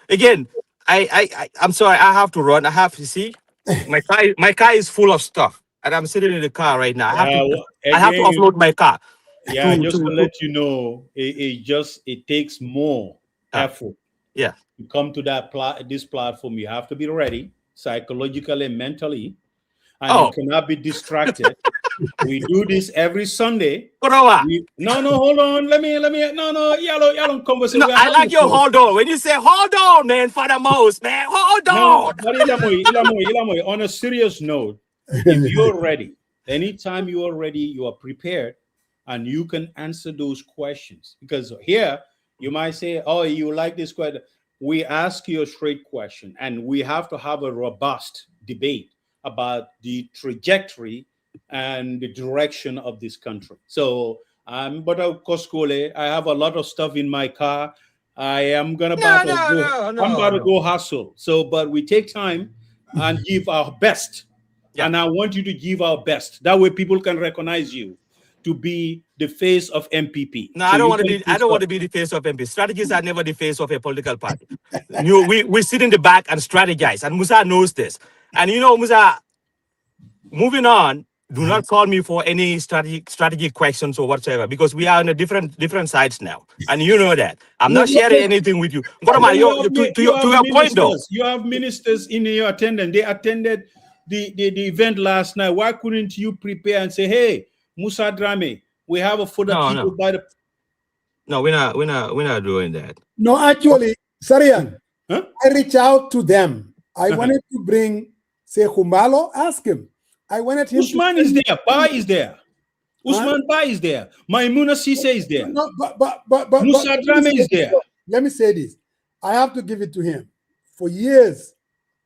Again, I'm sorry, I have to run. I have to see. My car is full of stuff. And I'm sitting in the car right now. I have to offload my car. Yeah, just to let you know, it takes more effort. Yeah. To come to this platform, you have to be ready psychologically and mentally, and you cannot be distracted. We do this every Sunday. No, hold on. Let me. No, yellow conversation. No, I like your hold on. When you say hold on, man, for the most, man, hold on. No, on a serious note, if you're ready, anytime you are ready, you are prepared, and you can answer those questions. Because here, you might say, oh, you like this question. We ask you a straight question, and we have to have a robust debate about the trajectory and the direction of this country. So but of course, I have a lot of stuff in my car. I am gonna go hustle. So, but we take time and give our best. Yeah. And I want you to give our best. That way people can recognize you to be the face of MPP. No, so I don't want to be the face of MP. Strategists are never the face of a political party. We sit in the back and strategize, and Musa knows this. And Musa, moving on, do not call me for any strategy questions or whatsoever, because we are on a different sides now, and you know that. I'm not sharing anything with you. To your point, though. You have ministers in your attendance. They attended the event last night, why couldn't you prepare and say, hey, Musa Drame, we have a for the people by the... No, we're not doing that. No, actually, Sarian, Huh? I reached out to them. I wanted to bring, say, Humalo, ask him. I wanted him Usman is there, Ba is there. Usman Ba is there. Maimuna Sise is there. No, but Musa Drame is there. Let me say this. I have to give it to him. For years,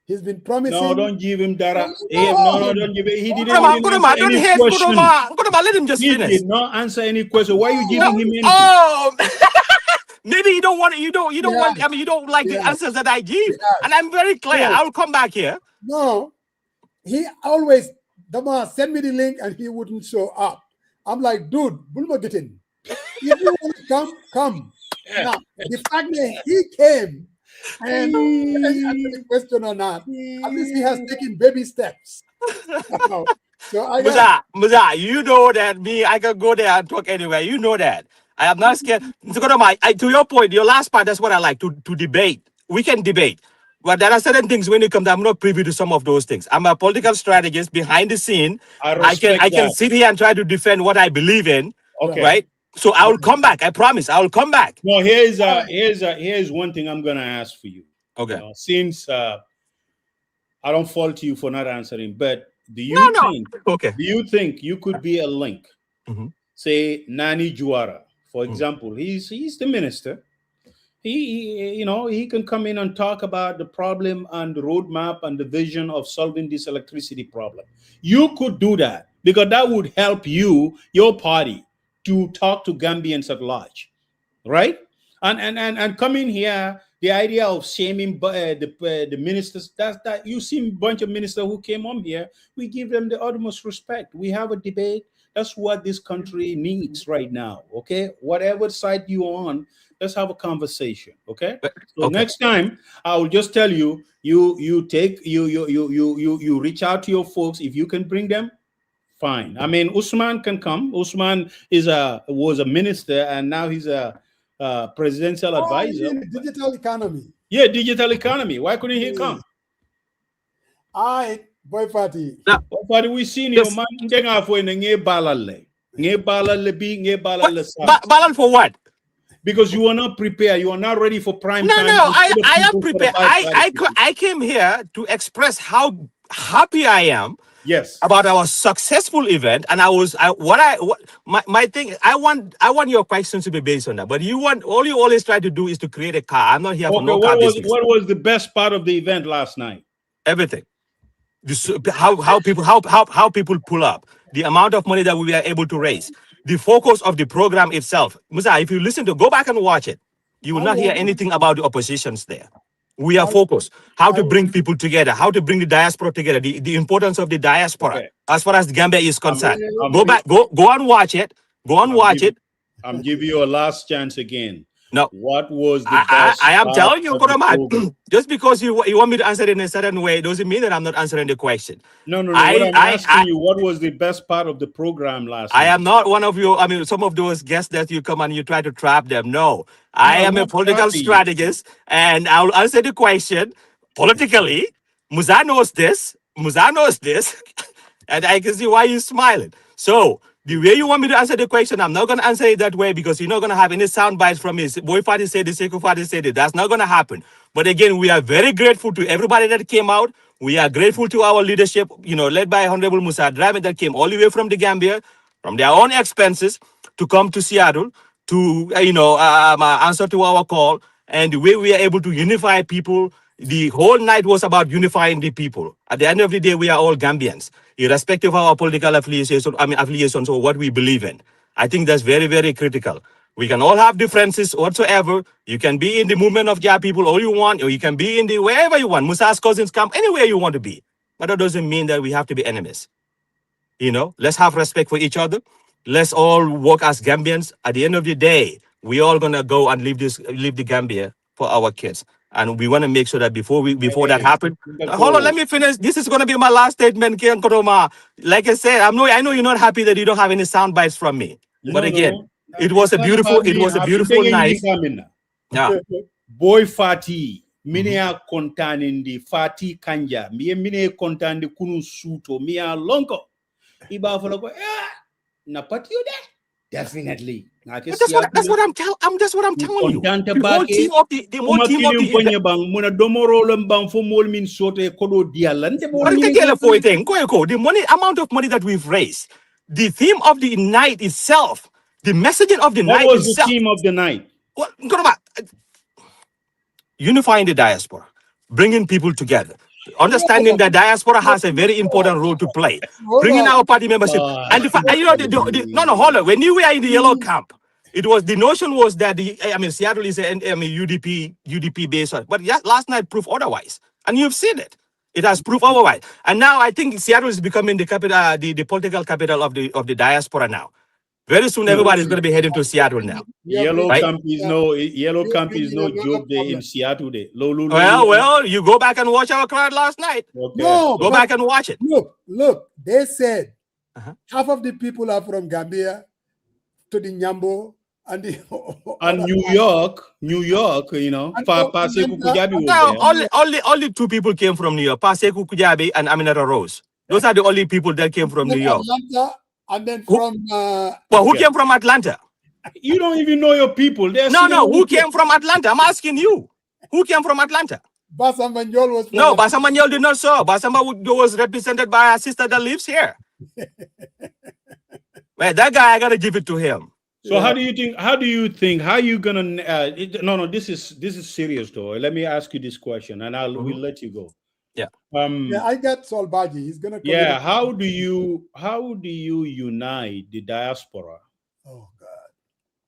he's been promising. No, don't give him Dara. No. No, don't give it. He didn't Kuruma, even answer any question. let him just He finish. did not answer any question. Why are you giving him anything? Oh, maybe you don't want. You don't want. Yeah. I mean, you don't like the Yeah. answers that I give, Yeah. and I'm very clear. Yeah. I'll come back here. No, he always, Dama, send me the link and he wouldn't show up. I'm like, dude, Bulma get in. If you want to come. Now, the fact that he came and answer the question or not, at least he has taken baby steps. So I Musa, you know that me, I can go there and talk anywhere. You know that. I am not scared. To your point, your last part, that's what I like, to debate. We can debate. But there are certain things when it comes, I'm not privy to some of those things. I'm a political strategist behind the scene. I can sit here and try to defend what I believe in. Okay. Right? So I will come back. I promise. I will come back. No, here's one thing I'm gonna ask for you. Okay. You know, since I don't fault you for not answering, but do you think you could be a link? Say Nani Juara, for example, he's the minister. He can come in and talk about the problem and the roadmap and the vision of solving this electricity problem. You could do that because that would help you, your party, to talk to Gambians at large, right? And coming here, the idea of shaming the ministers, that you see a bunch of ministers who came on here, we give them the utmost respect. We have a debate. That's what this country needs right now. Okay, whatever side you're on, let's have a conversation. Okay. So next time, I will just tell you, you reach out to your folks. If you can bring them, fine. I mean, Usman can come. Usman was a minister and now he's a presidential advisor. Digital economy. Yeah, digital economy. Why couldn't he come? Boy party. Boy party, we seen you man. Balance for what? Because you are not prepared. You are not ready for prime time. No, I am prepared. I came here to express how happy I am. Yes. About our successful event, and my thing. I want your questions to be based on that. But you always try to do is to create a car. I'm not here for no car business. What was the best part of the event last night? Everything. How people pull up, the amount of money that we were able to raise, the focus of the program itself. Musa, if you go back and watch it, you will not hear anything about the oppositions there. We are focused how to bring people together, how to bring the diaspora together, the importance of the diaspora as far as the Gambia is concerned. Go and watch it. Go and watch it. I'm giving you a last chance again. No. What was the best I am telling you, Kurama, just because you want me to answer it in a certain way doesn't mean that I'm not answering the question. No. What I'm asking you, what was the best part of the program last night? I am not one of you. I mean, some of those guests that you come and you try to trap them. No, I am a political strategist, and I'll answer the question politically. Musa knows this, and I can see why you're smiling. So, the way you want me to answer the question, I'm not going to answer it that way because you're not going to have any sound bites from me. Boy Fadi said it, Sekou Fadi said it. That's not going to happen. But again, we are very grateful to everybody that came out. We are grateful to our leadership, led by Honorable Musa Drame, that came all the way from the Gambia, from their own expenses, to come to Seattle, to, answer to our call. And the way we are able to unify people, the whole night was about unifying the people. At the end of the day, we are all Gambians, irrespective of our political affiliations or what we believe in. I think that's very, very critical. We can all have differences whatsoever. You can be in the movement of Ja people all you want, or you can be in the wherever you want. Musa's cousins come anywhere you want to be. But that doesn't mean that we have to be enemies. Let's have respect for each other. Let's all work as Gambians. At the end of the day, we all gonna go and leave the Gambia for our kids. And we want to make sure that before that happens, hold on, let me finish. This is going to be my last statement, Kian Koroma. Like I said, I know you're not happy that you don't have any sound bites from me. But again, it was a beautiful night. Yeah. Boy Fati, Mine kontanindi Fati Kanja, mine kontandi Kunu Suto, Mia Lonko. Iba Foloko, na pati you there? Definitely. That's what I'm telling you. The whole team of the event. The amount of money that we've raised, the theme of the night itself, the messaging of the night itself. What was the theme of the night? Unifying the diaspora, bringing people together, understanding that diaspora has a very important role to play, bringing our party membership. And hold on. When you were in the yellow camp, the notion was that Seattle is a UDP based, but last night proved otherwise, and you've seen it. It has proved otherwise, and now I think Seattle is becoming the capital, the political capital of the diaspora now. Very soon, everybody is going to be heading to Seattle now. Yellow camp is no joke day in Seattle day. Well, you go back and watch our crowd last night. Okay. No, go back and watch it. Look. They said half of the people are from Gambia to the Nyambo and New York, you know. Only two people came from New York: Paseku Kujabi and Aminata Rose. Those are the only people that came from New York. And then from who came from Atlanta? You don't even know your people. Who came from Atlanta? I'm asking you. Who came from Atlanta? Basamanyol was from Basamanyol did not show. Basamba was represented by a sister that lives here. Well, that guy, I gotta give it to him. So how do you think how you gonna this is serious though. Let me ask you this question and we'll let you go. Yeah. I got Solbaji. He's gonna come. Yeah. How do you unite the diaspora? Oh God.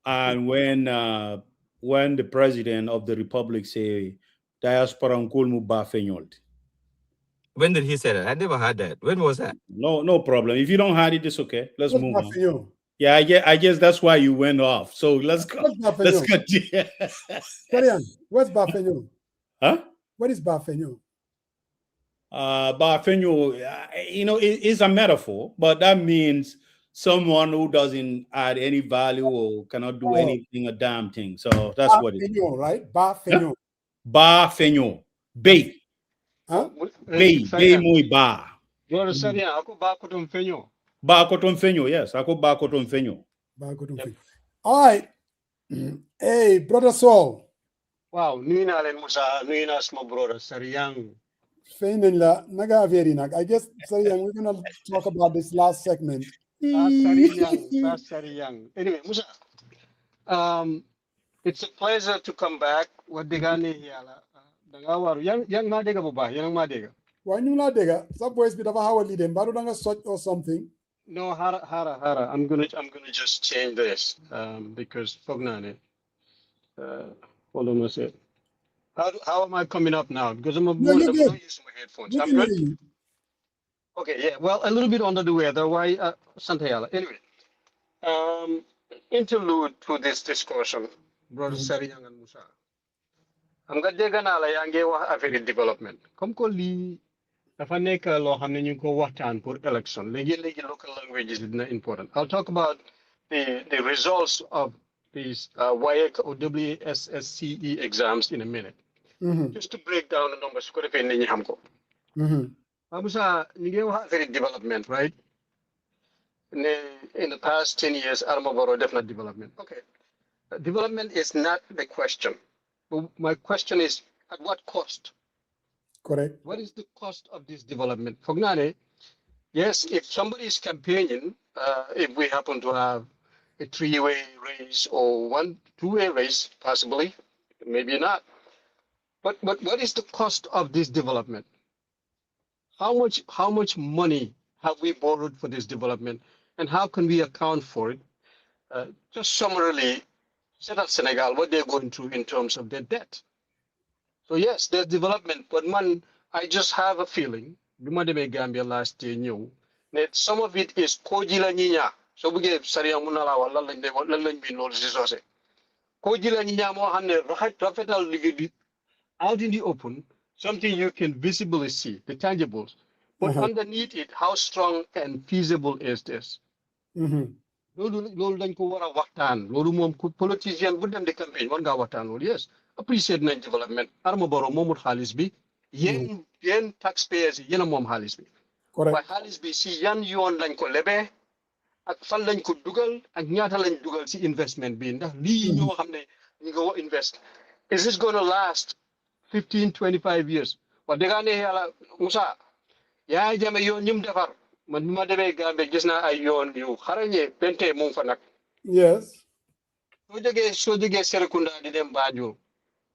And when the president of the republic say diaspora nkulmu ba fenyol. When did he say that? I never heard that. When was that? No problem. If you don't have it, it's okay. Let's move on. Yeah, I guess that's why you went off. So let's go. Let's continue. What's Bafenyo? Huh? What is Bafenyo? Bafenyo, it's a metaphor, but that means someone who doesn't add any value or cannot do anything, a damn thing. So that's what it is. Right? Bafenyo. Bafenyo. Bay. Huh? Bay muy ba. Brother Sadia, ako ba koton fenyo? Ba koton fenyo, yes. Ako ba koton fenyo. All right. Hey, Brother Saul. Wow, nuyu naa leen Musa, nuyu naa suma brother Sariyang. I guess Sariyang, we're gonna talk about this last segment. Sariyang. Anyway, Musa, it's a pleasure to come back. What digani yala? Dangawaru. Yang madega buba, yang madega. Why you not dega? Some boys bit of a how lead them, but don't such or something. No, hara. I'm gonna just change this because fognane. Hold on a sec. How am I coming up now? Because I'm not using my headphones. I'm good. Okay, yeah. Well, a little bit under the weather. Why, Santayala? Anyway, interlude to this discussion, Brother Sariyang and Musa. I'm going to na la yange wa affaire development. Comme ko li dafa nek lo xamne ñu ko waxtaan pour election. Legi local language is important. I'll talk about the results of these WAEC or WSSCE exams in a minute. Just to break down the numbers ko defé nit ñi xam ko. Musa, ñu ngi wax affaire development, right? In the past 10 years, Almoboro definite development. Okay. Development is not the question. But my question is, at what cost? Correct. What is the cost of this development? Fognane, yes, if somebody is campaigning, if we happen to have a three-way race or two-way race, possibly, maybe not. But what is the cost of this development? How much money have we borrowed for this development, and how can we account for it? Just summarily, set up Senegal, what they're going through in terms of their debt. So yes, there's development, but I just have a feeling, Gambia last year knew, that some of it is Kojila Ninya. So we gave Saria Munala, Kojila Ninya Mohane, out in the open, something you can visibly see, the tangibles. But underneath it, how strong and feasible is this? Lolu dañ ko wara waxtaan lolu mom ku politicien bu dem di campagne war nga waxtaan lolu yes appreciate nañ development Adama Barrow moomut xaalis bi yéen taxpayers yi yéen a moom xaalis bi waaye correct. xaalis bi si yan yoon lañ ko lebee ak fan lañ ko dugal ak ñaata lañ dugal si investment bi ndax lii ñoo xam ne ñu nga invest is this going to last 15-25 years wax dëgg ne yàlla Moussa yaa jame yoon ñim defar man bi ma demee Gambie gis naa ay yoon yu xarañee bente mu ngi fa nag Yes. soo jógee Serekunda di dem Banjul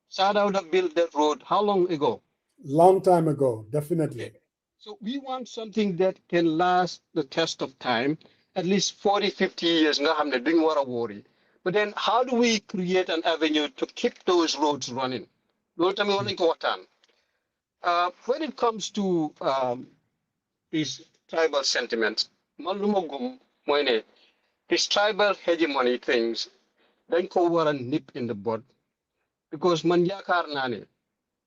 Sadawda built that road how long ago Long time ago, definitely. so we want something that can last the test of time at least 40-50 years nga xam ne duñ war a worry but then how do we create an avenue to keep those roads running loolu tamit war nañ ko waxtaan when it comes to these tribal sentiments man lu ma gëm mooy ne these tribal hegemony things dañ ko war a nip in the bud because man yaakaar naa ne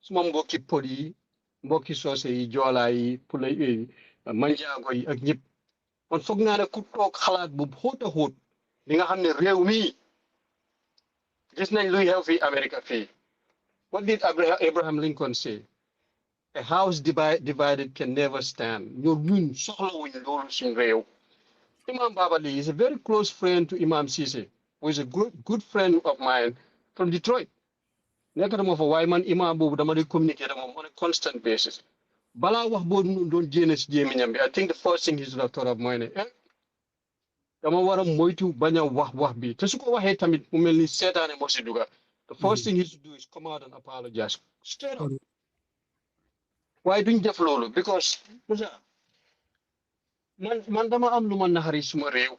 suma mbokki pël yi mbokki soose yi joolaa yi pula yi manjaago yi ak ñëpp man foog naa ne ku toog xalaat bu xóot a xóot li nga xam ne réew mi gis nañ luy xew fii America fii what did Abraham Lincoln say a house divided can never stand ñun soxlawuñ loolu suñ réew Imam Babali is a very close friend to Imam Cissé who is a good friend of mine from Detroit nekkatuma fa waaye man imam boobu dama di communiquer moom on a constant basis balaa wax boobu noonu doon jéene si jéemiñam bi I think the first thing he's gonna thought of mooy ne dama war a moytu bañ a wax bi te su ko waxee tamit mu mel ni seetaane moo si duga the first thing he should do is come out and apologize straight up waaye duñ def loolu because man dama am lu ma naxari suma réew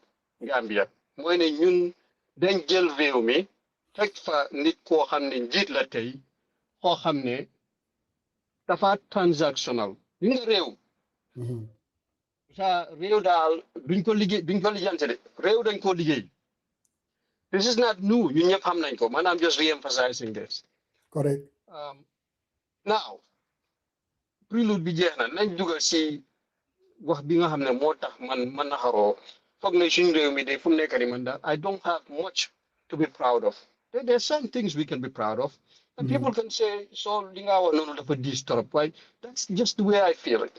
Gambia mooy ne ñun dañ jël réew mi teg fa nit koo xam ne njiit la tey koo xam ne dafa transactional li nga réew sa réew daal duñ ko lijjante de réew dañ ko liggéey this is not new ñun ñëpp xam nañ ko man I'm just re-emphasizing this correct now prelude bi jeex na nañ dugal si wax bi nga xam ne moo tax man naxaroo foog ne suñu réew mi de fu mu nekk ni man daal I don't have much to be proud of there's some things we can be proud of and people can say so li nga wax noonu dafa diis torop waaye that's just the way I feel it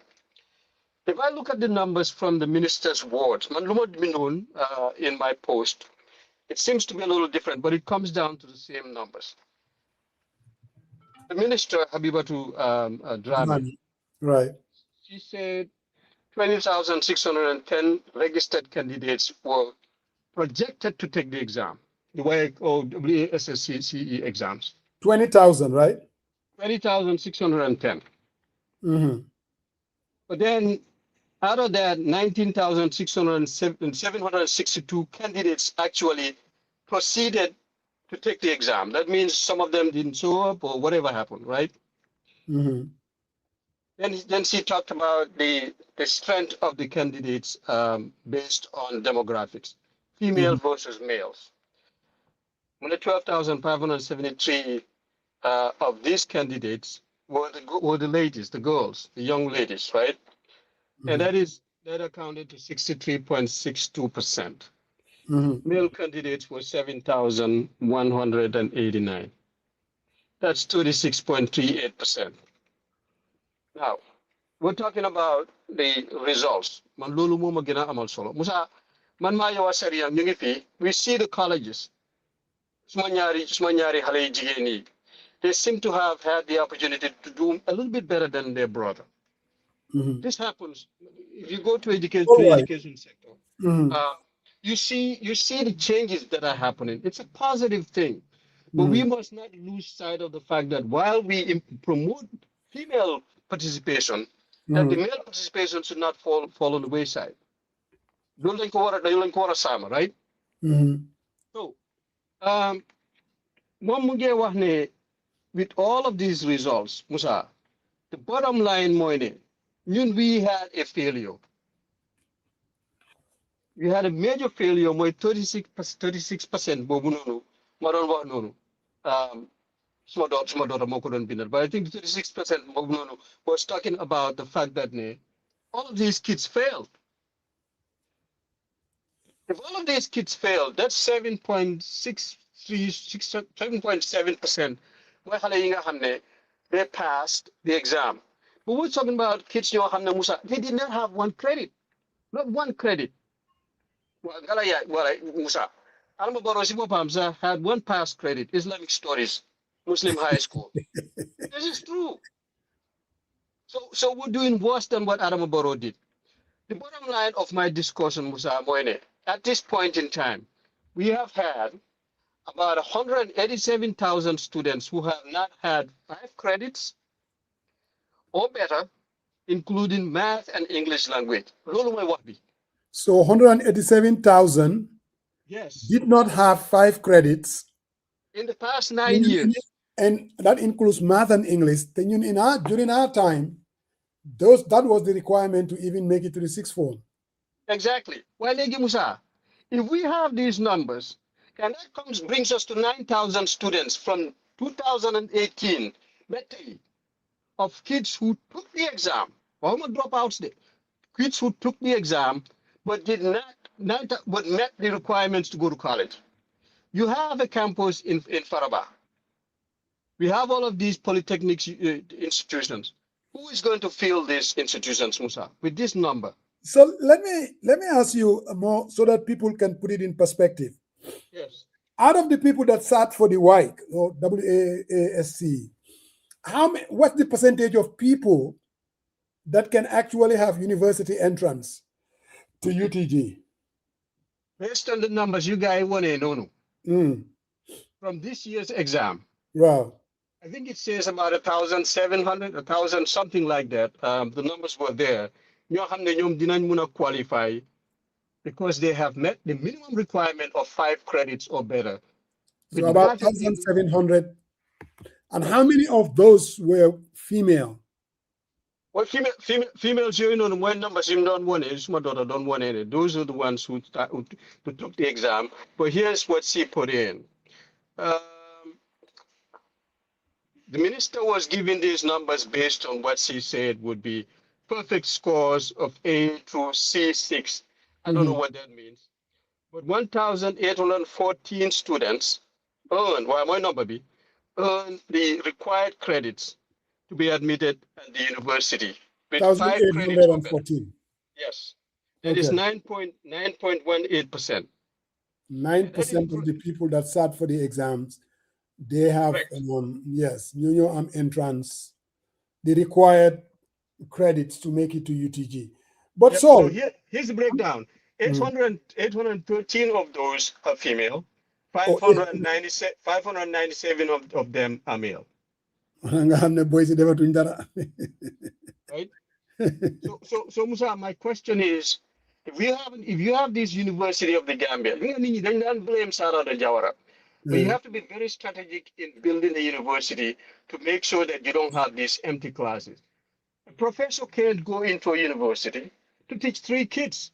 if I look at the numbers from the minister's wards man lu ma bindoon in my post it seems to be a little different but it comes down to the same numbers the minister Habibatu Drame right she said 20,610 registered candidates were projected to take the exam, the WAEC or WSSCE exams. 20,000, right? 20,610. But then out of that, 19,762 candidates actually proceeded to take the exam. That means some of them didn't show up or whatever happened, right? Then she talked about the strength of the candidates based on demographics, female versus males. When the 12,573 of these candidates were the ladies, the girls, the young ladies, right? And that accounted to 63.62%. Male candidates were 7,189. That's 36.38%. Now, we're talking about the results. Man lolu moma gëna amal solo. Musa man ma yow Syria ñu ngi fi. We see the colleges. Suma ñaari xalé yi jigéen yi. They seem to have had the opportunity to do a little bit better than their brother. This happens if you go to education sector. You see the changes that are happening. It's a positive thing. But we must not lose sight of the fact that while we promote female participation, that the male participation should not fall on the wayside. Don't think over summer, right? So, with all of these results, Musa, the bottom line, we had a failure. We had a major failure, 36%, small daughter but I think 36% was talking about the fact that all of these kids failed. If all of these kids failed, that's 7.7% mooy xale yi nga xam ne they passed the exam. But we're talking about kids ñoo xam ne Musa, they did not have one credit, not one credit. Well, Galaya, well, Musa, Alma Borosi Bopamsa had one pass credit, Islamic Studies, Muslim High School. This is true. So we're doing worse than what Adama did. The bottom line of my discussion, Musa Moine, at this point in time, we have had about 187,000 students who have not had 5 credits or better, including math and English language. So 187,000 Yes. did not have 5 credits. In the past 9 years. And that includes math and English. Then during our time, that was the requirement to even make it to the 6th form. Exactly. Well, Musa, if we have these numbers, and that brings us to 9,000 students from 2018 of kids who took the exam, almost dropouts there, kids who took the exam but did but met the requirements to go to college. You have a campus in Faraba. We have all of these polytechnic institutions. Who is going to fill these institutions, Musa, with this number? So let me ask you more so that people can put it in perspective. Yes. Out of the people that sat for the WASC or WASC, what's the percentage of people that can actually have university entrance to UTG? Based on the numbers you guys want to know, from this year's exam, wow, I think it says about 1,700, 1,000, something like that. The numbers were there. Ñoo didn't qualify because they have met the minimum requirement of 5 credits or better. So about 1,700. And how many of those were female? Well, females, when numbers don't want it, my daughter don't want it. Those are the ones who took the exam. But here's what she put in. The minister was giving these numbers based on what she said would be perfect scores of A through C6. I don't know what that means. But 1,814 students earned, earned the required credits to be admitted at the university. With 1,814. Yes. That is 9.18%. 9% of the people that sat for the exams, they have, yes, entrance, the required credits to make it to UTG. But so here's the breakdown. 813 of those are female. 597 of them are male. Right? So Musa, my question is, if you have this University of the Gambia, you don't blame Sarah the Jawara. But you have to be very strategic in building the university to make sure that you don't have these empty classes. A professor can't go into a university to teach 3 kids.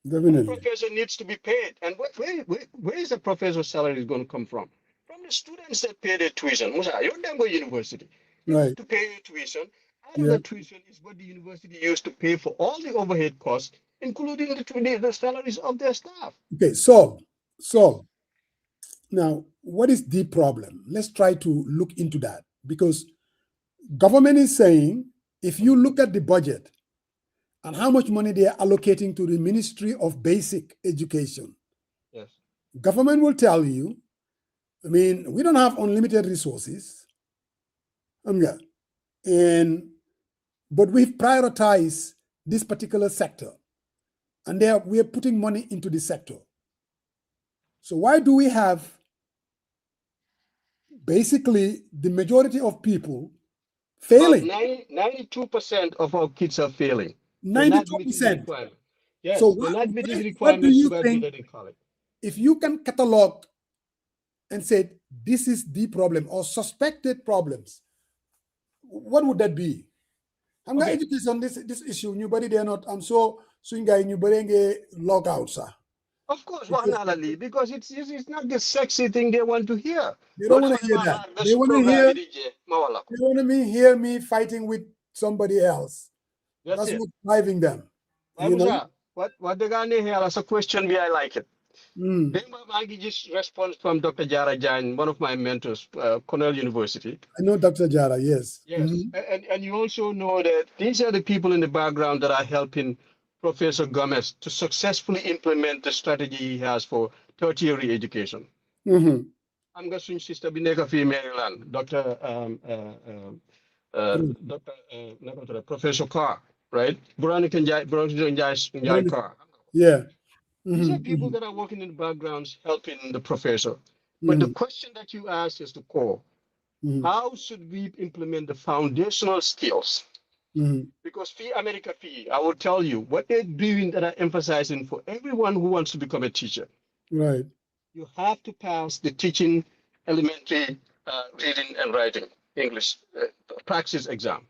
Definitely. The professor needs to be paid. And where is the professor's salary going to come from? From the students that pay their tuition. Musa, you're Dango University. You have to pay your tuition. Out of the tuition is what the university used to pay for all the overhead costs, including the salaries of their staff. Okay, so now what is the problem? Let's try to look into that, because government is saying, if you look at the budget and how much money they are allocating to the Ministry of Basic Education, yes, government will tell you, we don't have unlimited resources, but we've prioritized this particular sector, and we are putting money into the sector. So why do we have basically the majority of people failing? 92% of our kids are failing. 92%. Yes, so what do you think, if you can catalog and say this is the problem or suspected problems, what would that be? I'm not educated on this issue. Nobody they're not. I'm so guy nobody log out, sir. Of course, because it's not the sexy thing they want to hear. They don't want to hear that. They want to hear me fighting with somebody else. That's what's driving them. What they're gonna hear as a question, I like it. Mm. I just response from Dr. Jara Jain, one of my mentors, Cornell University. I know Dr. Jara, yes. Yes, and you also know that these are the people in the background that are helping Professor Gomez to successfully implement the strategy he has for tertiary education. Mm-hmm. I'm going to sister Bineka fi Maryland, Professor Carr, right? Veronica Njai Carr. Yeah. These are Mm-hmm. people that are working in the backgrounds helping the professor. But the Mm-hmm. question that you asked is the core. Mm-hmm. How should we implement the foundational skills? Mm-hmm. Because Fee America Fee, I will tell you what they're doing that are emphasizing for everyone who wants to become a teacher. Right. You have to pass the teaching elementary reading and writing English praxis exam.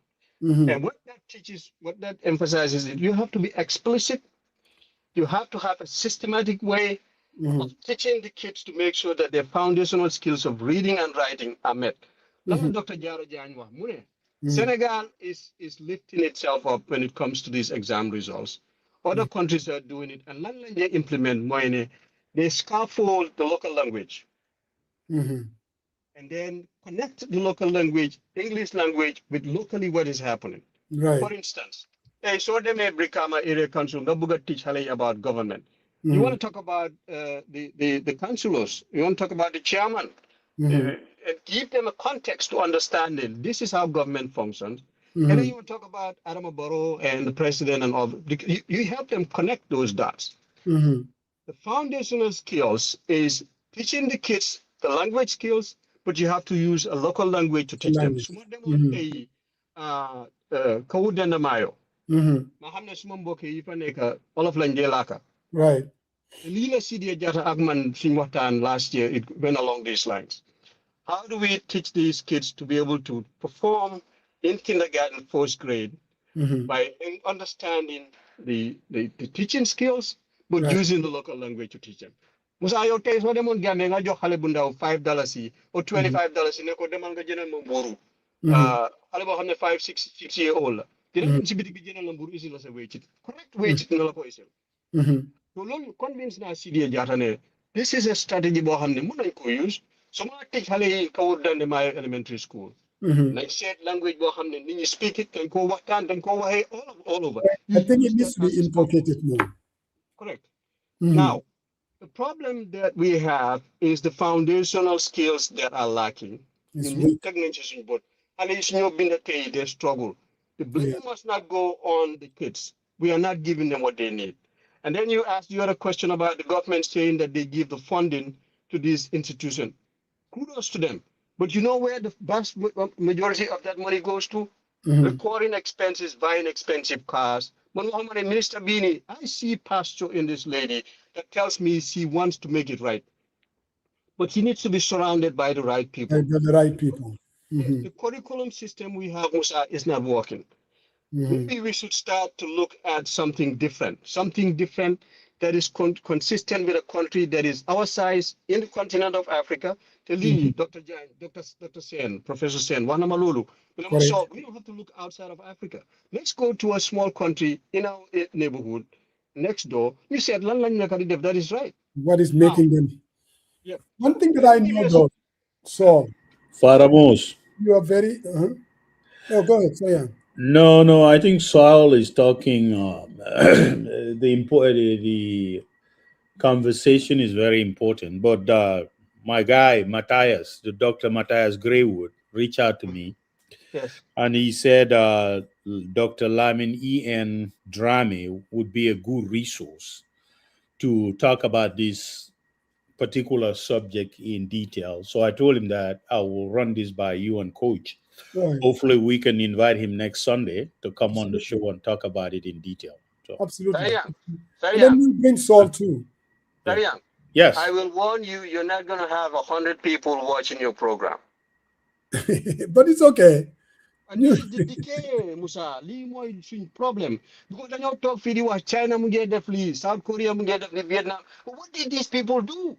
Mm-hmm. And what that teaches, what that emphasizes is you have to be explicit. You have to have a systematic way Mm-hmm. of teaching the kids to make sure that their foundational skills of reading and writing are met. Mm-hmm. Dr. Jaro Janwa, Mm-hmm. Senegal is lifting itself up when it comes to these exam results. Other countries are doing it, and lan they implement moine, they scaffold the local language Mm-hmm. and then connect the local language, English language, with locally what is happening. Right. For instance, so they may Brikama area council, Gabuga teach Hale about government. You Mm-hmm. want to talk about the councillors, you want to talk about the chairman, Mm-hmm. and give them a context to understanding this is how government functions. And then Mm-hmm. you will talk about Adama Barrow and the president and all. You help them connect those dots. Mm-hmm. The foundational skills is teaching the kids the language skills, but you have to use a local language to teach them. Language. Suma demon Mm-hmm. a kawudenda mayo. Mm-hmm. Mahamne suma mboke yifa neka olof lanjelaka. Right. Lila Sidia Jata Agman Singwatan last year, it went along these lines. How do we teach these kids to be able to perform in kindergarten, first grade, Mm-hmm. by understanding the teaching skills, but Right. using the local language to teach them? Musa yo tay so demon gambe nga jox xale bu ndaw $5 or $25 ne ko demal nga jënal ma mburu Mm-hmm. xale boo xam ne 5 6 year old la dina Mm-hmm. dem si bitik bi jënal la mburu isi la sa wéccit correct wéccit nga la ko isil Mm-hmm. so loolu convince naa Sidia Jatta ne this is a strategy boo xam ne mën nañ ko use so ma tëj xale yi kaw dande maayo elementary school Mm-hmm. nañ seet language boo xam ne nit ñi speak it dañ koo waxtaan dañ koo waxee all over. I think it Use needs them to as be a scaffold. inculcated more. Correct. Mm-hmm. Now, the problem that we have is the foundational skills that are lacking. It's In weak. technology, but at least they struggle. The blame Yeah. must not go on the kids. We are not giving them what they need. And then you asked the other question about the government saying that they give the funding to these institutions. Kudos to them. But you know where the vast majority of that money goes to? Mm-hmm. Recording expenses, buying expensive cars. But Muhammad Minister Bini, I see pasture in this lady that tells me she wants to make it right. But she needs to be surrounded by the right people. The right people. Yes, Mm-hmm. the curriculum system we have, Musa, is not working. Mm-hmm. Maybe we should start to look at something different that is consistent with a country that is our size in the continent of Africa. Tell you, Dr. Jan, Dr. Sen, Professor Sen, Wanamalulu. Correct. We don't have to look outside of Africa. Let's go to a small country in our neighborhood next door. You said, that is right. What is Now, making them? yeah. One thing that I know though, so Faramos. you are very. Oh, go ahead. So yeah. No, I think Saul is talking. The conversation is very important. But my guy Matthias, the Dr. Matthias Graywood, reached out to me, Yes. and he said Dr. Lamin E.N. Drame would be a good resource to talk about this particular subject in detail. So I told him that I will run this by you and Coach. Right. Hopefully, we can invite him next Sunday to come on the show and talk about it in detail. So, Absolutely. Very young. And then we bring Saul too. Very young. yes, I will warn you, you're not going to have 100 people watching your program. But it's okay. And this is the decay, Musa. Li moy suñ problem. Because dañoo talk fii di wax China mu ngee def lii, South Korea mu ngee def lii, Vietnam. But what did these people do?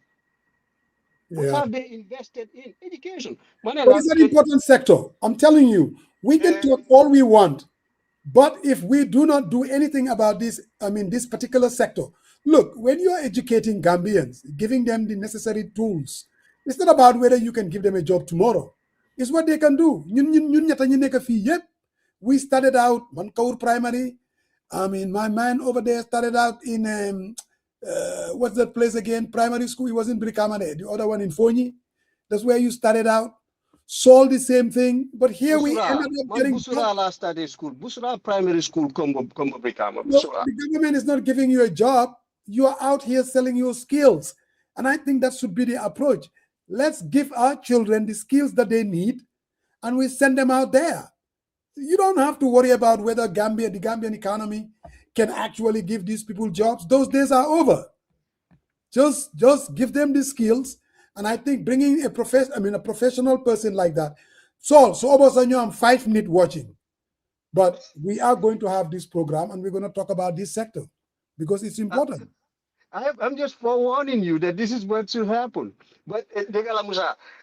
What Yeah. have they invested in? Education. But it's an important sector. I'm telling you, we can talk all we want, But if we do not do anything about this, this particular sector, look, when you are educating Gambians, giving them the necessary tools, it's not about whether you can give them a job tomorrow. It's what they can do. We started out Mankaur Primary. My man over there started out in what's that place again? Primary school. He was in Brikamane. The other one in Fonyi. That's where you started out. Saw the same thing, but here we ended up getting. Busura last study school, Busura primary school, Combo Brikama. The government is not giving you a job. You are out here selling your skills, and I think that should be the approach. Let's give our children the skills that they need, and we send them out there. You don't have to worry about whether the Gambian economy can actually give these people jobs. Those days are over. Just give them the skills. And I think bringing a professional person like that. So I'm 5 minutes watching, but we are going to have this program and we're going to talk about this sector because it's important. I'm just forewarning you that this is what should happen. But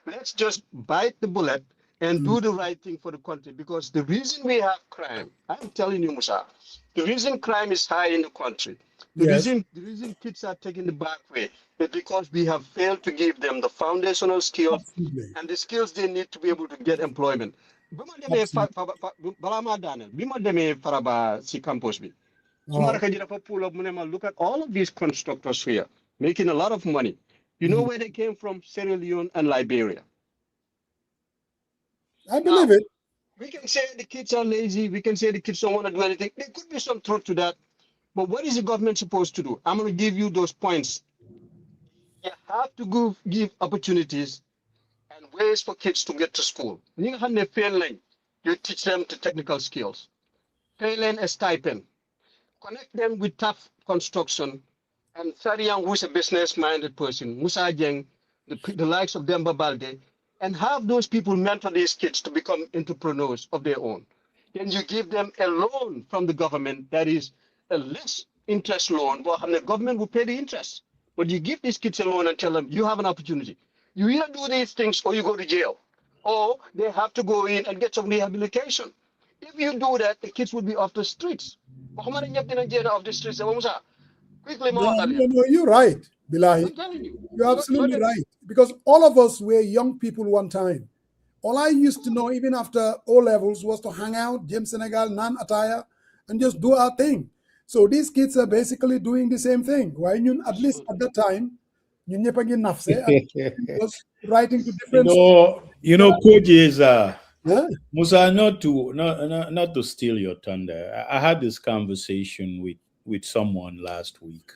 let's just bite the bullet and do the right thing for the country, because the reason we have crime, I'm telling you, Musa, the reason crime is high in the country, the reason kids are taking the back way is because we have failed to give them the foundational skills and the skills they need to be able to get employment. Look at all of these constructors here making a lot of money. You know where they came from? Sierra Leone and Liberia. I believe it. We can say the kids are lazy. We can say the kids don't want to do anything. There could be some truth to that. But what is the government supposed to do? I'm going to give you those points. You have to give opportunities and ways for kids to get to school. You teach them to technical skills. Pay them a stipend. Connect them with tough construction. And Sariang, who's a business-minded person, Musa Jeng, the likes of Demba Balde, and have those people mentor these kids to become entrepreneurs of their own. Then you give them a loan from the government that is a less interest loan, but the government will pay the interest. But you give these kids a loan and tell them you have an opportunity. You either do these things or you go to jail, or they have to go in and get some rehabilitation. If you do that, the kids will be off the streets. Off the streets. Quickly, no, you're right, Bilahi. I'm telling you. You're absolutely right. Because all of us were young people one time. All I used to know, even after O levels, was to hang out, James Senegal, non attire, and just do our thing. So these kids are basically doing the same thing. Why? At least at that time, was writing to different. Coach is Musa. Not to steal your thunder. I had this conversation with someone last week,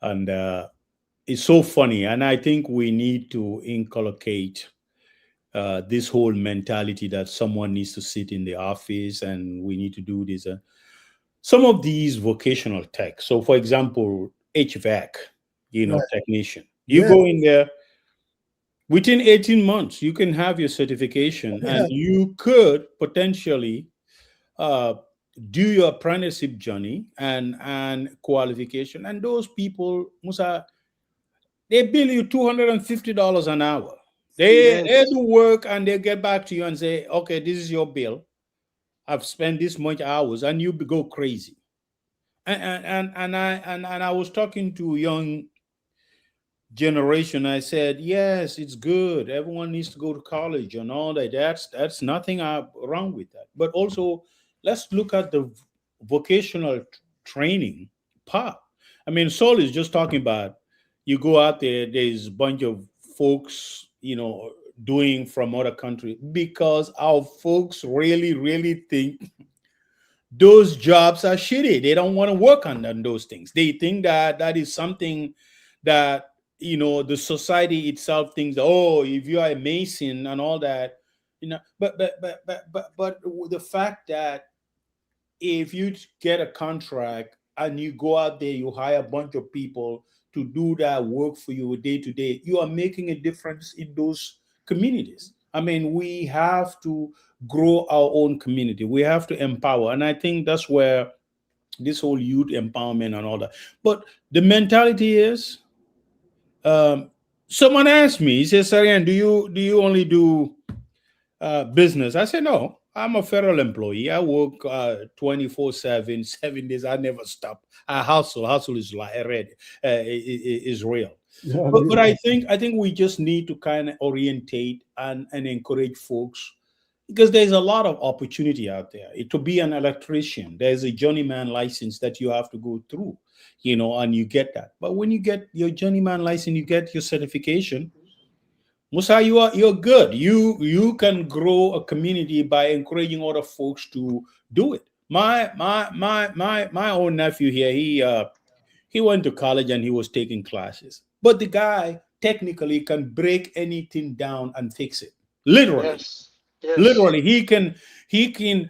and it's so funny. And I think we need to inculcate this whole mentality that someone needs to sit in the office and we need to do this. Some of these vocational tech. So, for example, HVAC, technician. You go in there, within 18 months, you can have your certification and you could potentially do your apprenticeship journey and qualification. And those people, Musa, they bill you $250 an hour. They do work and they get back to you and say, okay, this is your bill. I've spent this much hours, and you go crazy. And I was talking to a young generation. I said, yes, it's good. Everyone needs to go to college and all that. That's nothing wrong with that. But also, let's look at the vocational training part. I mean, Saul is just talking about you go out there. There's a bunch of folks, doing from other countries, because our folks really, really think those jobs are shitty. They don't want to work on those things. They think that is something that, the society itself thinks, oh, if you are a Mason and all that, but the fact that if you get a contract and you go out there, you hire a bunch of people to do that work for you day to day, you are making a difference in those communities. I mean, we have to grow our own community. We have to empower. And I think that's where this whole youth empowerment and all that. But the mentality is, someone asked me, he says, Sarian, do you only do business? I said, no, I'm a federal employee. I work 24/7, 7 days. I never stop. I hustle. Hustle is like is real. Yeah, But I think we just need to kind of orientate and encourage folks, because there's a lot of opportunity out there. To be an electrician, there's a journeyman license that you have to go through, and you get that. But when you get your journeyman license, you get your certification. Musa, you're good. You can grow a community by encouraging other folks to do it. My own nephew here, he went to college and he was taking classes. But the guy technically can break anything down and fix it. Literally. Yes. Yes. Literally. He can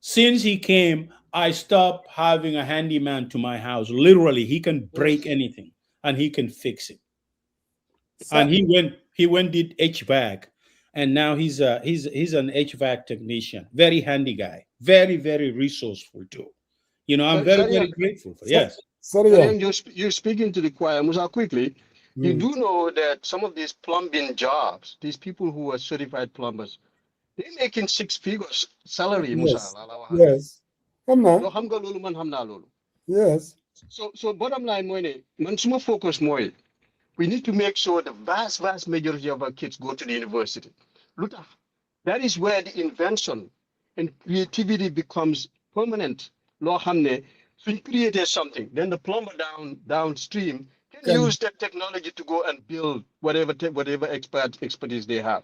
since he came, I stopped having a handyman to my house. Literally, he can break Yes. anything and he can fix it. And so, he went did HVAC, and now he's an HVAC technician. Very handy guy. Very, very resourceful too. I'm very, very Sarian, grateful for. so, Yes. sorry, yeah. Sarian, you're speaking to the choir. Musa, quickly, you Mm, do know that some of these plumbing jobs, these people who are certified plumbers, they're making six figures salary, Musa. yes, yes. Come Yo, now. hamga lulu man hamna lulu. Yes. So bottom line, moine, man, suma focus moy. We need to make sure the vast majority of our kids go to the university. Look, that is where the invention and creativity becomes permanent. Law hamne, so you created something, then the plumber downstream can Can use that technology to go and build whatever expertise they have.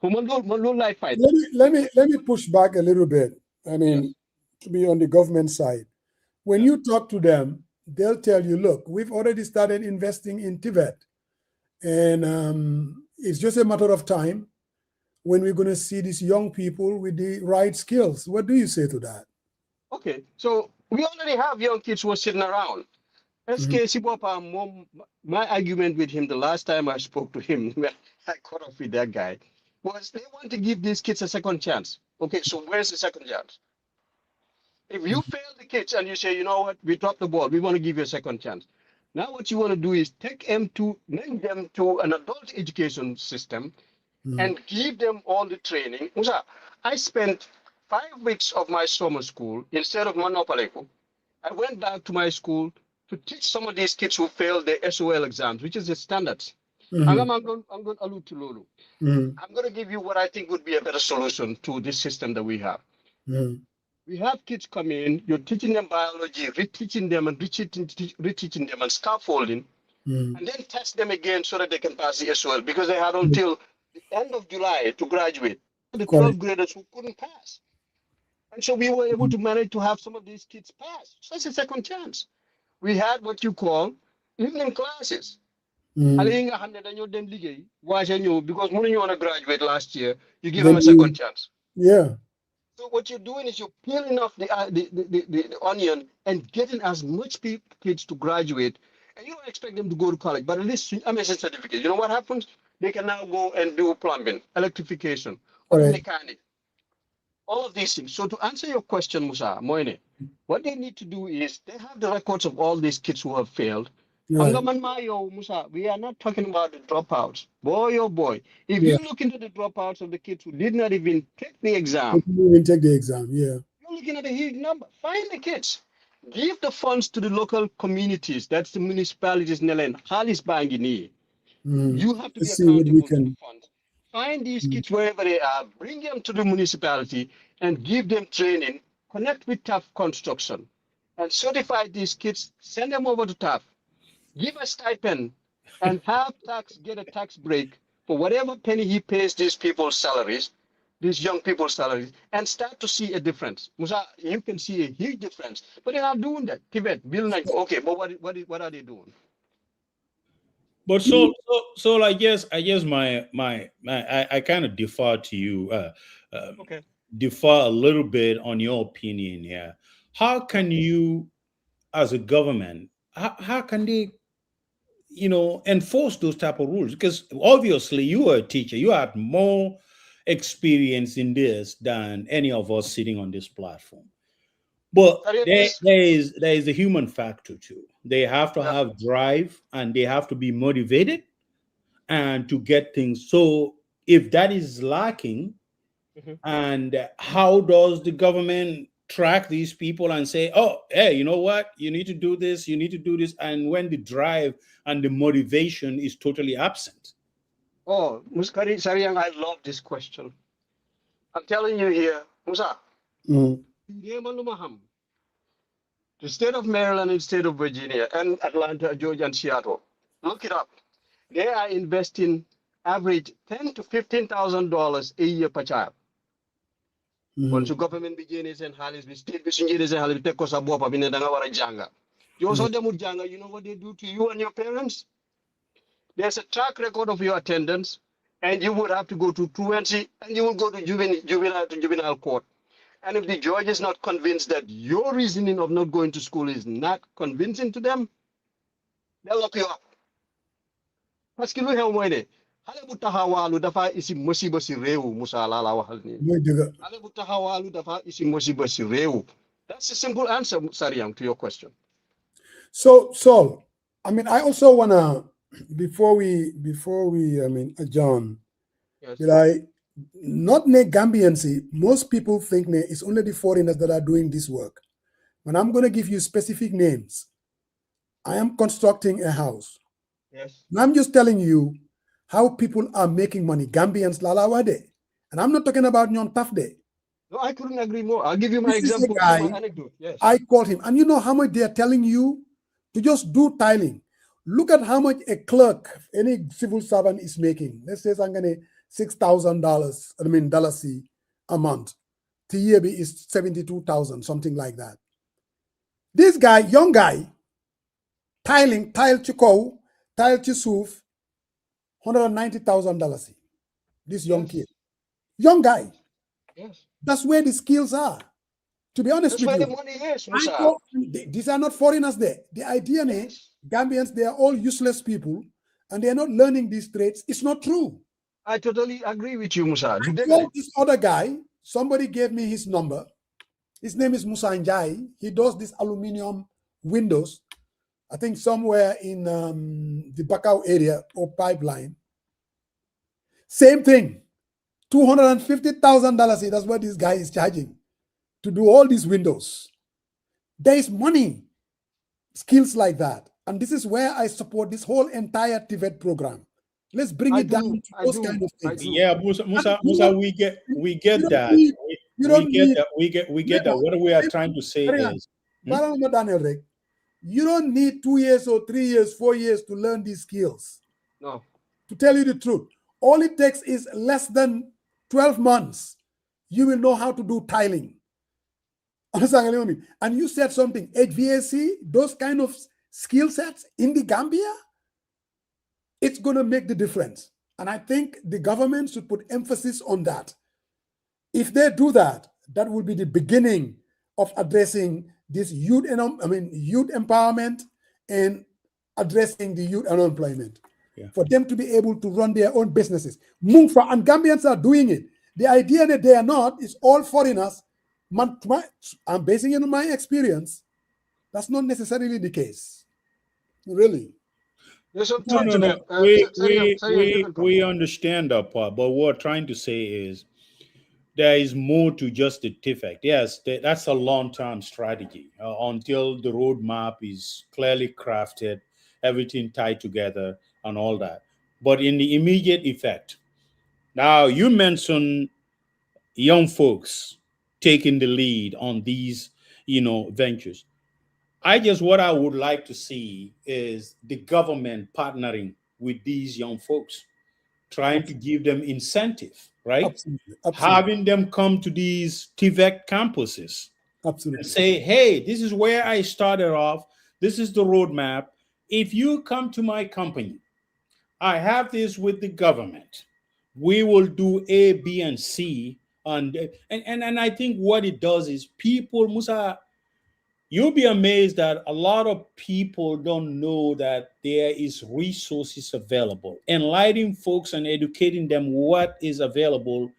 Life fight. let me push back a little bit. I Yes. mean, to be on the government side. When Yeah. you talk to them, they'll tell you, look, we've already started investing in Tibet. And it's just a matter of time when we're going to see these young people with the right skills. What do you say to that? Okay. So we already have young kids who are sitting around. Mhm. SK Sibopa, my argument with him the last time I spoke to him, when I caught up with that guy, was they want to give these kids a second chance. Okay, so where's the second chance? If you fail the kids and you say, you know what, we dropped the ball, we want to give you a second chance. Now what you want to do is make them to an adult education system Mhm. and give them all the training. Musa, I spent 5 weeks of my summer school instead of Manopaleku. I went back to my school to teach some of these kids who failed the SOL exams, which is the standards. Mhm. I'm going to allude to Lulu. Mhm. I'm going to give you what I think would be a better solution to this system that we have. Mhm. We have kids come in, you're teaching them biology, reteaching them and reteaching them and scaffolding, Mhm. and then test them again so that they can pass the SOL because they had until the end of July to graduate. The Correct. 12th graders who couldn't pass. And so we were able to manage to have some of these kids pass. So that's a second chance. We had what you call evening classes. Mhm. Alinga hande dañoo dem liggéey waaja ñëw because mënuñu woon a graduate last year. You give them Then a second chance. yeah. So what you're doing is you're peeling off the onion and getting as much kids to graduate. And you don't expect them to go to college, but at least I'm a certificate. You know what happens? They can now go and do plumbing, electrification, or a Correct. mechanic, all of these things. So to answer your question, Musa Moine, what they need to do is they have the records of all these kids who have failed. Right. Hamgaman Mayo, Musa, we are not talking about the dropouts. Boy, oh boy. If Yeah. you look into the dropouts of the kids who did not even take the exam, People even take the exam. Yeah. you're looking at a huge number. Find the kids. Give the funds to the local communities. That's the municipalities, Nelen. Halis Bangini. Mhm. You have to be Let's see what we accountable to the can. funds. Find these Mhm. kids wherever they are, bring them to the municipality and give them training. Connect with TAF construction and certify these kids, send them over to TAF, give a stipend, and have tax get a tax break for whatever penny he pays these people's salaries, these young people's salaries, and start to see a difference. Musa, you can see a huge difference. But they're not doing that. Tibet, Bill, like, okay, but what are they doing? But so I guess I kind of defer to you, uh, Okay. defer a little bit on your opinion here. How Yeah. can you, as a government, how can they, enforce those type of rules? Because obviously you are a teacher, you have more experience in this than any of us sitting on this platform. But Sorry, there, this. there is a human factor too. They have to Yeah. have drive and they have to be motivated and to get things. So if that is lacking, Mhm. And how does the government track these people and say, oh, hey, you know what? You need to do this, you need to do this. And when the drive and the motivation is totally absent. Oh, Muskari Sariang, I love this question. I'm telling you here, Musa, Mm. the state of Maryland and state of Virginia and Atlanta, Georgia, and Seattle. Look it up. They are investing average $10,000 to $15,000 a year per child. Once the government begins and Halis, the state begins and Halis take us above in the Dangawara Janga. You also demut Janga, you know what they do to you and your parents? There's a track record of your attendance, and you would have to go to truancy, and you will go to juvenile court. And if the judge is not convinced that your reasoning of not going to school is not convincing to them, they'll lock you up. Parce que lu xew mooy ne xale bu taxawaalu dafa isi musiba si réew Musa laa la waxal nii. Mooy dëgg. Xale bu taxawaalu dafa isi musiba si réew. That's a simple answer, Sariang, to your question. So, Saul, I mean, I also wanna before we adjourn, Yes. that I not ne Gambians. Most people think it's only the foreigners that are doing this work. But I'm gonna give you specific names. I am constructing a house. Yes. And I'm just telling you how people are making money. Gambians lalawade. And I'm not talking about Nyon Tafde. No, I couldn't agree more. I'll give you my This is a example, guy, my anecdote. Yes. I called him. And you know how much they are telling you to just do tiling. Look at how much a clerk, any civil servant is making. Let's say I'm going to $6,000, dollars a month. TEB is 72,000, something like that. This guy, young guy, tiling, tile chiko, tile chisuf, $190,000. This young kid, young guy. Yes. That's where the skills are. To be honest That's with where you, the money is, I Musa. thought these are not foreigners there. The idea is Gambians, they are all useless people and they are not learning these trades. It's not true. I totally agree with you, Musa. I called this other guy. Somebody gave me his number. His name is Musa Njai. He does this aluminum windows, I think somewhere in the Bakau area or pipeline. Same thing. $250,000. That's what this guy is charging to do all these windows. There is money, skills like that. And this is where I support this whole entire TVET program. Let's bring it down to those kind of things. Yeah, Musa, we get that. We get that. What we are trying to say is, you don't need 2 years or 3 years, 4 years to learn these skills. No. To tell you the truth, all it takes is less than 12 months. You will know how to do tiling. And you said something, HVAC, those kind of skill sets in the Gambia, it's going to make the difference. And I think the government should put emphasis on that. If they do that, that will be the beginning of addressing this youth empowerment and addressing the youth unemployment. Yeah. For them to be able to run their own businesses. Mungfa and Gambians are doing it. The idea that they are not is all foreigners. I'm basing it on my experience. That's not necessarily the case. Really. No. We understand that part, but what we're trying to say is there is more to just the TIFAC. Yes, that's a long-term strategy until the roadmap is clearly crafted, everything tied together and all that. But in the immediate effect, now you mentioned young folks taking the lead on these, ventures. What I would like to see is the government partnering with these young folks, trying to give them incentive, right? Absolutely. Having them come to these TVEC campuses. Absolutely. And say, hey, this is where I started off. This is the roadmap. If you come to my company, I have this with the government. We will do A, B, and C. And I think what it does is people, Musa, you'll be amazed that a lot of people don't know that there is resources available. Enlightening folks and educating them what is available,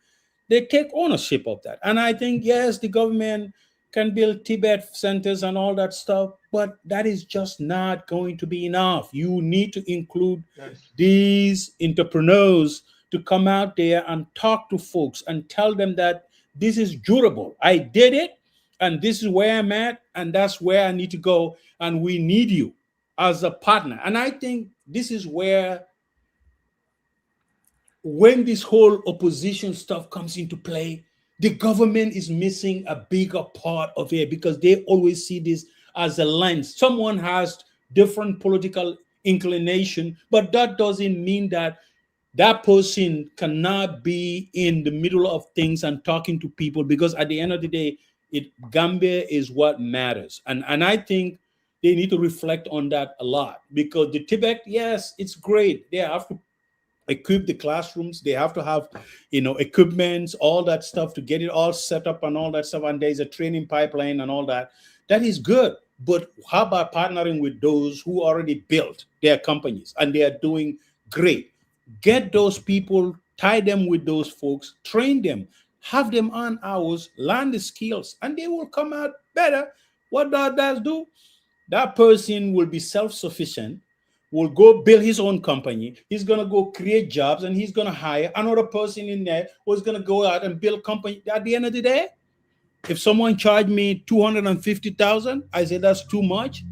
they take ownership of that. And I think, yes, the government can build Tibet centers and all that stuff, but that is just not going to be enough. You need to include these entrepreneurs to come out there and talk to folks and tell them that this is durable. I did it, and this is where I'm at, and that's where I need to go, and we need you as a partner. And I think this is where, when this whole opposition stuff comes into play, the government is missing a bigger part of it, because they always see this as a lens. Someone has different political inclination, but that doesn't mean that that person cannot be in the middle of things and talking to people, because at the end of the day, Gambia is what matters. And I think they need to reflect on that a lot, because the Tibet, yes, it's great. They have to equip the classrooms, they have to have equipments, all that stuff, to get it all set up and all that stuff, and there's a training pipeline and all that. That is good, but how about partnering with those who already built their companies and they are doing great? Get those people, tie them with those folks, train them, have them on hours, learn the skills, and they will come out better. What that does do, that person will be self-sufficient, will go build his own company. He's going to go create jobs, and he's going to hire another person in there who's going to go out and build company. At the end of the day, if someone charged me 250,000, I say that's too much.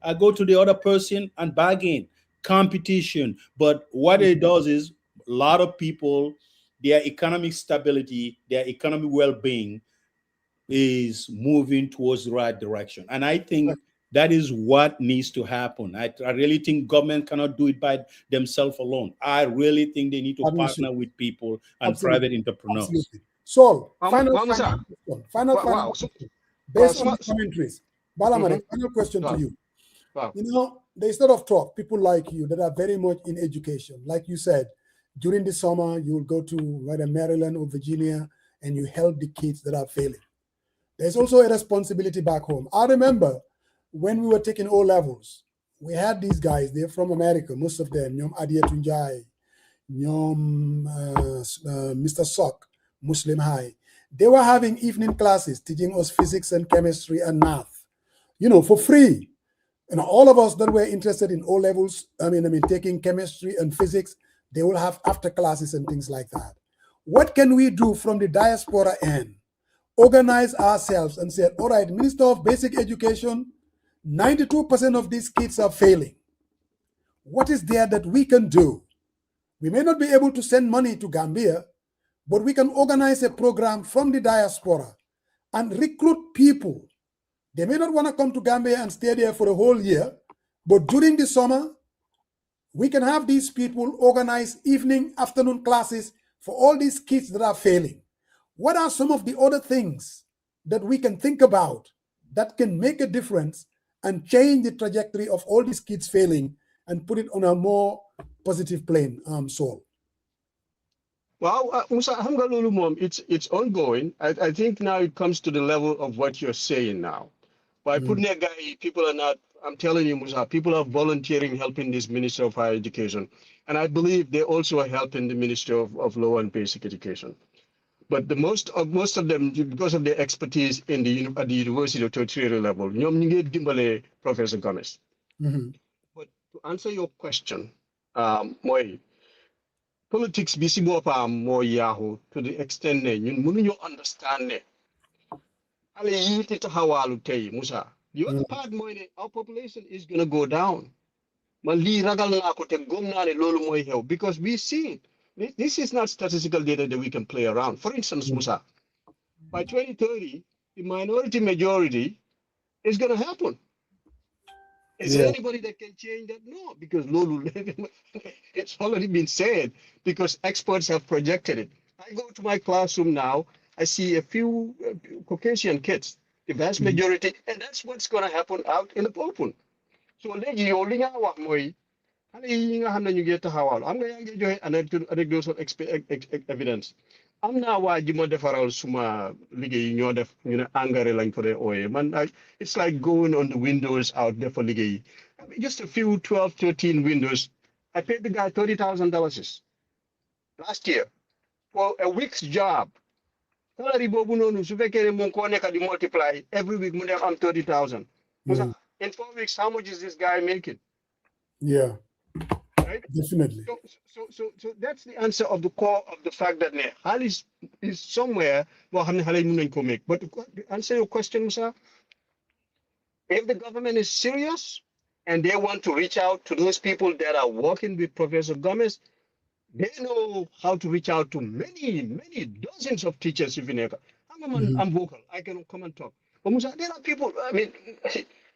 I go to the other person and bargain. Competition. But what it does is, a lot of people, their economic stability, their economic well-being is moving towards the right direction. And I think that is what needs to happen. I really think government cannot do it by themselves alone. I really think they need to partner with people and private entrepreneurs. Absolutely. So, final Wow. question. Based on the commentaries, Balamare, final question to you. Wow. There's a lot of talk, people like you that are very much in education. Like you said, during the summer, you will go to whether Maryland or Virginia, and you help the kids that are failing. There's also a responsibility back home. I remember when we were taking O levels, we had these guys, they're from America, most of them, Nyom Adia Tunjai, Nyom Mr. Sok, Muslim High. They were having evening classes teaching us physics and chemistry and math, for free. All of us that were interested in O levels, taking chemistry and physics, they will have after classes and things like that. What can we do from the diaspora end? Organize ourselves and say, all right, Minister of Basic Education, 92% of these kids are failing. What is there that we can do? We may not be able to send money to Gambia, but we can organize a program from the diaspora and recruit people. They may not want to come to Gambia and stay there for a whole year, but during the summer, we can have these people organize evening, afternoon classes for all these kids that are failing. What are some of the other things that we can think about that can make a difference and change the trajectory of all these kids failing and put it on a more positive plane, Saul? Well, it's ongoing. I think now it comes to the level of what you're saying now. By putting a guy, people are not, I'm telling you, Musa, people are volunteering, helping this Minister of Higher Education. And I believe they also are helping the Minister of Lower and Basic Education. But most of them, because of their expertise at the university or tertiary level, Professor Gomez. But to answer your question, politics bisi more Yahoo to the extent that you understand it. Musa. The other part, our population is going to go down. Because we see it. This is not statistical data that we can play around. For instance, Musa, by 2030, the minority majority is going to happen. Is there anybody that can change that? No, because it's already been said, because experts have projected it. I go to my classroom now, I see a few Caucasian kids, the vast majority, and that's what's going to happen out in the open. So, you get to how I'm going to get anecdotal evidence. I'm now watching the defaral suma ligay angare lang for the oil. Man, it's like going on the windows out there for ligay. Just a few 12, 13 windows. I paid the guy $30,000 last year for a week's job. Salary bobu nonu su fekkee mo ko nekk di multiply every week mu dem am 30,000. In 4 weeks, how much is this guy making? Yeah. Right? Definitely. So that's the answer of the core of the fact that Hal is somewhere. But to answer your question, sir, if the government is serious and they want to reach out to those people that are working with Professor Gomez, they know how to reach out to many dozens of teachers. Even if I'm vocal, I can come and talk. But Musa, there are people. I mean,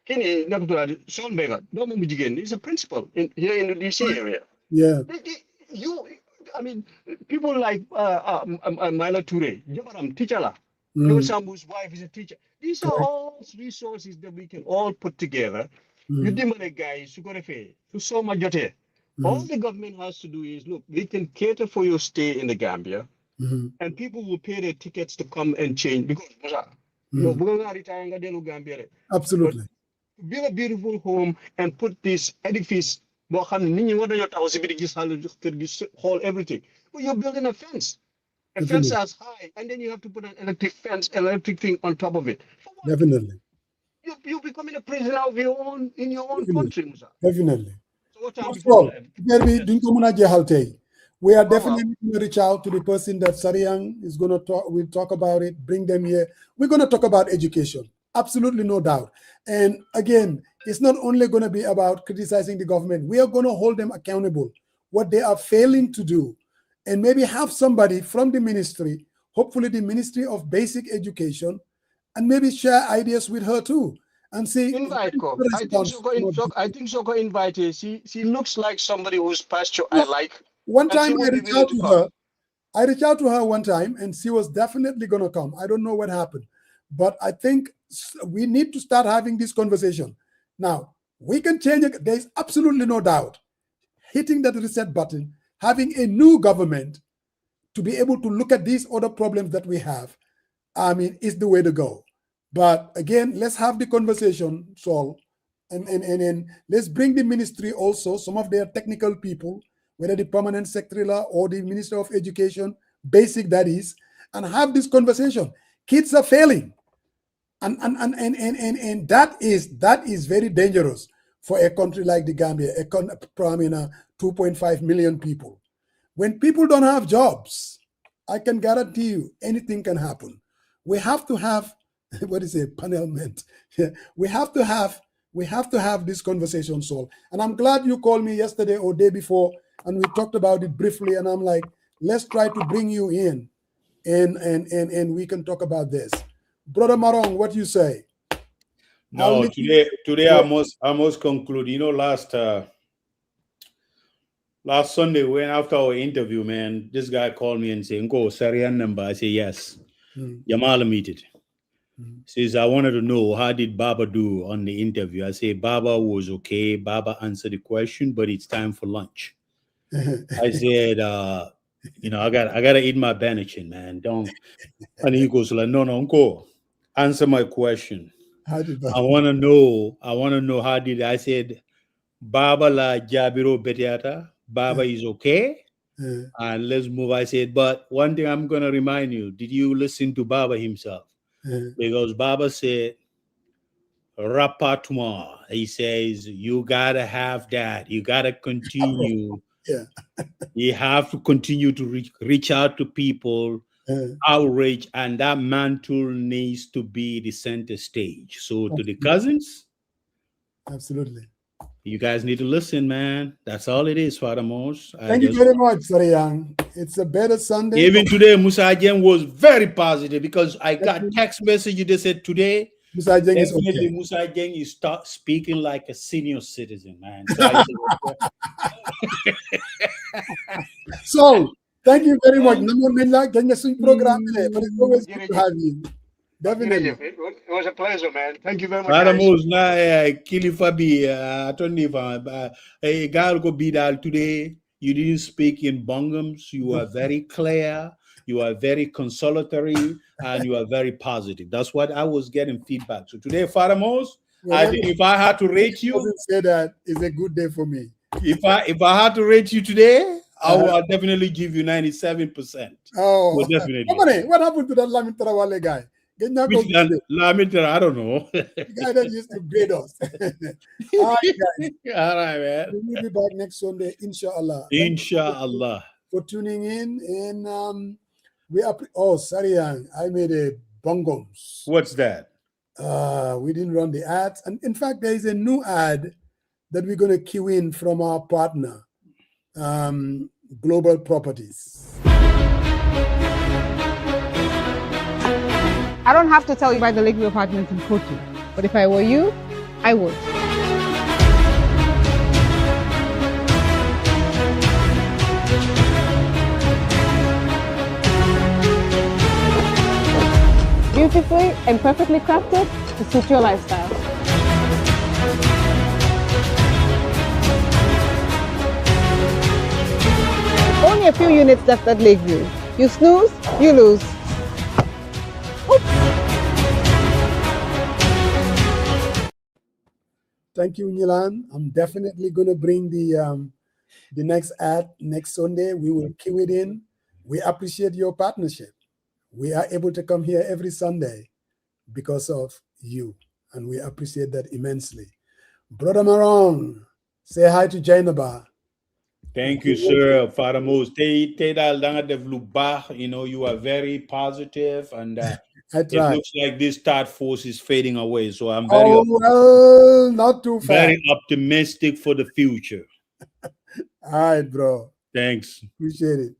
Kini Sean Bega, is a principal here in the DC area. Yeah. I mean, people like Myla Toure, Jabaram, teacher, Mm. Sambu's wife is a teacher. These are all resources that we can all put together. You demand guys who got to pay to so much. All the government has to do is look, we can cater for your stay in the Gambia, and people will pay their tickets to come and change because we're going to retire in Gambia. Absolutely. But build a beautiful home and put this edifice, hold everything. But you're building a fence. A fence as high, and then you have to put an electric thing on top of it. For what? Definitely. You're becoming a prisoner of your own in your own country, Musa. Definitely. So what time First of before all, we are definitely going to reach out to the person that Sariang is going to talk. We'll talk about it, bring them here. We're going to talk about education. Absolutely no doubt. And again, it's not only going to be about criticizing the government. We are going to hold them accountable, what they are failing to do. And maybe have somebody from the ministry, hopefully the Ministry of Basic Education, and maybe share ideas with her too. And see, invite her. I think so. Go invite her. She looks like somebody whose pasture I like. One time I reached out to her. I reached out to her one time, and she was definitely going to come. I don't know what happened, but I think we need to start having this conversation. Now, we can change it. There's absolutely no doubt. Hitting that reset button, having a new government to be able to look at these other problems that we have, I mean, is the way to go. But again, let's have the conversation, Saul, and let's bring the ministry also, some of their technical people, whether the permanent secretary or the Minister of Education, basic that is, and have this conversation. Kids are failing. And that is very dangerous for a country like the Gambia, a 2.5 million people. When people don't have jobs, I can guarantee you anything can happen. We have to have panelment. We have to have this conversation, Saul. And I'm glad you called me yesterday or day before, and we talked about it briefly. And I'm like, let's try to bring you in, and we can talk about this. Brother Marong, what do you say? No, today I must conclude. You know, last Sunday, when after our interview, man, this guy called me and said, "Go, Sarian number." I say, yes. Yamal meet it. Says, I wanted to know, how did Baba do on the interview? I say, Baba was okay. Baba answered the question, but it's time for lunch. I said, I gotta eat my Banachin, man. Don't. And he goes like, no, go answer my question. I want to know how did I said, Baba la Jabiro Betiata. Baba is okay. And let's move. I said, but one thing I'm gonna remind you, did you listen to Baba himself? Because Baba said, repertoire. He says, you gotta have that. You gotta continue. You have to continue to reach out to people, outreach, and that mantle needs to be the center stage. So to the cousins, absolutely, you guys need to listen, man. That's all it is, Father Mose. Thank you very much, Sariang. It's a better Sunday. Even today, Musa Jen was very positive because I got text message that said today, Musa Jen is okay. Musa Jen is start speaking like a senior citizen, man. So, I said, so thank you very much. Program, but it's always good to have you. Definitely. It was a pleasure, man. Thank you very much. Adamos na Kilifabi Atoniva Galgo Bidal today. You didn't speak in bongums. You are very clear. You are very consolatory, and you are very positive. That's what I was getting feedback. So today, Father Mose, if I had to rate you, say that it's a good day for me. If I had to rate you today, I will definitely give you 97%. Oh, well, definitely. What happened to that Lamin Tarawale guy? Which guy? I don't know. The guy that used to bait us. All right, guys. All right, man. We'll be back next Sunday, inshallah. Inshallah. For tuning in, and sorry, I made a bongos. What's that? We didn't run the ads, and in fact, there is a new ad that we're going to cue in from our partner, Global Properties. I don't have to tell you about the Lakeview Apartments in Kochi, but if I were you, I would. Beautifully and perfectly crafted to suit your lifestyle. Only a few units left at Lakeview. You snooze, you lose. Thank you, Nilan. I'm definitely going to bring the next ad next Sunday. We will cue it in. We appreciate your partnership. We are able to come here every Sunday because of you, and we appreciate that immensely. Brother Marong, say hi to Jainaba. Thank you, sir. Father Mose. You are very positive, and it looks like this third force is fading away. So I'm very not too fast. Very optimistic for the future. All right, bro. Thanks. Appreciate it.